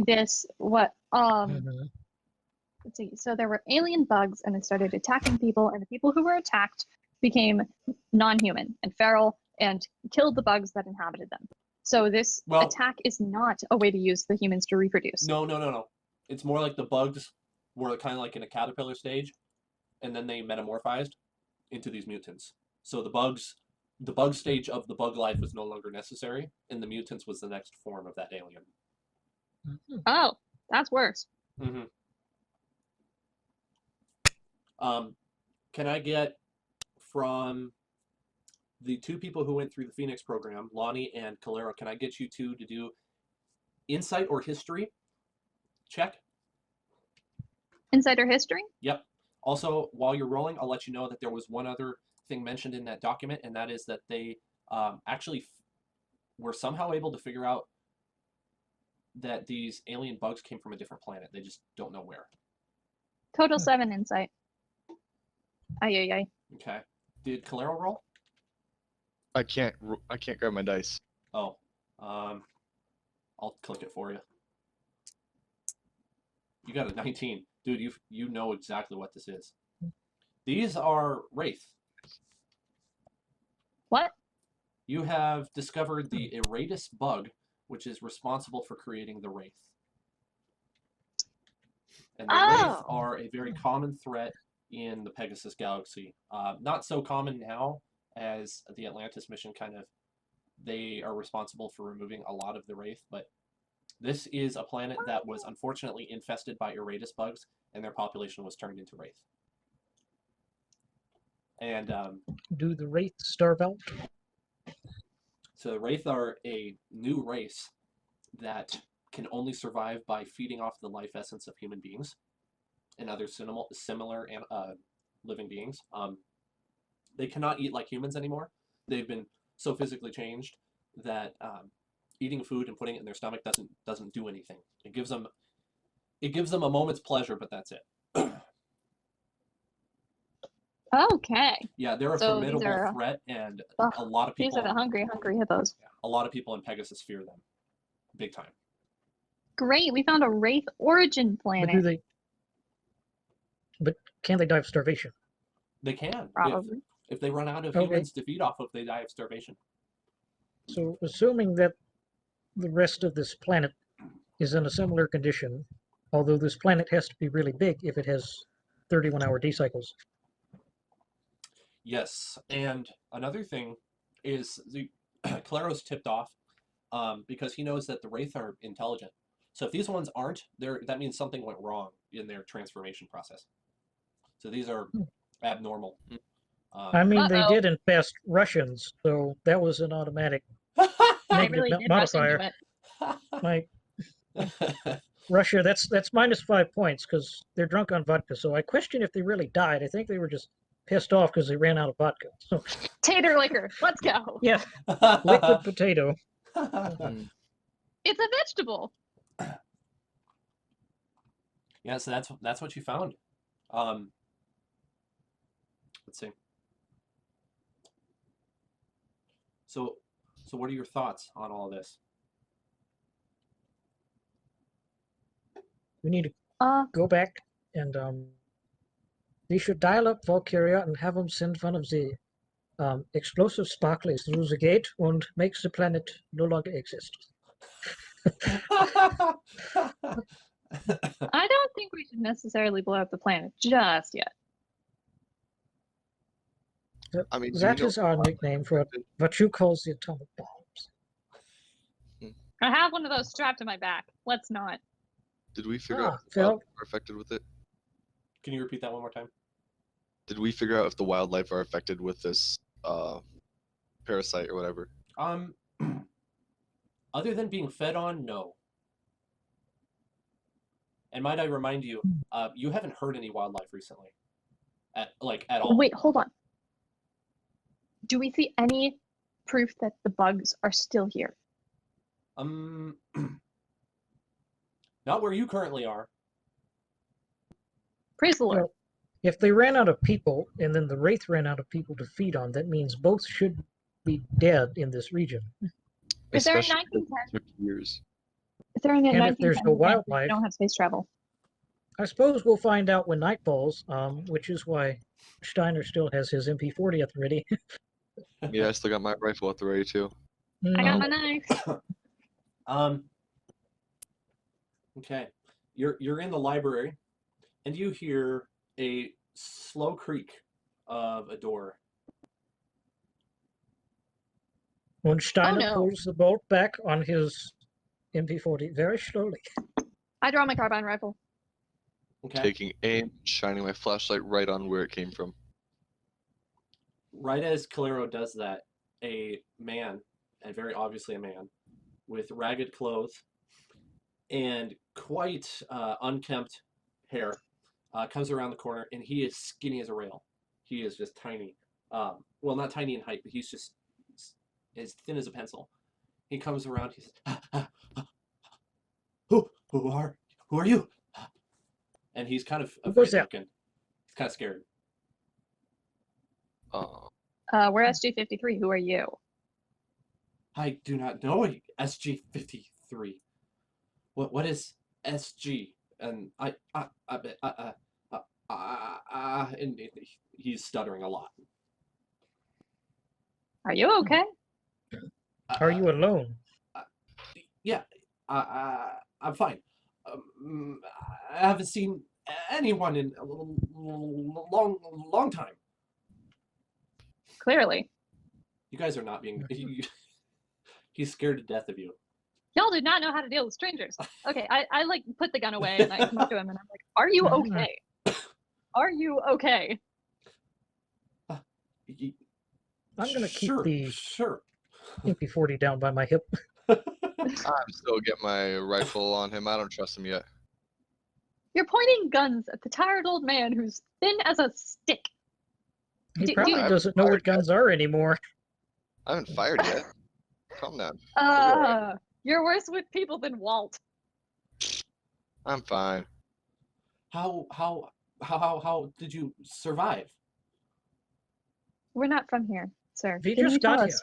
Let's see. So there were alien bugs, and they started attacking people, and the people who were attacked became non-human and feral and killed the bugs that inhabited them. So this attack is not a way to use the humans to reproduce. No. It's more like the bugs were kind of like in a caterpillar stage, and then they metamorphized into these mutants. So the bug stage of the bug life was no longer necessary, and the mutants was the next form of that alien. Oh, that's worse. Mm-hmm. Can I get from the two people who went through the Phoenix program, Lanni and Calero, can I get you two to do insight or history check? Insider history? Yep. Also, while you're rolling, I'll let you know that there was one other thing mentioned in that document, and that is that they actually were somehow able to figure out that these alien bugs came from a different planet. They just don't know where. Total 7 insight. Ay. Okay. Did Calero roll? I can't grab my dice. Oh. I'll click it for you. You got a 19. Dude, you know exactly what this is. These are Wraith. What? You have discovered the Eratus bug, which is responsible for creating the Wraith. And the Wraith are a very common threat in the Pegasus Galaxy. Not so common now as the Atlantis mission they are responsible for removing a lot of the Wraith, but this is a planet that was unfortunately infested by Eratus bugs, and their population was turned into Wraith. And Do the Wraith starve out? so the Wraith are a new race that can only survive by feeding off the life essence of human beings and other similar living beings. They cannot eat like humans anymore. They've been so physically changed that eating food and putting it in their stomach doesn't do anything. It gives them a moment's pleasure, but that's it. Okay. Yeah, they're a So formidable these are, threat, and ugh, a lot of people. These are the hungry hippos. A lot of people in Pegasus fear them, big time. Great, we found a Wraith origin But planet. But can they die of starvation? They can. Probably. If they run out of humans to feed off of, they die of starvation. So, assuming that the rest of this planet is in a similar condition, although this planet has to be really big if it has 31-hour day cycles. Yes, and another thing is Claro's tipped off because he knows that the Wraith are intelligent. So if these ones aren't, that means something went wrong in their transformation process. So these are abnormal. I mean, they did infest Russians, so that was an automatic I negative really did modifier. Like Russia, that's -5 points because they're drunk on vodka. So I question if they really died. I think they were just pissed off because they ran out of vodka. So, Tater liquor. Let's go. yeah, liquid potato. It's a vegetable. Yeah, so that's what you found. Let's see. So what are your thoughts on all this? We need to go back and they should dial up Valkyria and have them send one of the explosive sparklers through the gate and makes the planet no longer exist. I don't think we should necessarily blow up the planet just yet. I mean, That is our nickname for what you call the atomic bombs. I have one of those strapped to my back. Let's not. Did we figure out if the Phil? wildlife are affected with it? Can you repeat that one more time? Did we figure out if the wildlife are affected with this parasite or whatever? Other than being fed on, no. And might I remind you, you haven't hurt any wildlife recently, at all. Wait, hold on. Do we see any proof that the bugs are still here? Not where you currently are. Praise the Lord. Well, if they ran out of people and then the Wraith ran out of people to feed on, that means both should be dead in this region. If they're in Especially if it 1910, took years. if they're in And if 1910, there's no we wildlife, don't have space travel. I suppose we'll find out when night falls, which is why Steiner still has his MP40 at the ready. Yeah, I still got my rifle at the ready too. I got my knife. Okay, you're in the library, and you hear a slow creak of a door. When Steiner no. pulls the bolt back on his MP40 very slowly. I draw my carbine rifle. Okay, Taking aim, shining my flashlight right on where it came from. right as Calero does that, a man, and very obviously a man, with ragged clothes and quite unkempt hair, comes around the corner, and he is skinny as a rail. He is just tiny. Well, not tiny in height, but he's just as thin as a pencil. He comes around. He says, "Who are you?" And he's kind of afraid looking. He's kind of scared. We're SG-53. Who are you? I do not know SG-53. What is SG? And and he's stuttering a lot. Are you okay? Are you alone? Yeah, I'm fine. I haven't seen anyone in a long time. Clearly. You guys are not being. He's scared to death of you. Y'all do not know how to deal with strangers. Okay, I like put the gun away and I come up to him and I'm like, "Are you okay? Are you okay?" I'm gonna keep Sure, the sure. MP40 down by my hip. I'm still getting my rifle on him. I don't trust him yet. You're pointing guns at the tired old man who's thin as a stick. He probably doesn't know what guns are anymore. I haven't fired yet. Calm down. You're worse with people than Walt. I'm fine. How did you survive? We're not from here, sir. We Can just you tell got us,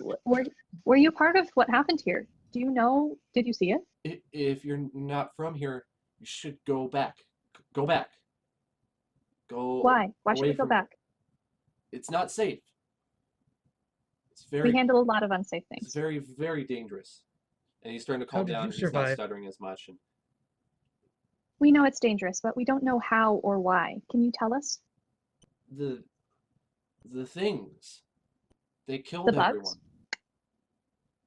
were you part of what happened here? Do you know? Did you see it? If you're not from here, you should go back. Go back. Go. Why? Why should away we go from- back? It's not safe. It's very. We handle a lot of unsafe It's things. very, very dangerous. And he's starting to How calm did down. you And he's not survive? stuttering as much. And We know it's dangerous, but we don't know how or why. Can you tell us? the things, they killed The bugs? everyone.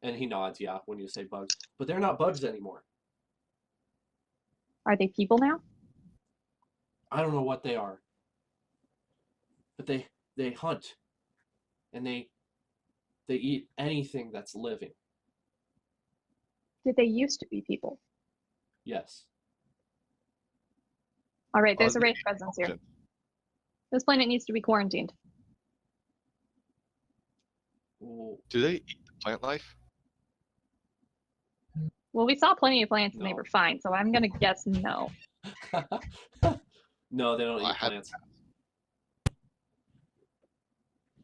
And he nods, yeah, when you say bugs. But they're not bugs anymore. Are they people now? I don't know what they are. But they hunt. And they eat anything that's living. Did they used to be people? Yes. All right, there's Are a they Wraith presence here. intelligent? This planet needs to be quarantined. Well, Do they eat the plant life? Well, we saw plenty of plants and they No. were fine, so I'm gonna guess no. no, they don't Well, I eat had- plants.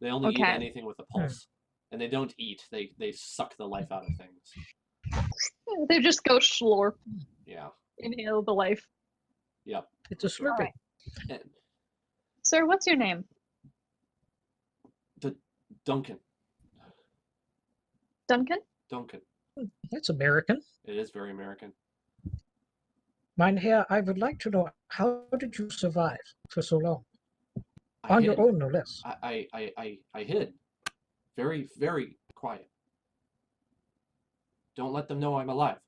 They only eat Okay. anything with a pulse. And they don't eat. They suck the life out of things. They just go slurp, Yeah. inhale the life. Yep. It's a Slurpee. right. And Sir, what's your name? Duncan. Duncan? Duncan. That's American. It is very American. Mein Herr, I would like to know, how did you survive for so long? I On hid. your own, no less. I hid. Very, very quiet. Don't let them know I'm alive.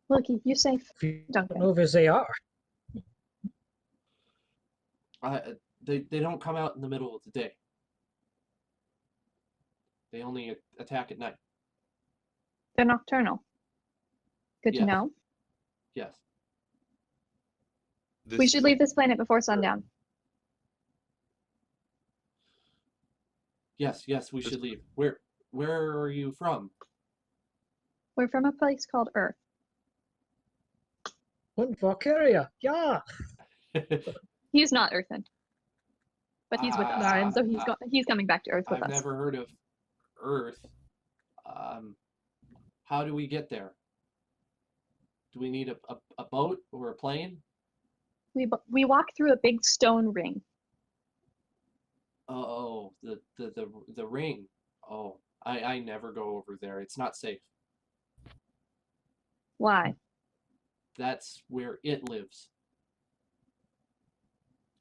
Look, keep you safe, If you Duncan. don't know where they are. They don't come out in the middle of the day. They only attack at night. They're nocturnal. Good Yeah. to know. Yes. We should leave this planet before sundown. Yes, we should leave. Where are you from? We're from a place called Earth. Und Valkyria, yeah. He's not Earthen, but he's with us, Ah, so he's coming back to Earth with I've us. never heard of Earth. How do we get there? Do we need a boat or a plane? We walk through a big stone ring. Oh, the ring. Oh, I never go over there. It's not safe. Why? That's where it lives.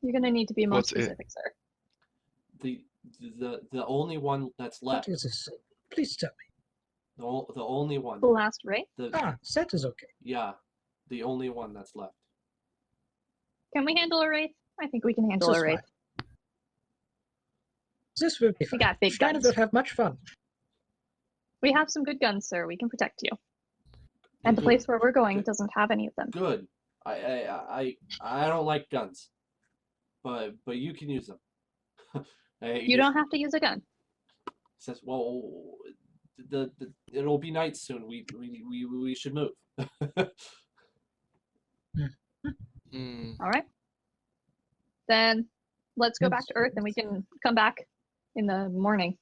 You're gonna need to be more What's it? specific, sir. The only one that's What left. is this? Please tell me. The only one. The last Wraith? Ah, that is okay. Yeah, the only one that's left. Can we handle a Wraith? I think we can handle This a is Wraith. fine. This will be fine. got big Steiner guns. will have much fun. We have some good guns, sir. We can protect you. And the Good. place where we're going Good. doesn't have any of them. Good. I don't like guns, but you can use them. You don't have to use a gun. Says, well, it'll be night soon. We should move. Hmm. All right. Then let's go back Yes. to Earth and we can come back in the morning.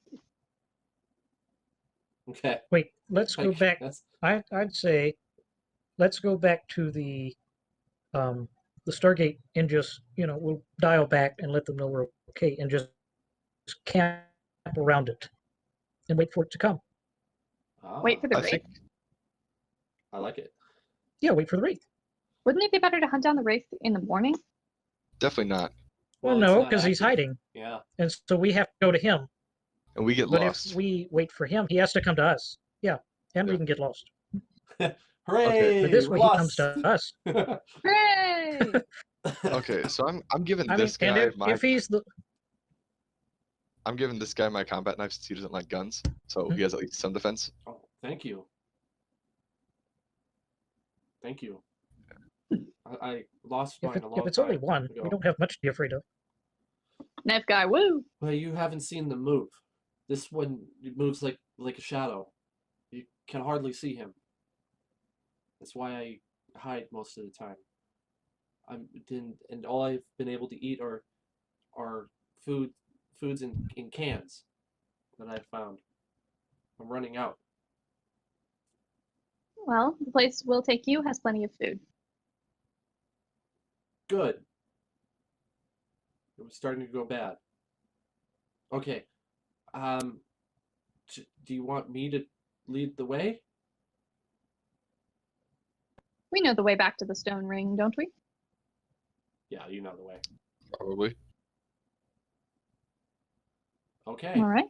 Okay. Wait, let's go Like, back. That's I'd say let's go back to the Stargate and just, we'll dial back and let them know we're okay and just camp around it and wait for it to come. Wait for the I Wraith. think I like it. Yeah, wait for the Wraith. Wouldn't it be better to hunt down the Wraith in the morning? definitely not, Well, it's no, not because he's active. hiding. Yeah. And so we have to go to him. and we get But lost. if we wait for him, he has to come to us. Yeah, and we Yeah. can get lost. Hooray! But this we're way he comes lost. to us. Hooray! Okay, so I'm giving I mean, this and guy if he's the I'm giving this guy my combat knife since he doesn't like guns, so he has at least some defense. Oh, thank you. Thank you. I lost mine a long if it's time only one, ago. we don't have much to be afraid of. Knife guy, woo! Well, you haven't seen them move. This one moves like a shadow. You can hardly see him. That's why I hide most of the time. And all I've been able to eat are foods in cans that I've found. I'm running out. Well, the place we'll take you has plenty of food. Good. It was starting to go bad. Okay. Do you want me to lead the way? We know the way back to the stone ring, don't we? Yeah, you know the way. Probably. Okay. All right.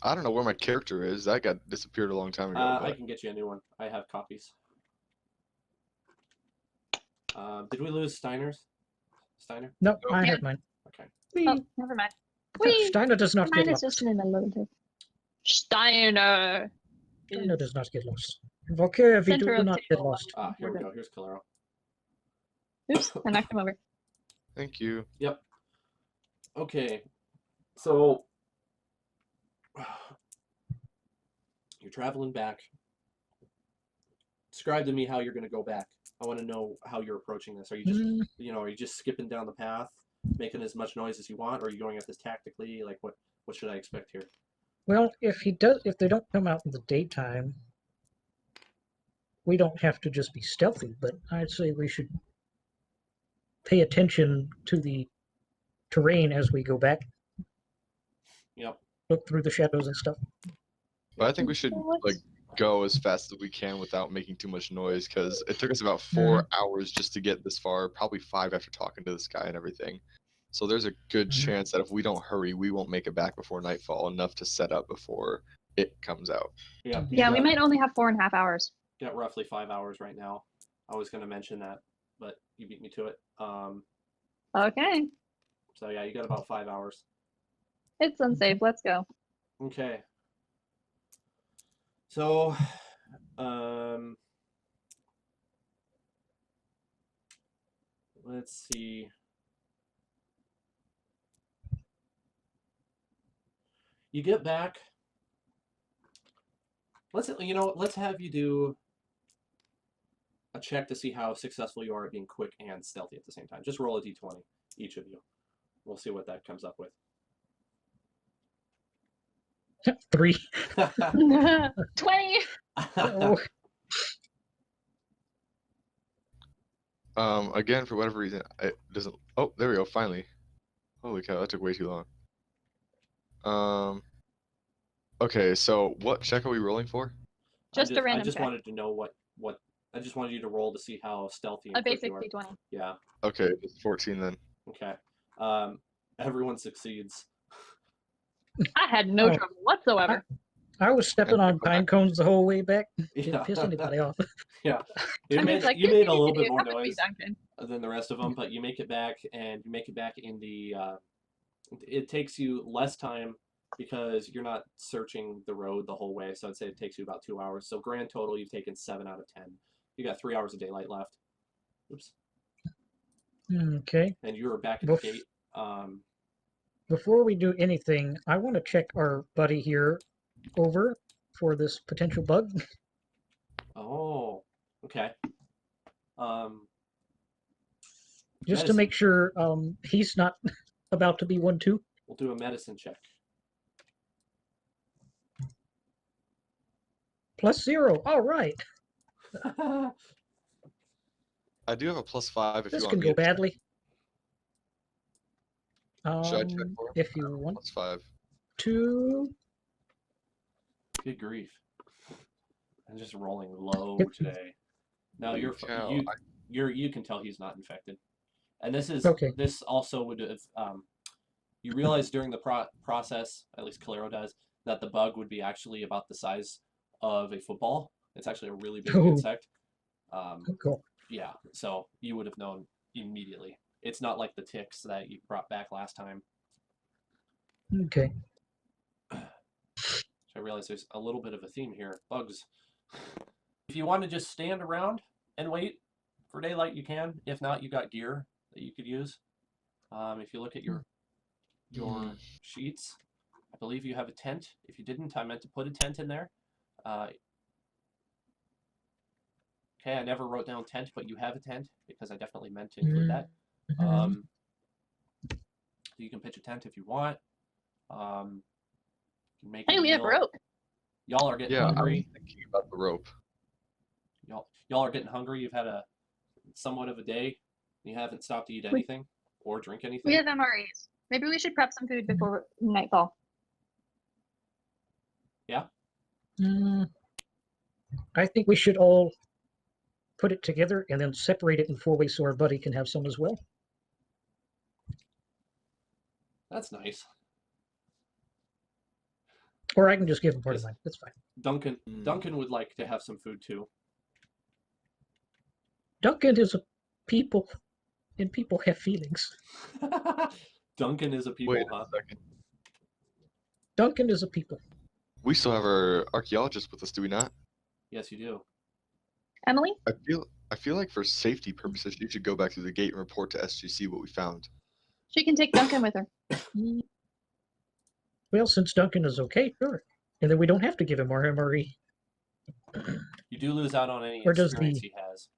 I don't know where my character is. That got disappeared a long time ago. I But can get you a new one. I have copies. Did we lose Steiner's? Steiner? No, Nope. I Yeah. have mine. Okay. Oh, never mind. Whee! Steiner does not Mine get is just lost. in the middle. Steiner. Steiner does not get lost. Valkyria, we Center do of not get table. lost. Ah, here we We're go. Here's Calero. Oops, I knocked him over. thank you. Yep. Okay. So you're traveling back. Describe to me how you're going to go back. I want to know how you're approaching this. Are you just, are you just skipping down the path, making as much noise as you want, or are you going at this tactically? Like, what should I expect here? Well, if they don't come out in the daytime, we don't have to just be stealthy, but I'd say we should pay attention to the terrain as we go back. Yep. Look through the shadows and stuff. But I think we should like go as fast as we can without making too much noise, because it took us about 4 hours just to get this far, probably 5 after talking to this guy and everything. So there's a good chance that if we don't hurry, we won't make it back before nightfall enough to set up before it comes out. Yeah. Yeah, we might only have 4.5 hours. Got roughly 5 hours right now. I was going to mention that, but you beat me to it. Okay. So yeah, you got about 5 hours. It's unsafe. Let's go. Okay. So, let's see. You get back. Let's have you do a check to see how successful you are at being quick and stealthy at the same time. Just roll a d20, each of you. We'll see what that comes up with. 3. 20. Oh, Again, for whatever reason, it doesn't. Oh, there we go. Finally. Holy cow, that took way too long. Okay, so what check are we rolling for? Just a random I just check. wanted to know what. I just wanted you to roll to see how stealthy and A quick basic you are. d20. Yeah. Okay, it's 14 then. Okay. Everyone succeeds. I had no Oh. trouble whatsoever. I was stepping on pine cones the whole way back. Didn't Yeah. piss anybody off. Yeah. You I made mean, like, you made a little do bit more cup of tea, noise Duncan. than the rest of them, but you make it back, and you make it back in the. It takes you less time because you're not searching the road the whole way. So I'd say it takes you about 2 hours. So grand total, you've taken 7 out of 10. You got 3 hours of daylight left. Oops. Okay. And you were back at the gate. Before we do anything, I want to check our buddy here over for this potential bug. Oh, okay. Just to Medicine. make sure he's not about to be one too. We'll do a medicine check. +0. All right. I do have a +5 if This you can want go me to check. badly. Should I check for him? If you want +5. to. Good grief. I'm just rolling low today. No, Holy you cow, you can tell he's not infected. And this is Okay. this also would have you realize during the process, at least Calero does, that the bug would be actually about the size of a football. It's actually a really big Oh. insect. Cool. Yeah, so you would have known immediately. It's not like the ticks that you brought back last time. Okay. So I realize there's a little bit of a theme here. Bugs. If you want to just stand around and wait for daylight, you can. If not, you got gear that you could use. If you look at your sheets, I believe you have a tent. If you didn't, I meant to put a tent in there. Okay, I never wrote down tent, but you have a tent because I definitely meant to include that. You can pitch a tent if you want. You can make Hey, a we have meal. rope. Y'all are getting Yeah, I was hungry. thinking about the rope. Y'all are getting hungry. You've had a somewhat of a day. You haven't stopped to eat anything or drink anything. We have MREs. Maybe we should prep some food before nightfall. Yeah. I think we should all put it together and then separate it in 4 ways so our buddy can have some as well. That's nice. Or I can just give him part of Yes. mine. That's fine. Duncan would like to have some food too. Duncan is a people, and people have feelings. Duncan is a people, Wait huh? a second. Duncan is a people. We still have our archaeologist with us, do we not? Yes, you do. Emily? I feel like for safety purposes, you should go back through the gate and report to SGC what we found. She can take Duncan with her. Well, since Duncan is okay, sure. And then we don't have to give him our MRE. You do lose out on any Or does experience the- he has.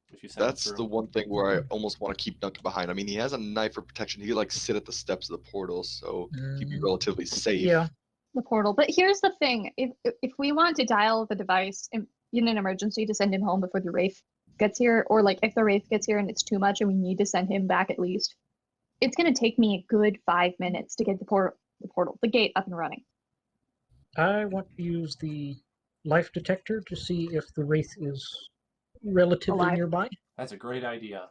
If you send him That's through. the one thing where I almost want to keep Duncan behind. I mean, he has a knife for protection. He could like sit at the steps of the portal, so he'd be relatively safe. Yeah. The portal. But here's the thing: if we want to dial the device in an emergency to send him home before the Wraith gets here, or like if the Wraith gets here and it's too much and we need to send him back at least, it's going to take me a good 5 minutes to get the gate up and running. I want to use the life detector to see if the Wraith is relatively Alive. nearby. That's a great idea.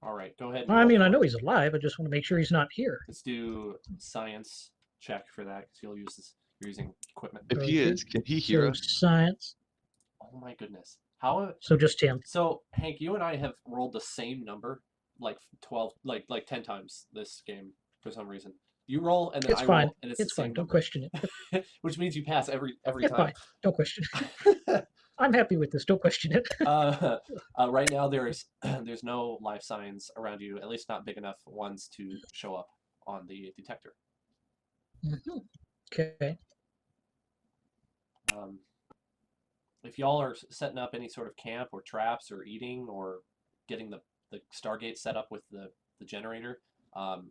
All right, go ahead. And I roll mean, for I it. know he's alive. I just want to make sure he's not here. Let's do science check for that because you'll use this. You're using equipment. If he Okay. is, can he hear So us? science. Oh my goodness. How? So just him. So Hank, you and I have rolled the same number like 12, like 10 times this game for some reason. You roll and then It's I fine. roll and it's It's the same fine. Don't number, question it. which means you pass every It's time. fine. Don't question it. I'm happy with this. Don't question it. Right now there's no life signs around you, at least not big enough ones to show up on the detector. Mhm. Okay. If y'all are setting up any sort of camp or traps or eating or getting the Stargate set up with the generator,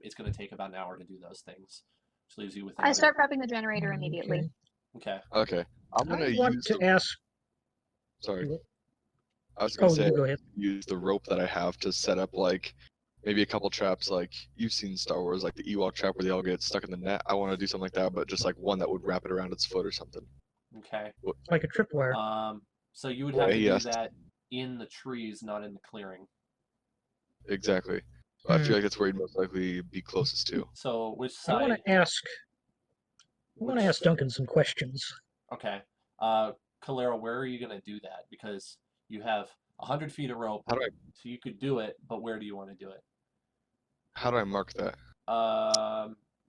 it's going to take about an hour to do those things, which leaves you with I another. start prepping the generator immediately. Okay. Okay. I'm gonna I want use to the. ask. Sorry. What? I was gonna Oh, say you go ahead. use the rope that I have to set up like maybe a couple traps. Like you've seen Star Wars, like the Ewok trap where they all get stuck in the net. I want to do something like that, but just like one that would wrap it around its foot or something. Okay. Like a tripwire. So you would have to do Yes. that in the trees, not in the clearing. Exactly. I feel like that's where he'd most likely be closest to. So which I want side? to ask. I want to which- ask Duncan some questions. Okay. Calera, where are you going to do that? Because you have 100 feet of rope, How do I so you could do it, but where do you want to do it? mark that?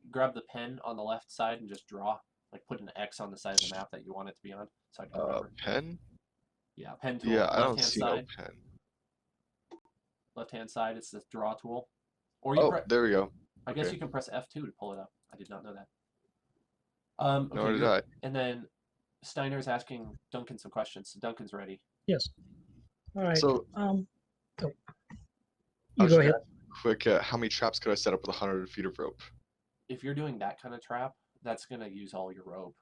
Grab the pen on the left side and just draw. Like put an X on the side of the map that you want it to be on, so I can remember. Pen? Yeah, pen tool. Yeah, I don't Left-hand see side. no pen. Left-hand side, it's the draw tool. Or you Oh, there we go. I guess okay. you can press F2 to pull it up. I did not know that. Okay, Nor did I. And then Steiner's asking Duncan some questions. So Duncan's ready. Yes. All right. So Oh. I You was go just ahead. gonna ask quick, how many traps could I set up with 100 feet of rope? If you're doing that kind of trap, that's gonna use all your rope.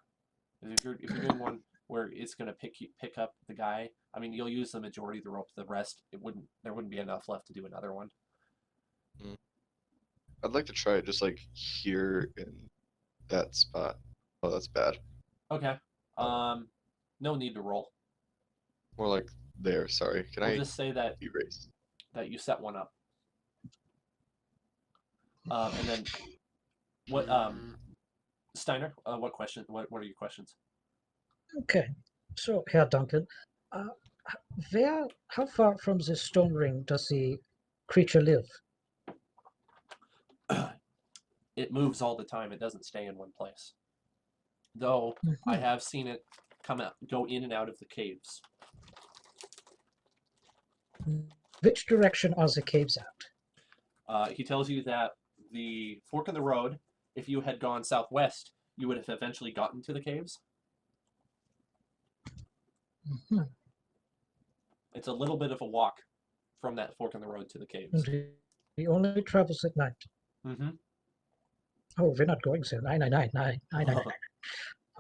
If you're doing one where it's gonna pick up the guy, I mean, you'll use the majority of the rope. The rest, there wouldn't be enough left to do another one. I'd like to try it just like here in that spot. Oh, that's bad. Okay. No need to roll. More like there. Sorry. Can We'll I just say that erase? you set one up. And then what? Steiner, what question? What are your questions? Okay. So, Herr Duncan, how far from the stone ring does the creature live? It moves all the time. It doesn't stay in one place. Though I have seen it go in and out of the caves. Which direction are the caves at? He tells you that the fork in the road, if you had gone southwest, you would have eventually gotten to the caves. It's a little bit of a walk from that fork in the road to the caves. And he only travels at night. Mm-hmm. Oh, we're not going there. 999.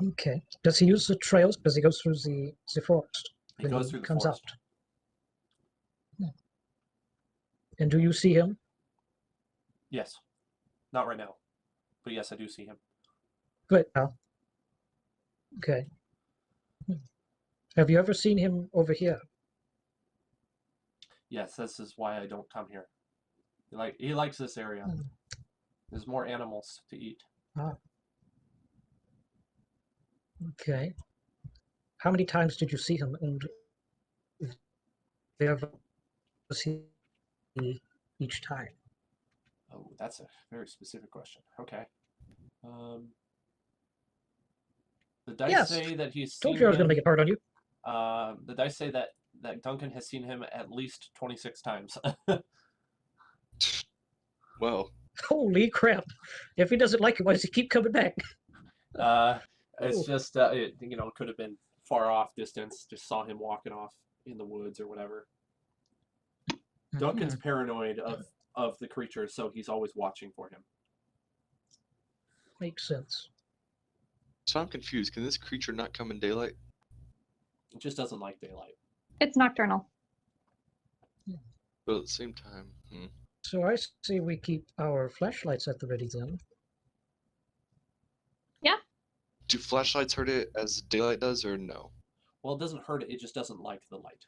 Okay. Does he use the trails? Does he go through the forest? He when goes through the comes forest. out? And do you see him? Yes. Not right now. But yes, I do see him. Good. Okay. Have you ever seen him over here? Yes, this is why I don't come here. He likes this area. There's more animals to eat. Okay. How many times did you see him? And where was he each time? Oh, that's a very specific question. Okay. The dice Yes. say that he's Told seen you I was going him. to make it hard on you. The dice say that Duncan has seen him at least 26 times. Well, Holy crap! If he doesn't like it, why does he keep coming back? It's Oh. just it could have been far off distance. Just saw him walking off in the woods or whatever. Duncan's paranoid of the creature, so he's always watching for him. Makes sense. so I'm confused. Can this creature not come in daylight? It just doesn't like daylight. It's nocturnal. But at the same time, So I say we keep our flashlights at the ready then. do flashlights hurt it as daylight does, or no? Well, it doesn't hurt it. It just doesn't like the light.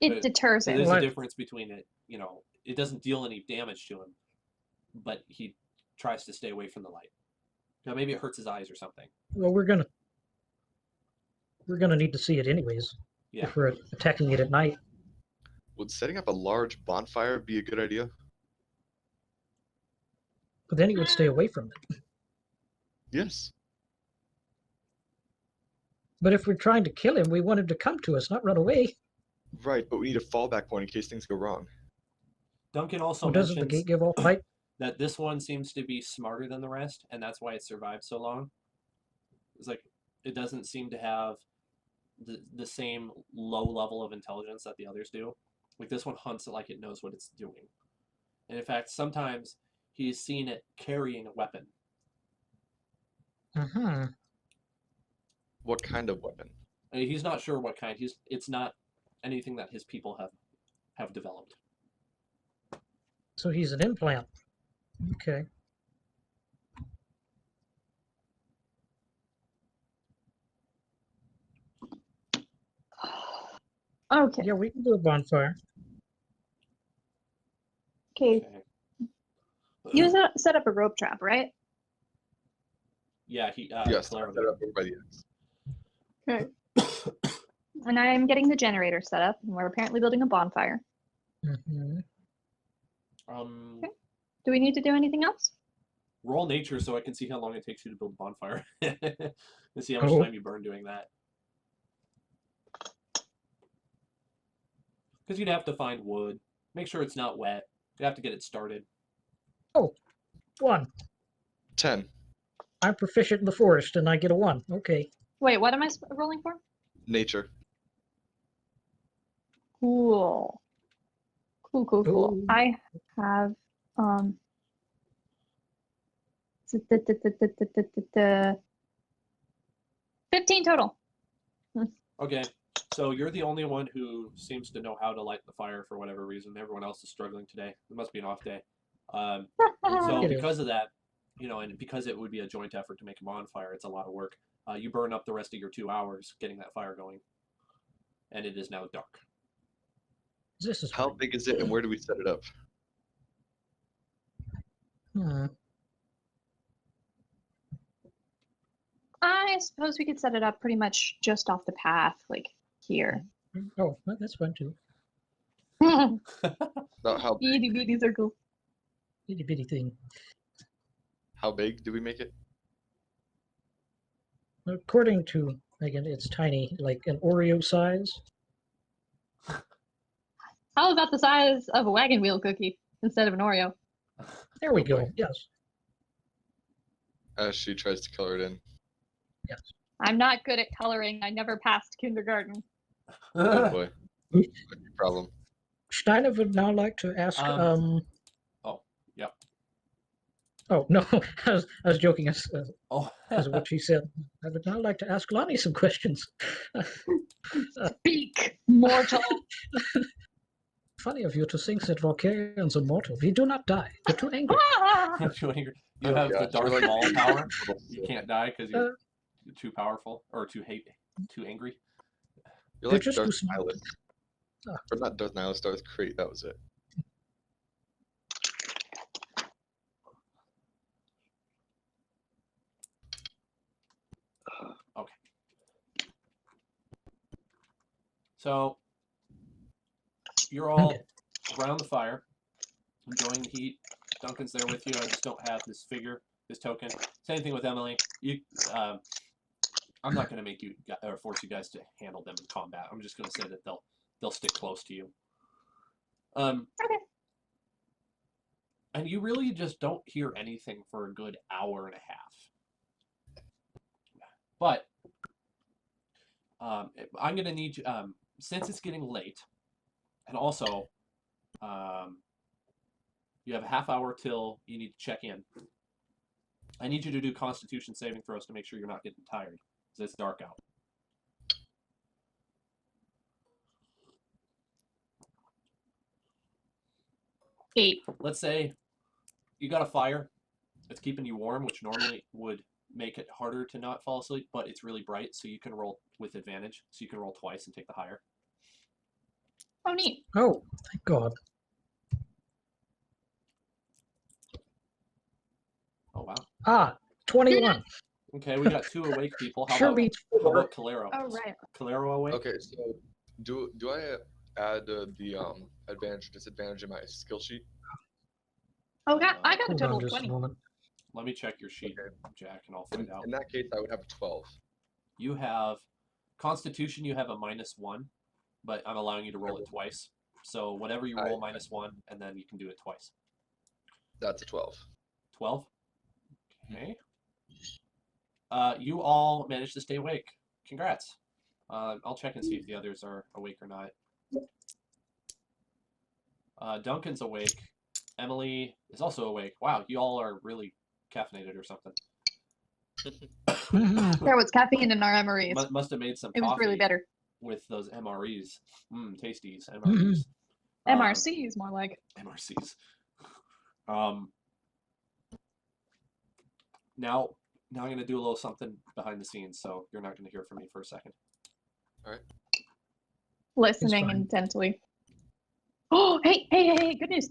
It But deters So it. there's a Right. difference between it. It doesn't deal any damage to him, but he tries to stay away from the light. Now, maybe it hurts his eyes or something. Well, we're gonna need to see it anyways. Yeah. If we're attacking it at night. Would setting up a large bonfire be a good idea? But then he would stay away from it. Yes. But if we're trying to kill him, we want him to come to us, not run away. Right, but we need a fallback point in case things go wrong. Duncan also Well, doesn't the mentions gate give off light? that this one seems to be smarter than the rest, and that's why it survived so long. It's like it doesn't seem to have the same low level of intelligence that the others do. Like this one hunts it like it knows what it's doing. And in fact, sometimes he's seen it carrying a weapon. What kind of weapon? I mean, he's not sure what kind. It's not anything that his people have developed. So he's an implant. Okay. Okay. Yeah, we can do a bonfire. Okay. You set up a rope trap, right? Yeah, he. Yes, Clara I set it up over by the X. Okay. And I'm getting the generator set up, and we're apparently building a bonfire. Mm-hmm. Do we need to do anything else? Roll nature so I can see how long it takes you to build a bonfire. And see how much Oh. time you burn doing that. Because you'd have to find wood. Make sure it's not wet. You have to get it started. 1. 10. I'm proficient in the forest, and I get a 1. Okay. Wait, what am I rolling for? Nature. Cool. Cool. Ooh. I have 15 total. Okay, so you're the only one who seems to know how to light the fire for whatever reason. Everyone else is struggling today. It must be an off day. So It is. because of that, and because it would be a joint effort to make a bonfire, it's a lot of work. You burn up the rest of your 2 hours getting that fire going. And it is now dark. This is How big is it, and where do we set it up? I suppose we could set it up pretty much just off the path, like here. Oh, well, that's fun too. About how big? Itty bitty circle. Itty bitty thing. How big do we make it? According to Megan, it's tiny, like an Oreo size. How about the size of a wagon wheel cookie instead of an Oreo? There we Oh, go. boy. Yes. As she tries to color it in. Yes. I'm not good at coloring. I never passed kindergarten. Oh boy. Could be a problem. Steiner would now like to ask. Oh, yep. Oh no, I was joking. As Oh, of what she said, I would now like to ask Lanni some questions. Speak, mortal. Funny of you to think that Valkyrians are mortal. We do not die. We're too angry. you have the gosh, Darth you're like- Maul power. You can't die because you're Uh, too powerful or too angry. You're They're like just Darth too smart. Nihilus. Ah. Or not Darth Nihilus, Darth Crate, that was it. So you're all around the fire, enjoying the heat. Duncan's there with you. I just don't have this figure, this token. Same thing with Emily. I'm not going to make you or force you guys to handle them in combat. I'm just going to say that they'll stick close to you. Okay. And you really just don't hear anything for a good hour and a half. But I'm going to need you, since it's getting late, and also you have a half hour till you need to check in. I need you to do Constitution saving throws to make sure you're not getting tired, because it's dark out. Eight. Let's say you got a fire that's keeping you warm, which normally would make it harder to not fall asleep, but it's really bright, so you can roll with advantage. So you can roll twice and take the higher. Oh, neat. Oh, thank God. Oh, wow. Ah, 21. Okay, we got 2 awake people. How Sure about, beats how 4. about Calero? Oh, right. Calero awake? Okay, so do I add the advantage or disadvantage in my skill sheet? Oh, I got a Hold total on of just a 20. moment. Let me check your sheet, Okay. Jack, and I'll find out. In that case, I would have a 12. You have Constitution, you have a -1, but I'm allowing you to roll it twice. So whatever you roll, -1, and then you can do it twice. That's a 12. 12? Okay. You all managed to stay awake. Congrats. I'll check and see if the others are awake or not. Duncan's awake. Emily is also awake. Wow, you all are really caffeinated or something. There was caffeine in our MREs. Must have made some It was coffee really better. with those MREs. Tasties. MREs. MRCs, more like. MRCs. Now I'm going to do a little something behind the scenes, so you're not going to hear from me for a second. All right. Listening fine. intently. Oh, hey, good news.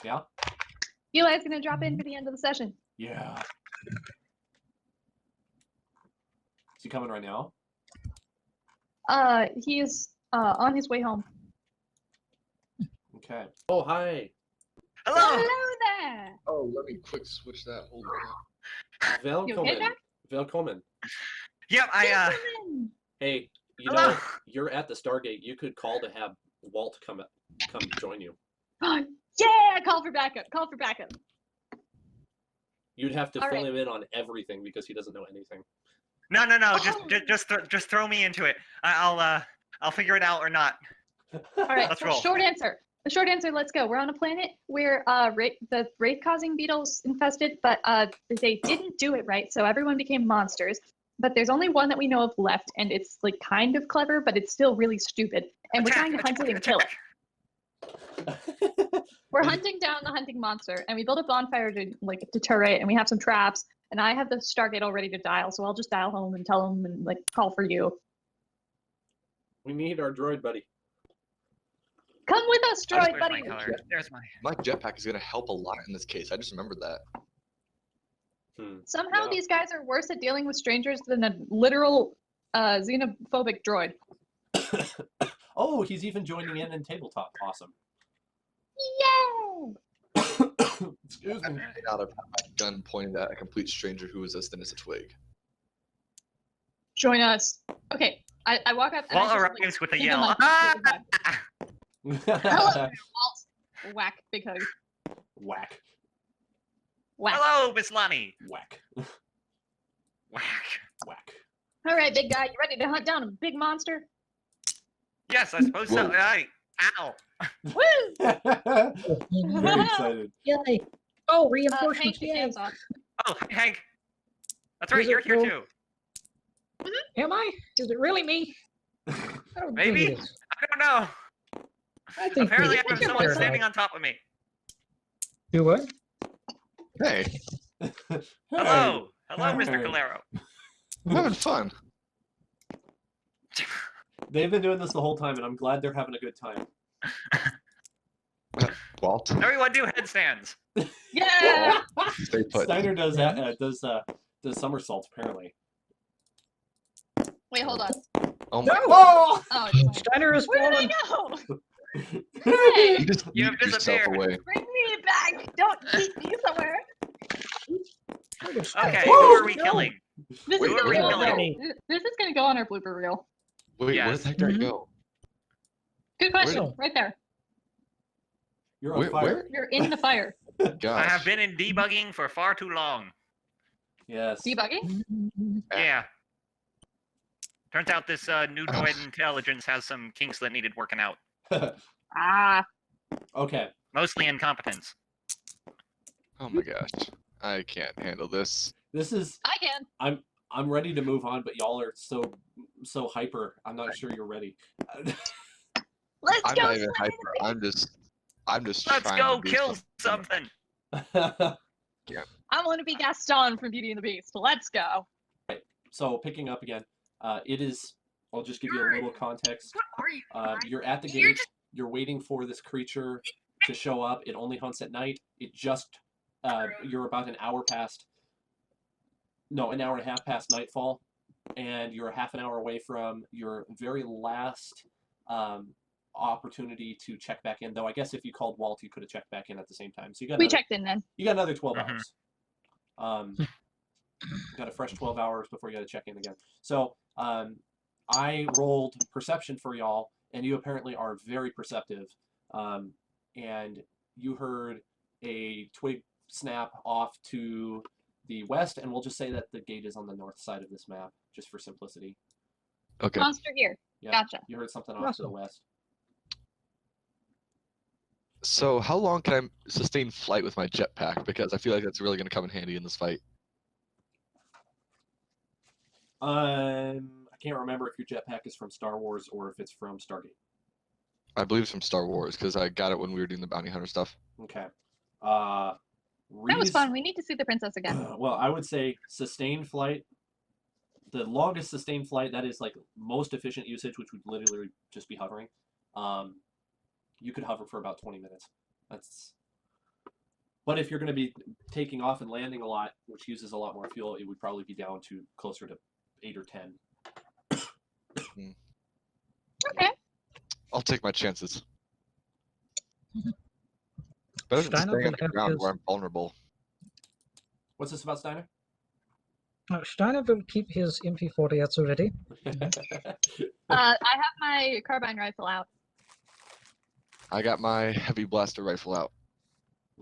Yeah? Eli's going to drop in for the end of the session. Yeah. Is he coming right now? He is on his way home. Okay. Oh, hi. Hello. Hello there. Oh, let me quick switch that. Hold on. You okay, Velkommen. Jack? Velkommen. Yep, Gentlemen. Hey, you Hello. know, you're at the Stargate. You could call to have Walt come join you. Yeah, call for backup. Call for backup. You'd have to All fill right. him in on everything because he doesn't know anything. No. Oh. Just throw me into it. I'll figure it out or not. All right, Let's roll. short answer. The short answer, let's go. We're on a planet where the wraith-causing beetles infested, but they didn't do it right, so everyone became monsters. But there's only one that we know of left, and it's like kind of clever, but it's still really stupid. And we're trying to hunt it and kill it. We're hunting down the hunting monster, and we build a bonfire to like deter it, and we have some traps. And I have the Stargate all ready to dial, so I'll just dial home and tell them and like call for you. We need our droid buddy. Come with us, droid Where's buddy. my color? There's my. My jetpack is going to help a lot in this case. I just remembered that. Somehow Yeah. these guys are worse at dealing with strangers than a literal xenophobic droid. Oh, he's even joining in tabletop. Awesome. Yay! Excuse me. Now they're my gun pointed at a complete stranger who is as thin as a twig. Join us. Okay, I walk up and Walt I just, arrives with a give him, yell. like, Ah! hello, Walt. Whack, big hug. Whack. Whack. Hello, Miss Lanni. Whack. Whack. Whack. All right, big guy, you ready to hunt down a big monster? Yes, I suppose so. Whoa. Ow. Woo! Very excited. Yay. Oh, Hank, reinforcements, your yay. hands off. Oh, Hank. That's right. Is it You're here Will? too. Am I? Is it really me? I don't Maybe? think it is. I don't know. I think Apparently, we- I have you're someone right. standing on top of me. Do what? Hey, Hello. Hello, Hey. Mr. Calero. I'm having fun. They've been doing this the whole time, and I'm glad they're having a good time. Walt, Everyone do headstands. Yeah! stay put. Steiner does somersaults apparently. Wait, hold on. Oh my! No! Whoa! Oh, it's fine. Steiner is Where did fallen. I go? You Hey, just You have yeeted yourself disappeared. away. bring me back. Don't keep me somewhere. Okay, Woo! who are we No. killing? This Wait, is gonna where go. did I go? This is gonna go on our blooper reel. Wait, where Yes. the heck did I Mhm. go? Good Where question. did- Right there. You're on fire. Where? You're in the fire. Gosh. I have been in debugging for far too long. Yes. Debugging? Yeah. Turns out this new droid intelligence has some kinks that needed working out. Ah. Okay. Mostly incompetence. Oh my gosh. I can't handle this. This is. I can. I'm ready to move on, but y'all are so hyper. I'm not sure you're ready. Let's I'm go. not even Slim. hyper. I'm just Let's trying go to do kill something. something. I want to be Gaston from Beauty and the Beast. Let's go. So picking up again, it is. I'll just give you a little context. What are you? You're at the gate. You're waiting for this creature to show up. It only hunts at night. It just. You're about an hour past. No, an hour and a half past nightfall, and you're half an hour away from your very last opportunity to check back in. Though I guess if you called Walt, you could have checked back in at the same time. So you got We another, checked in then. you got another 12 Mhm. hours. Got a fresh 12 hours before you got to check in again. So I rolled perception for y'all, and you apparently are very perceptive. And you heard a twig snap off to the west, and we'll just say that the gate is on the north side of this map, just for simplicity. Okay. Monster here. Yeah, Gotcha. you heard something off to the Awesome. west. So how long can I sustain flight with my jetpack? Because I feel like that's really going to come in handy in this fight. I can't remember if your jetpack is from Star Wars or if it's from Stargate. I believe it's from Star Wars because I got it when we were doing the bounty hunter stuff. Okay. That was fun. We need to see the princess again. Well, I would say sustained flight. The longest sustained flight, that is like most efficient usage, which would literally just be hovering. You could hover for about 20 minutes. That's. But if you're going to be taking off and landing a lot, which uses a lot more fuel, it would probably be down to closer to 8 or 10. Okay. I'll take my chances. Better than Steiner staying will on the have ground his- where I'm vulnerable. What's this about, Steiner? Steiner will keep his MP40 at the ready. I have my carbine rifle out. I got my heavy blaster rifle out.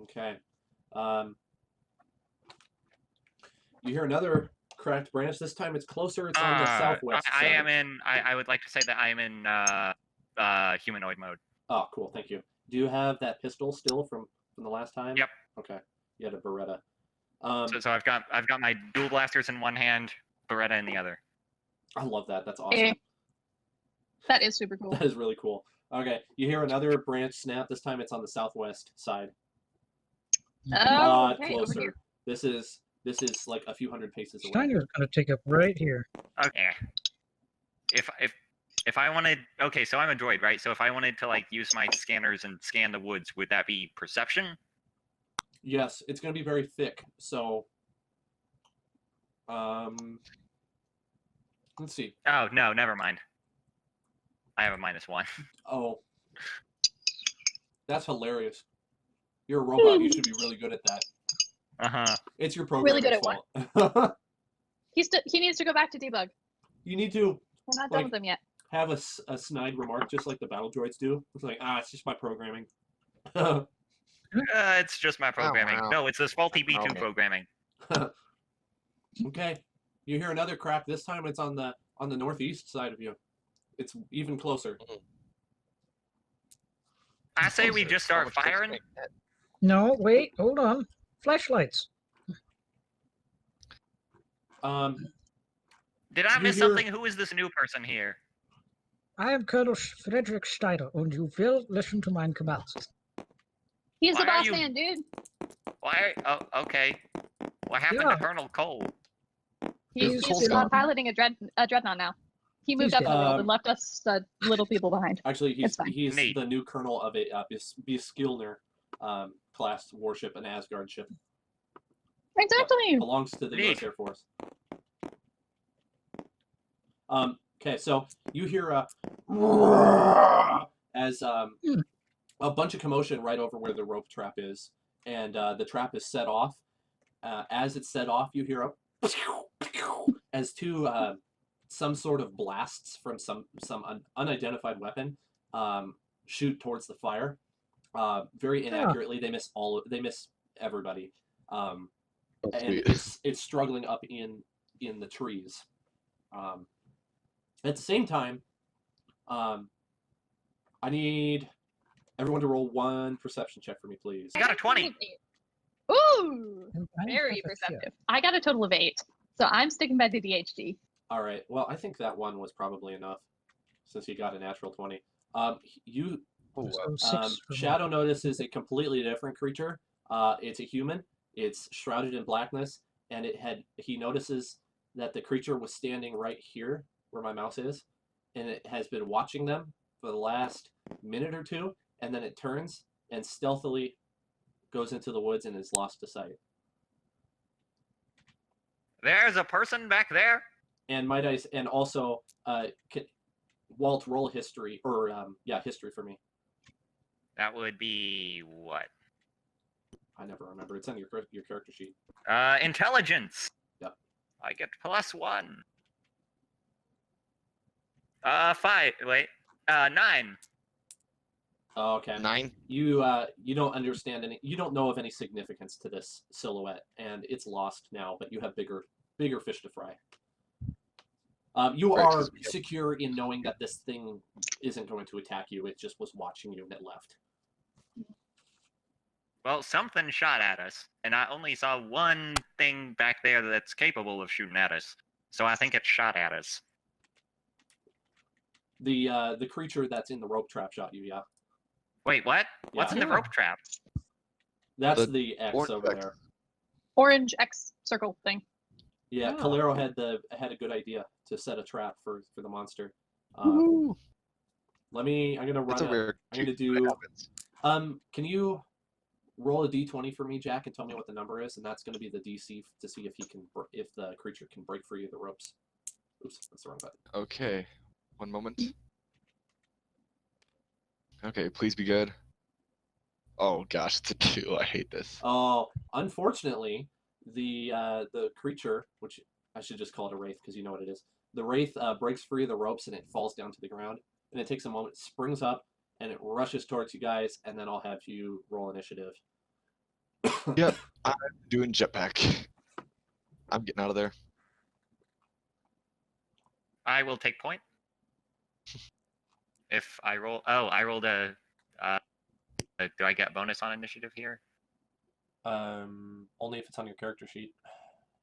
Okay. You hear another cracked branch. This time it's closer. It's on the southwest I side. am in. I would like to say that I am in humanoid mode. Oh, cool. Thank you. Do you have that pistol still from the last time? Yep. Okay. You had a Beretta. So I've got my dual blasters in one hand, Beretta in the other. I love that. That's awesome. Eh. That is super cool. That is really cool. Okay. You hear another branch snap. This time it's on the southwest side. Oh, okay, over Closer. here. This is like a few hundred paces away. Steiner's gonna take up right here. Okay. If I wanted, okay, so I'm a droid, right? So if I wanted to like use my scanners and scan the woods, would that be perception? Yes, it's going to be very thick. So, let's see. Oh no, never mind. I have a -1. Oh, that's hilarious. You're a robot. You should be really good at that. It's your Really programmer's good at fault. He needs to go back to debug. You need to We're not Like- done with him yet. have a snide remark, just like the battle droids do. It's like, it's just my programming. It's just my programming. wow. No, it's this faulty B2 Okay. programming. Okay, you hear another crack. This time it's on the northeast side of you. It's even closer. I say we Closer. just How start much closer firing. can I get? No, wait, hold on. Flashlights. Did I You miss hear- something? Who is this new person here? I am Colonel Frederick Steiner, and you will listen to my commands. He's the Why are boss you- man, dude. Why? Oh, okay. What happened Yeah. to Colonel Cole? He's Cole's he's gone. piloting a dreadnought now. He moved He's up in the gone. world and left us little people behind. Actually, he's It's fine. he's Neat. the new colonel of a Bilskilnir-Class warship, an Asgard ship. Exactly. Belongs to the Neat. U.S. Air Force. Okay, so you hear as a bunch of commotion right over where the rope trap is, and the trap is set off. As it's set off, you hear a as two some sort of blasts from some unidentified weapon shoot towards the fire. Very inaccurately, they miss everybody. Oh, And sweet. it's struggling up in the trees. At the same time, I need everyone to roll one perception check for me, please. You got a 20. Ooh, And I very have a fear. perceptive. I got a total of 8, so I'm sticking by the DHD. All right. Well, I think that one was probably enough, since you got a natural 20. You Oh, wow. So 6 for me. Shadow notices a completely different creature. It's a human. It's shrouded in blackness, and he notices that the creature was standing right here where my mouse is, and it has been watching them for the last minute or two, and then it turns and stealthily goes into the woods and is lost to sight. There's a person back there. And might I, and also, Walt, roll history, or history for me. That would be what? I never remember. It's on your character sheet. Intelligence. Yep. I get +1. 5. Wait. 9. Okay. 9. You don't understand any. You don't know of any significance to this silhouette, and it's lost now. But you have bigger fish to fry. You Right, are 'cause we have- secure in knowing that this thing isn't going to attack you. It just was watching you and it left. Well, something shot at us, and I only saw one thing back there that's capable of shooting at us. So I think it shot at us. The creature that's in the rope trap shot you. Yeah. Wait, what? What's in the Yeah. rope trap? That's The the X orange over X. there. Orange X circle thing. Yeah, Oh. Calero had a good idea to set a trap for the monster. Woo! I'm gonna It's run a rare. I'm gonna treat, but it do. happens. Can you roll a d20 for me, Jack, and tell me what the number is? And that's gonna be the DC to see if the creature can break free of the ropes. Oops, that's the wrong button. Okay, one moment. Okay, please be good. Oh gosh, it's a 2. I hate this. Oh, unfortunately, the creature, which I should just call it a wraith because you know what it is. The wraith breaks free of the ropes and it falls down to the ground. And it takes a moment, springs up, and it rushes towards you guys. And then I'll have you roll initiative. Yep, I'm doing jetpack. I'm getting out of there. I will take point. If I roll... Oh, I rolled a... do I get bonus on initiative here? Only if it's on your character sheet.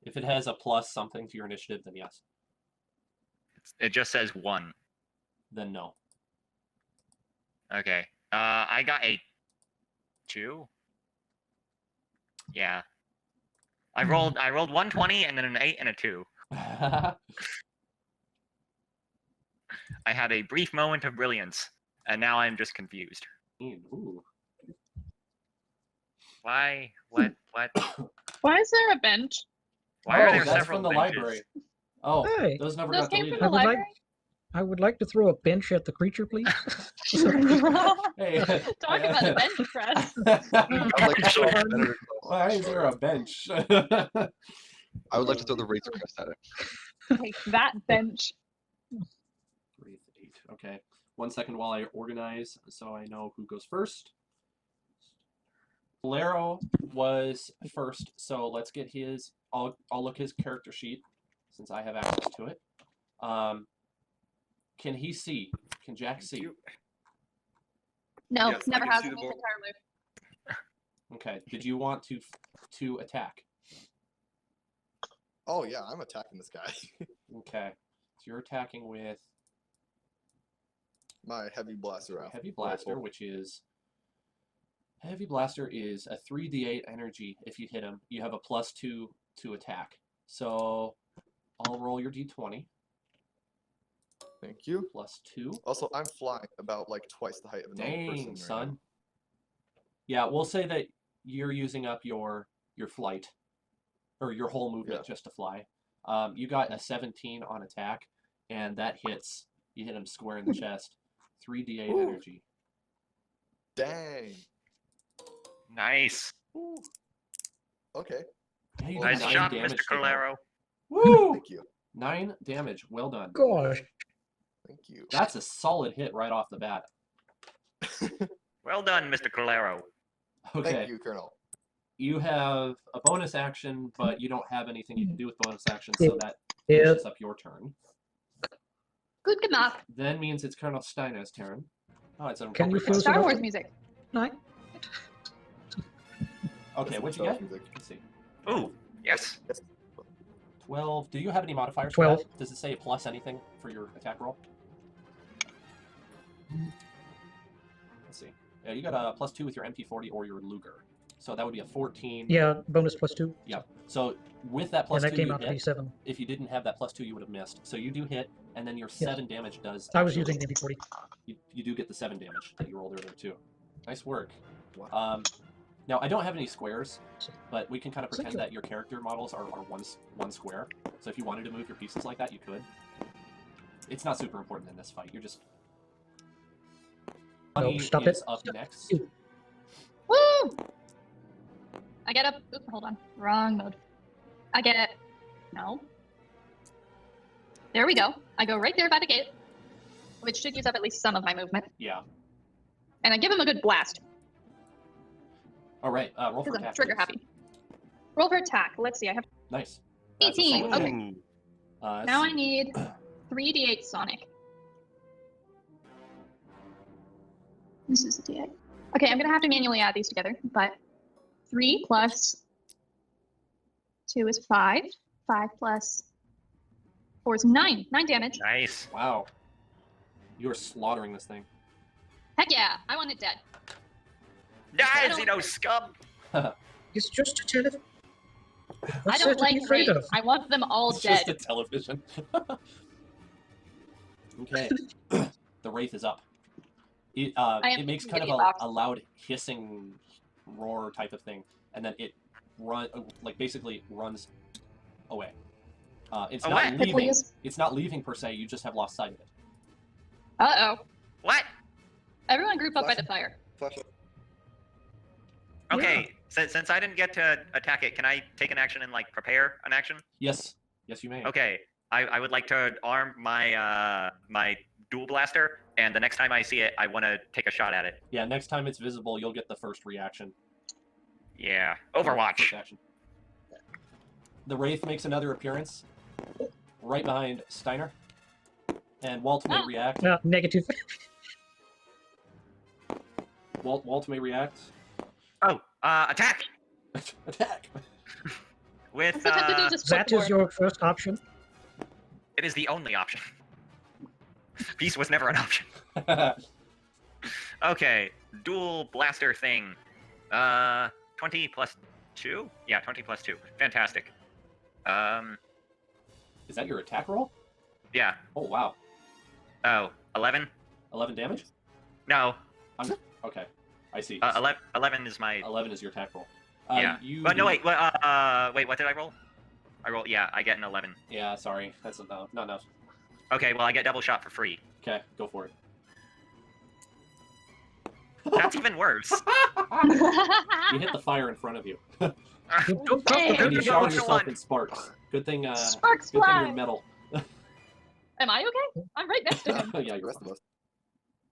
If it has a plus something to your initiative, then yes. It just says 1. Then no. Okay. I got a 2. Yeah. I rolled 120 and then an 8 and a 2. I had a brief moment of brilliance, and now I'm just confused. Ooh. Why? What? Why is there a bench? Why are there that's several from the benches? library. Oh, Hey. those never Those got came deleted. from the I would like- library? I would like to throw a bench at the creature, please. Hey, Talk about a bench press. I'd like to throw a better- Why is there a bench? I would like to throw the Razor Crest at it. Like that bench. Wraith 8. Okay. 1 second while I organize so I know who goes first. Calero was first, so let's get his. I'll look his character sheet since I have access to it. Can he see? Can Jack see? No, Yes, I never can has see in the his board. entire life. Okay. Did you want to attack? Oh yeah, I'm attacking this guy. Okay. So you're attacking with My heavy blaster rifle. Heavy Blaster, which is Heavy Blaster is a 3d8 energy. If you hit him, you have a +2 to attack. So I'll roll your d20 Thank you. +2. Also, I'm flying about like twice the height of a normal person. Dang, right son. now. Yeah, we'll say that you're using up your flight or your whole movement Yeah. just to fly. You got a 17 on attack, And that hits. You hit him square in the chest. 3d8 Ooh. energy. Dang. Nice. Okay. Yeah, you did Nice 9 shot, damage Mr. to him. Calero. Woo! Thank you. 9 damage. Well done. Gosh. Thank you. That's a solid hit right off the bat. Well done, Mr. Calero. Okay. Thank you, Colonel. You have a bonus action, but you don't have anything you can do with bonus action, Yeah. so that Yeah. finishes up your turn. Good enough. Then means it's Colonel Steiner's turn. Oh, it's an Can you appropriate feel one. Star enough? Wars music. Nine. Okay, what'd you Star Wars get? music. Let's see. Ooh, yes. 12. Do you have any modifiers 12. for that? Does it say plus anything for your attack roll? Let's see. Yeah, you got a +2 with your MP40 or your Luger. So that would be a 14. Yeah, bonus +2. Yep. So with that And +2 that came you out to hit. be 7. If you didn't have that +2, you would have missed. So you do hit, and then your 7 damage does. I was actually- using the MP40. You do get the 7 damage that you rolled earlier too. Nice work. Wow. Now I don't have any squares, but we can kind of Thank pretend you. that your character models are one square. So if you wanted to move your pieces like that, you could. It's not super important in this fight. You're just. No, Lanni stop is it. up Stop. next. Woo! I get up. Oops, hold on. Wrong mode. I get. No. There we go. I go right there by the gate, which should use up at least some of my movement. Yeah. And I give him a good blast All right. Roll for because I'm attack. trigger please. happy. Roll for attack. Let's see. I have Nice. That's a 18. solid hit. Okay. Ooh. Now I let's see. need 3d8 Sonic. This is a d8. Okay, I'm gonna have to manually add these together, but 3 plus 2 is 5. 5 plus 4 is 9. 9 damage. Nice. Wow. You are slaughtering this thing. Heck yeah, I want it dead. Die, don't- Xeno scum! It's just a television. I don't like afraid rape. of. I want them all It's dead. just a television. Okay. The wraith is up. It am it makes the kind of idiot box. a loud hissing roar type of thing, and then it basically runs away. It's Away? not leaving. Please. It's not leaving per se. You just have lost sight of it. Uh-oh. What? Everyone group up by the fire. Flash. Okay, since I didn't get to attack it, can I take an action and like prepare an action? Yes. Yes, you may. Okay, I would like to arm my my dual blaster, and the next time I see it, I want to take a shot at it. Yeah. Next time it's visible, you'll get the first reaction. Yeah, First Overwatch. action. The wraith makes another appearance, right behind Steiner, and Walt may Ah. react. No, negative. Walt may react. Oh, attack Attack. with What's it have to do just That is your first option. It is the only option. Peace was never an option. Okay, dual blaster thing. 20 plus 2? Yeah, 20 plus 2. Fantastic. Is that your attack roll? Yeah. Oh wow. Oh, 11? 11 damage? No, Okay, I see. 11 is my... 11 is your attack roll. Yeah. You But no, do- wait, wait, what did I roll? Yeah, I get an 11. Yeah, sorry. That's not enough. Okay, well, I get double shot for free. Okay, go for it. That's even worse. You hit the fire in front of you. You don't talk Hey. to And you her. shower Go, yourself on. in sparks. Good thing, Sparks good thing fly. you're metal. Am I okay? I'm right next to him. Yeah, The you're rest of us.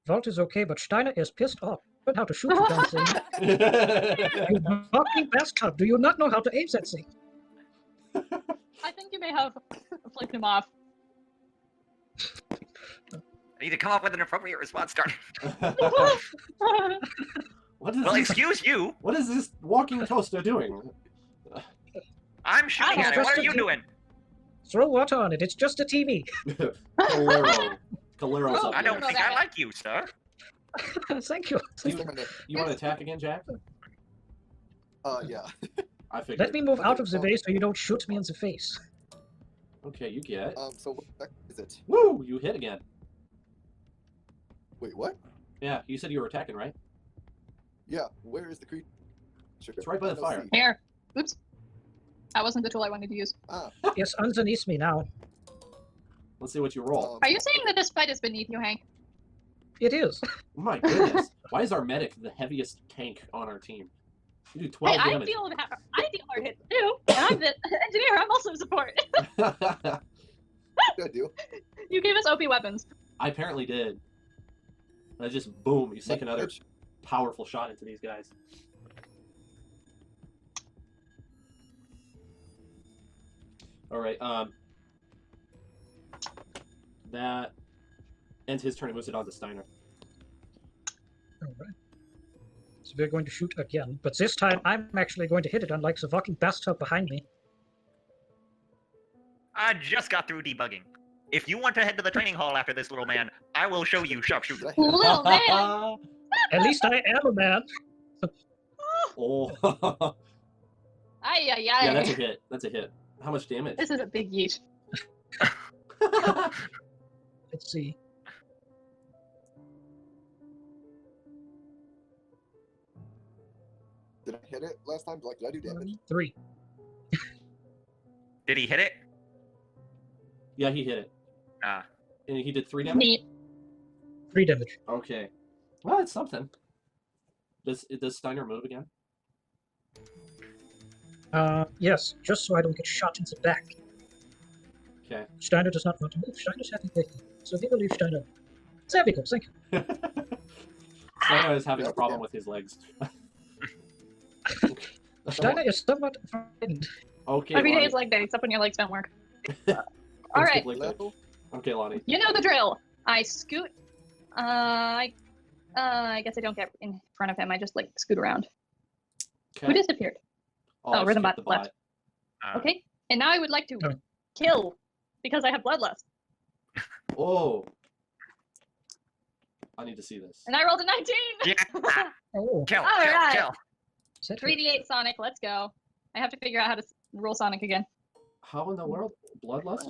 Walt is okay, but Steiner is pissed off. Learn how to shoot the damn thing. fine. You fucking bastard! Do you not know how to aim that thing? I think you may have flicked him off. I need to come up with an appropriate response, Starner. What is Well, this? excuse you. What is this walking toaster doing? I'm shooting I at it. was What just are you a- doing? Throw water on it. It's just a TV. Calero. Calero's up I don't next. think I like you, sir. Thank you. You want to attack again, Jack? Yeah. I figured. Let me move out of the way so you don't shoot me in the face. Okay, you get. So what effect is it? Woo! You hit again. Wait, what? Yeah, you said you were attacking, right? Yeah. Where is the creature? It's right by the I don't fire. see. Here. Oops. That wasn't the tool I wanted to use. Ah. Yes, underneath me now. Let's see what you roll. Are you saying that this fight is beneath you, Hank? It is. Oh my goodness. Why is our medic the heaviest tank on our team? You do 12 Hey, damage. I deal hard hits too, and I'm the engineer. I'm also support. Good deal. You gave us OP weapons. I apparently did. I just boom, you sink Like, another bitch. powerful shot into these guys. Alright, that ends his turn. It moves it on to Steiner. All right. So we're going to shoot again, but this time I'm actually going to hit it, unlike the fucking bastard behind me. I just got through debugging. If you want to head to the training hall after this, little man, I will show you sharpshooting. Did I hit it? Little man. At least I am a man. Oh. Ay, ay, ay. Yeah, that's a hit. That's a hit. How much damage? This is a big yeet. Let's see. Did I hit it last time? Like, did I do damage? 3. Did he hit it? Yeah, he hit it. Ah. And he did 3 damage? Neat. 3 damage. Okay. Well, it's something. Does Steiner move again? Yes, just so I don't get shot in the back. Okay. Steiner does not want to move. Steiner's happy lately, so we will leave Steiner. There we go, thank you. Steiner is having a Yeah, problem okay. with his legs. Steiner is somewhat frightened. Okay, Every day Lonnie. is leg day, except when your legs don't work. Don't All skip right. leg day. Level? Okay, Lonnie. You know the drill. I scoot. I guess I don't get in front of him. I just like scoot around. Who Okay. disappeared? Oh, I Rhythm skipped bot the left. Okay. And now I would like to Oh. kill because I have bloodlust. Oh. I need to see this. And I rolled a 19. Yeah. Oh, Kill, All kill, right. kill. is that 3d8 Sonic. Let's go. I have to figure out how to roll Sonic again. How in the world? Bloodlust?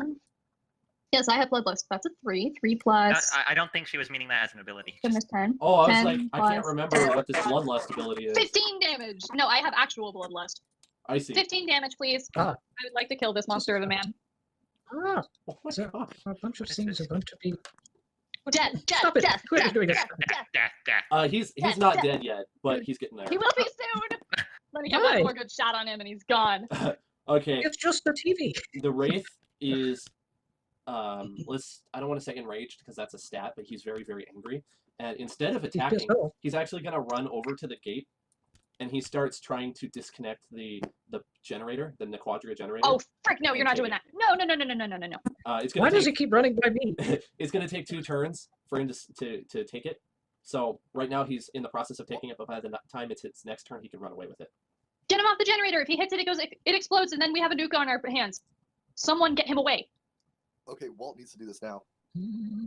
Yes, I have bloodlust. That's a 3. 3 No, plus. I don't think she was meaning that as an ability. Goodness, 10. Oh, I was 10 like, I can't plus remember what this bloodlust ability is. 15 damage. No, I have actual bloodlust. I see. 15 damage, please. Ah. I would like to kill this monster of a man. Ah, Oh my So- god. a bunch of things are going to be. Death, death, Stop it! death, Quit death, doing this. death, death. He's Death, not death. dead yet, but he's getting there. He will be soon. Let me get one Why? more good shot on him, and he's gone. Okay, It's just the TV. the Wraith is I don't want to say enraged because that's a stat, but he's very, very angry. And instead of He's attacking, pissed off. he's actually gonna run over to the gate and he starts trying to disconnect the generator, the Quadria generator. Oh, frick, no, you're not doing that. No, no, no, no, no, no, no, no, no. It's gonna Why does he take, keep running by me? it's gonna take 2 turns for him to take it. So right now he's in the process of taking it, but by the time it's his next turn, he can run away with it. Get him off the generator. If he hits it, it explodes, and then we have a nuke on our hands. Someone get him away. Okay, Walt needs to do this now.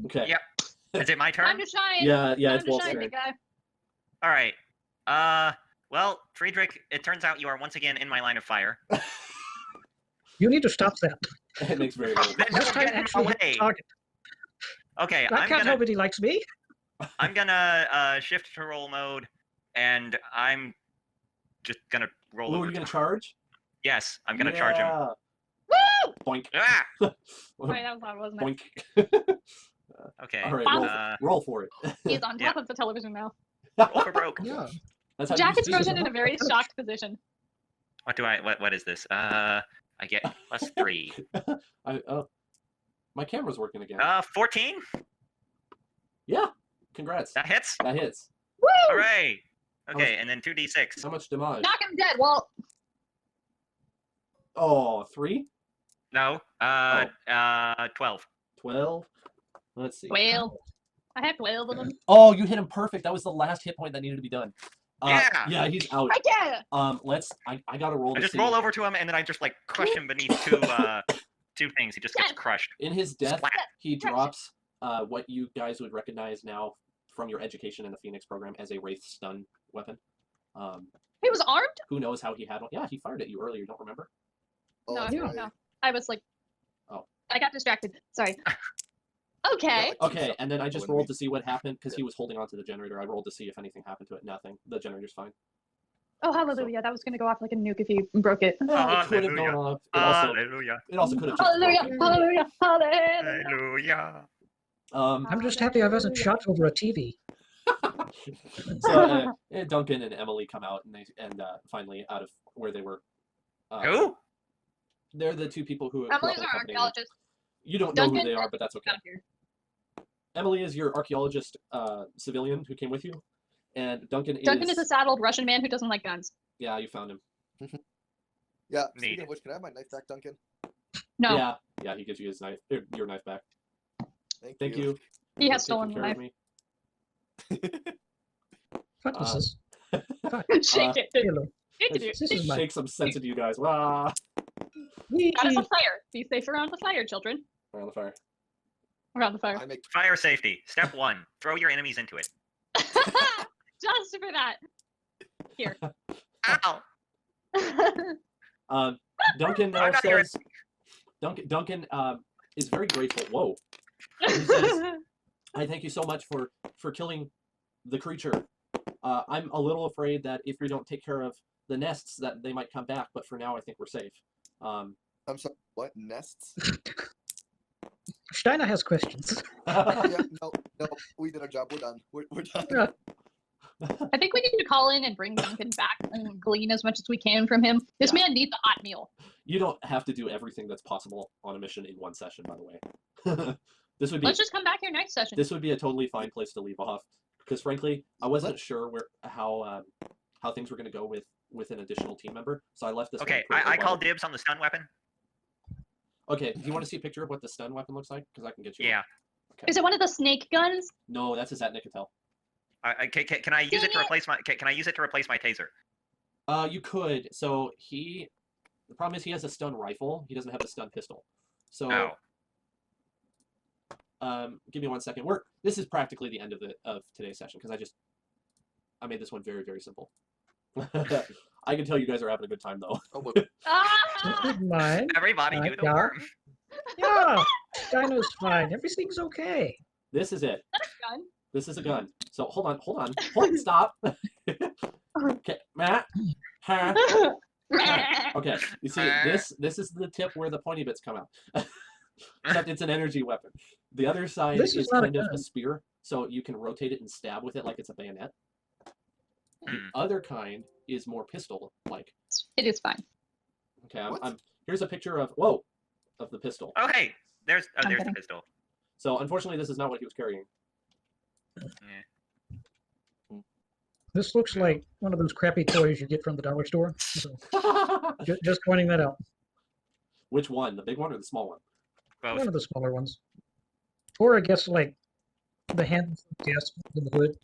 Okay. Yep. Is it my turn? Time to shine. Yeah, Time it's to Walt's shine, turn. big guy. All right. Well, Friedrich, it turns out you are once again in my line of fire. You need to stop that. It makes very little. Then This don't time get actually hit away. the target. Okay, I can't help it, he likes me. I'm gonna shift to roll mode, and I'm just gonna roll Oh, over. you're gonna to- charge? Yes, I'm gonna charge him. Yeah. Woo! Boink. Ah! Sorry, that was loud, wasn't it? Boink. Okay. All right, Wow. roll for it. He's on Yeah. top of the television now. Roll for broke. Yeah. That's how Jack you is see frozen it. in a very shocked position. What do I? What is this? I get +3. My camera's working again. 14. Yeah. Congrats. That hits. That hits. Woo! All right. much- Okay, and then 2d6. How much damage? Knock him dead, Walt. Oh, 3? No. 12. 12? Let's see. Well, I have 12 of them. Oh, you hit him perfect. That was the last hit point that needed to be done. Yeah. Yeah, he's out. I get it. I gotta roll I to just see. roll over to him, and then I just like crush him beneath two things. He just gets crushed. In his death, Splat. he drops what you guys would recognize now from your education in the Phoenix program as a Wraith stun weapon. He was armed? Who knows how he had one? Yeah, he fired at you earlier. You don't remember? Oh, No, that's I don't right. know. I was like, Oh. I got distracted. Sorry. Okay. like, Okay, and then I just when rolled we- to see what happened because he was holding onto the generator. I rolled to see if anything happened to it. Nothing. The generator's fine. Oh, hallelujah. That was going to go off like a nuke if you broke it. It could have Hallelujah. gone off. Hallelujah. It also could have just Hallelujah. broken. Hallelujah. Hallelujah. Hallelujah. I'm just happy I wasn't shot over a TV. So Duncan and Emily come out and finally out of where they were. Who? They're the two people who Emily's who our accompanied me. archaeologist. You don't know Duncan who they are, but that's okay. Down here. Emily is your archaeologist civilian who came with you, and Duncan Duncan is a saddled Russian man who doesn't like guns. Yeah, you found him. Yeah. Neat. Speaking of which, can I have my knife back, Duncan? No, Yeah, he gives you his knife, your knife back. Thank you. he has for stolen taking the care knife. of me. What is this? Shake it. Hello. Shake it. This is my. Shake some sense into you guys. Wah! That is a fire. Be safe around the fire, children. Around the fire. Around the fire. I make Fire safety. Step 1. Throw your enemies into it. Just for that. Here. Ow! Duncan now I'm not here. says. Duncan is very grateful. Whoa. He says, I thank you so much for killing the creature. I'm a little afraid that if we don't take care of the nests, that they might come back. But for now, I think we're safe. I'm sorry. What nests? Steiner has questions. Yeah. No. We did our job. We're done. We're done. Yeah. I think we need to call in and bring Duncan back and glean as much as we can from him. This Yeah. man needs a hot meal. You don't have to do everything that's possible on a mission in one session, by the way. This would be Let's just come back here next session. this would be a totally fine place to leave off, because frankly, I wasn't sure how things were going to go with an additional team member, so I left this. Okay, one pretty I call wide. dibs on the stun weapon. Okay, do you want to see a picture of what the stun weapon looks like? Because I can get you. Yeah. Okay. Is it one of the snake guns? No, that's his at Nicotel. Can I use it to Dang it. replace my? Can I use it to replace my taser? You could. So the problem is he has a stun rifle. He doesn't have a stun pistol. So Oh. give me 1 second. This is practically the end of today's session because I made this one very, very simple. I can tell you guys are having a good time though. Oh, well, Ah! This is mine. Everybody do the yeah. worm. Yeah. Steiner's fine. Everything's okay. This is it. Gun. This is a gun. So hold on, stop. Okay, Matt. Huh? Okay, you see this is the tip where the pointy bits come out. Except it's an energy weapon. The other side This is is not a kind of a gun. spear, so you can rotate it and stab with it like it's a bayonet. The Hmm. other kind is more pistol-like. It is fine. Okay, What? here's a picture of the pistol. Okay, there's the Okay. pistol. So unfortunately, this is not what he was carrying. This looks like one of those crappy toys you get from the dollar store. So, just pointing that out. Which one? The big one or the small one? Both. One of the smaller ones. Or I guess like the hand gas in the hood.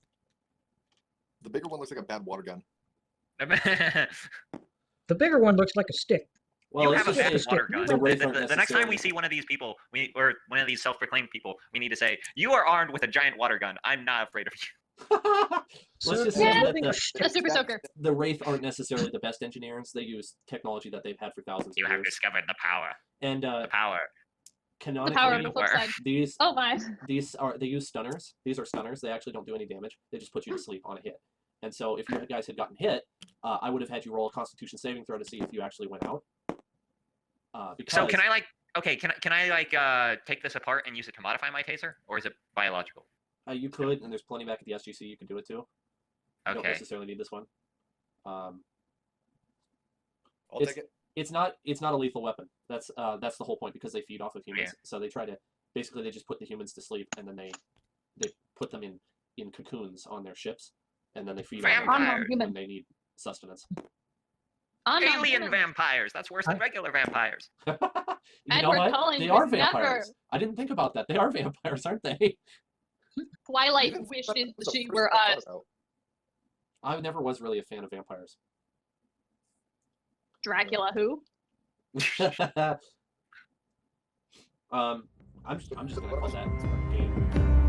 the bigger one looks like a bad water gun. The bigger one looks like a stick. Well, You let's have a just bad say water gun. the Wraith aren't The next time we necessarily- see one of these people, or one of these self-proclaimed people, we need to say, "You are armed with a giant water gun. I'm not afraid of you." Let's just So, say that having a The stick. super soaker. the Wraith aren't necessarily the best engineers. They use technology that they've had for thousands You of have years. discovered the power. And The power. The power of the canonically, flip side. these Oh my. they use stunners. These are stunners. They actually don't do any damage. They just put you to sleep on a hit. And so if you guys had gotten hit, I would have had you roll a Constitution saving throw to see if you actually went out. Because So can I can I take this apart and use it to modify my taser, or is it biological? you could, and there's plenty back at the SGC you can do it too. You don't Okay. necessarily need this one. I'll It's- take it. It's not a lethal weapon. That's the whole point, because they feed off of humans. Yeah. So they try to basically they just put the humans to sleep, and then they put them in cocoons on their ships, and then they feed on them Vampires. when they need sustenance. Alien vampires. That's worse than regular vampires. You know Edward what? Cullen They would are never. vampires. I didn't think about that. They are vampires, aren't they? Twilight Even wishes that was the she first were thing I us. thought I never was really a fan of vampires. Dracula who? I'm just gonna call that game.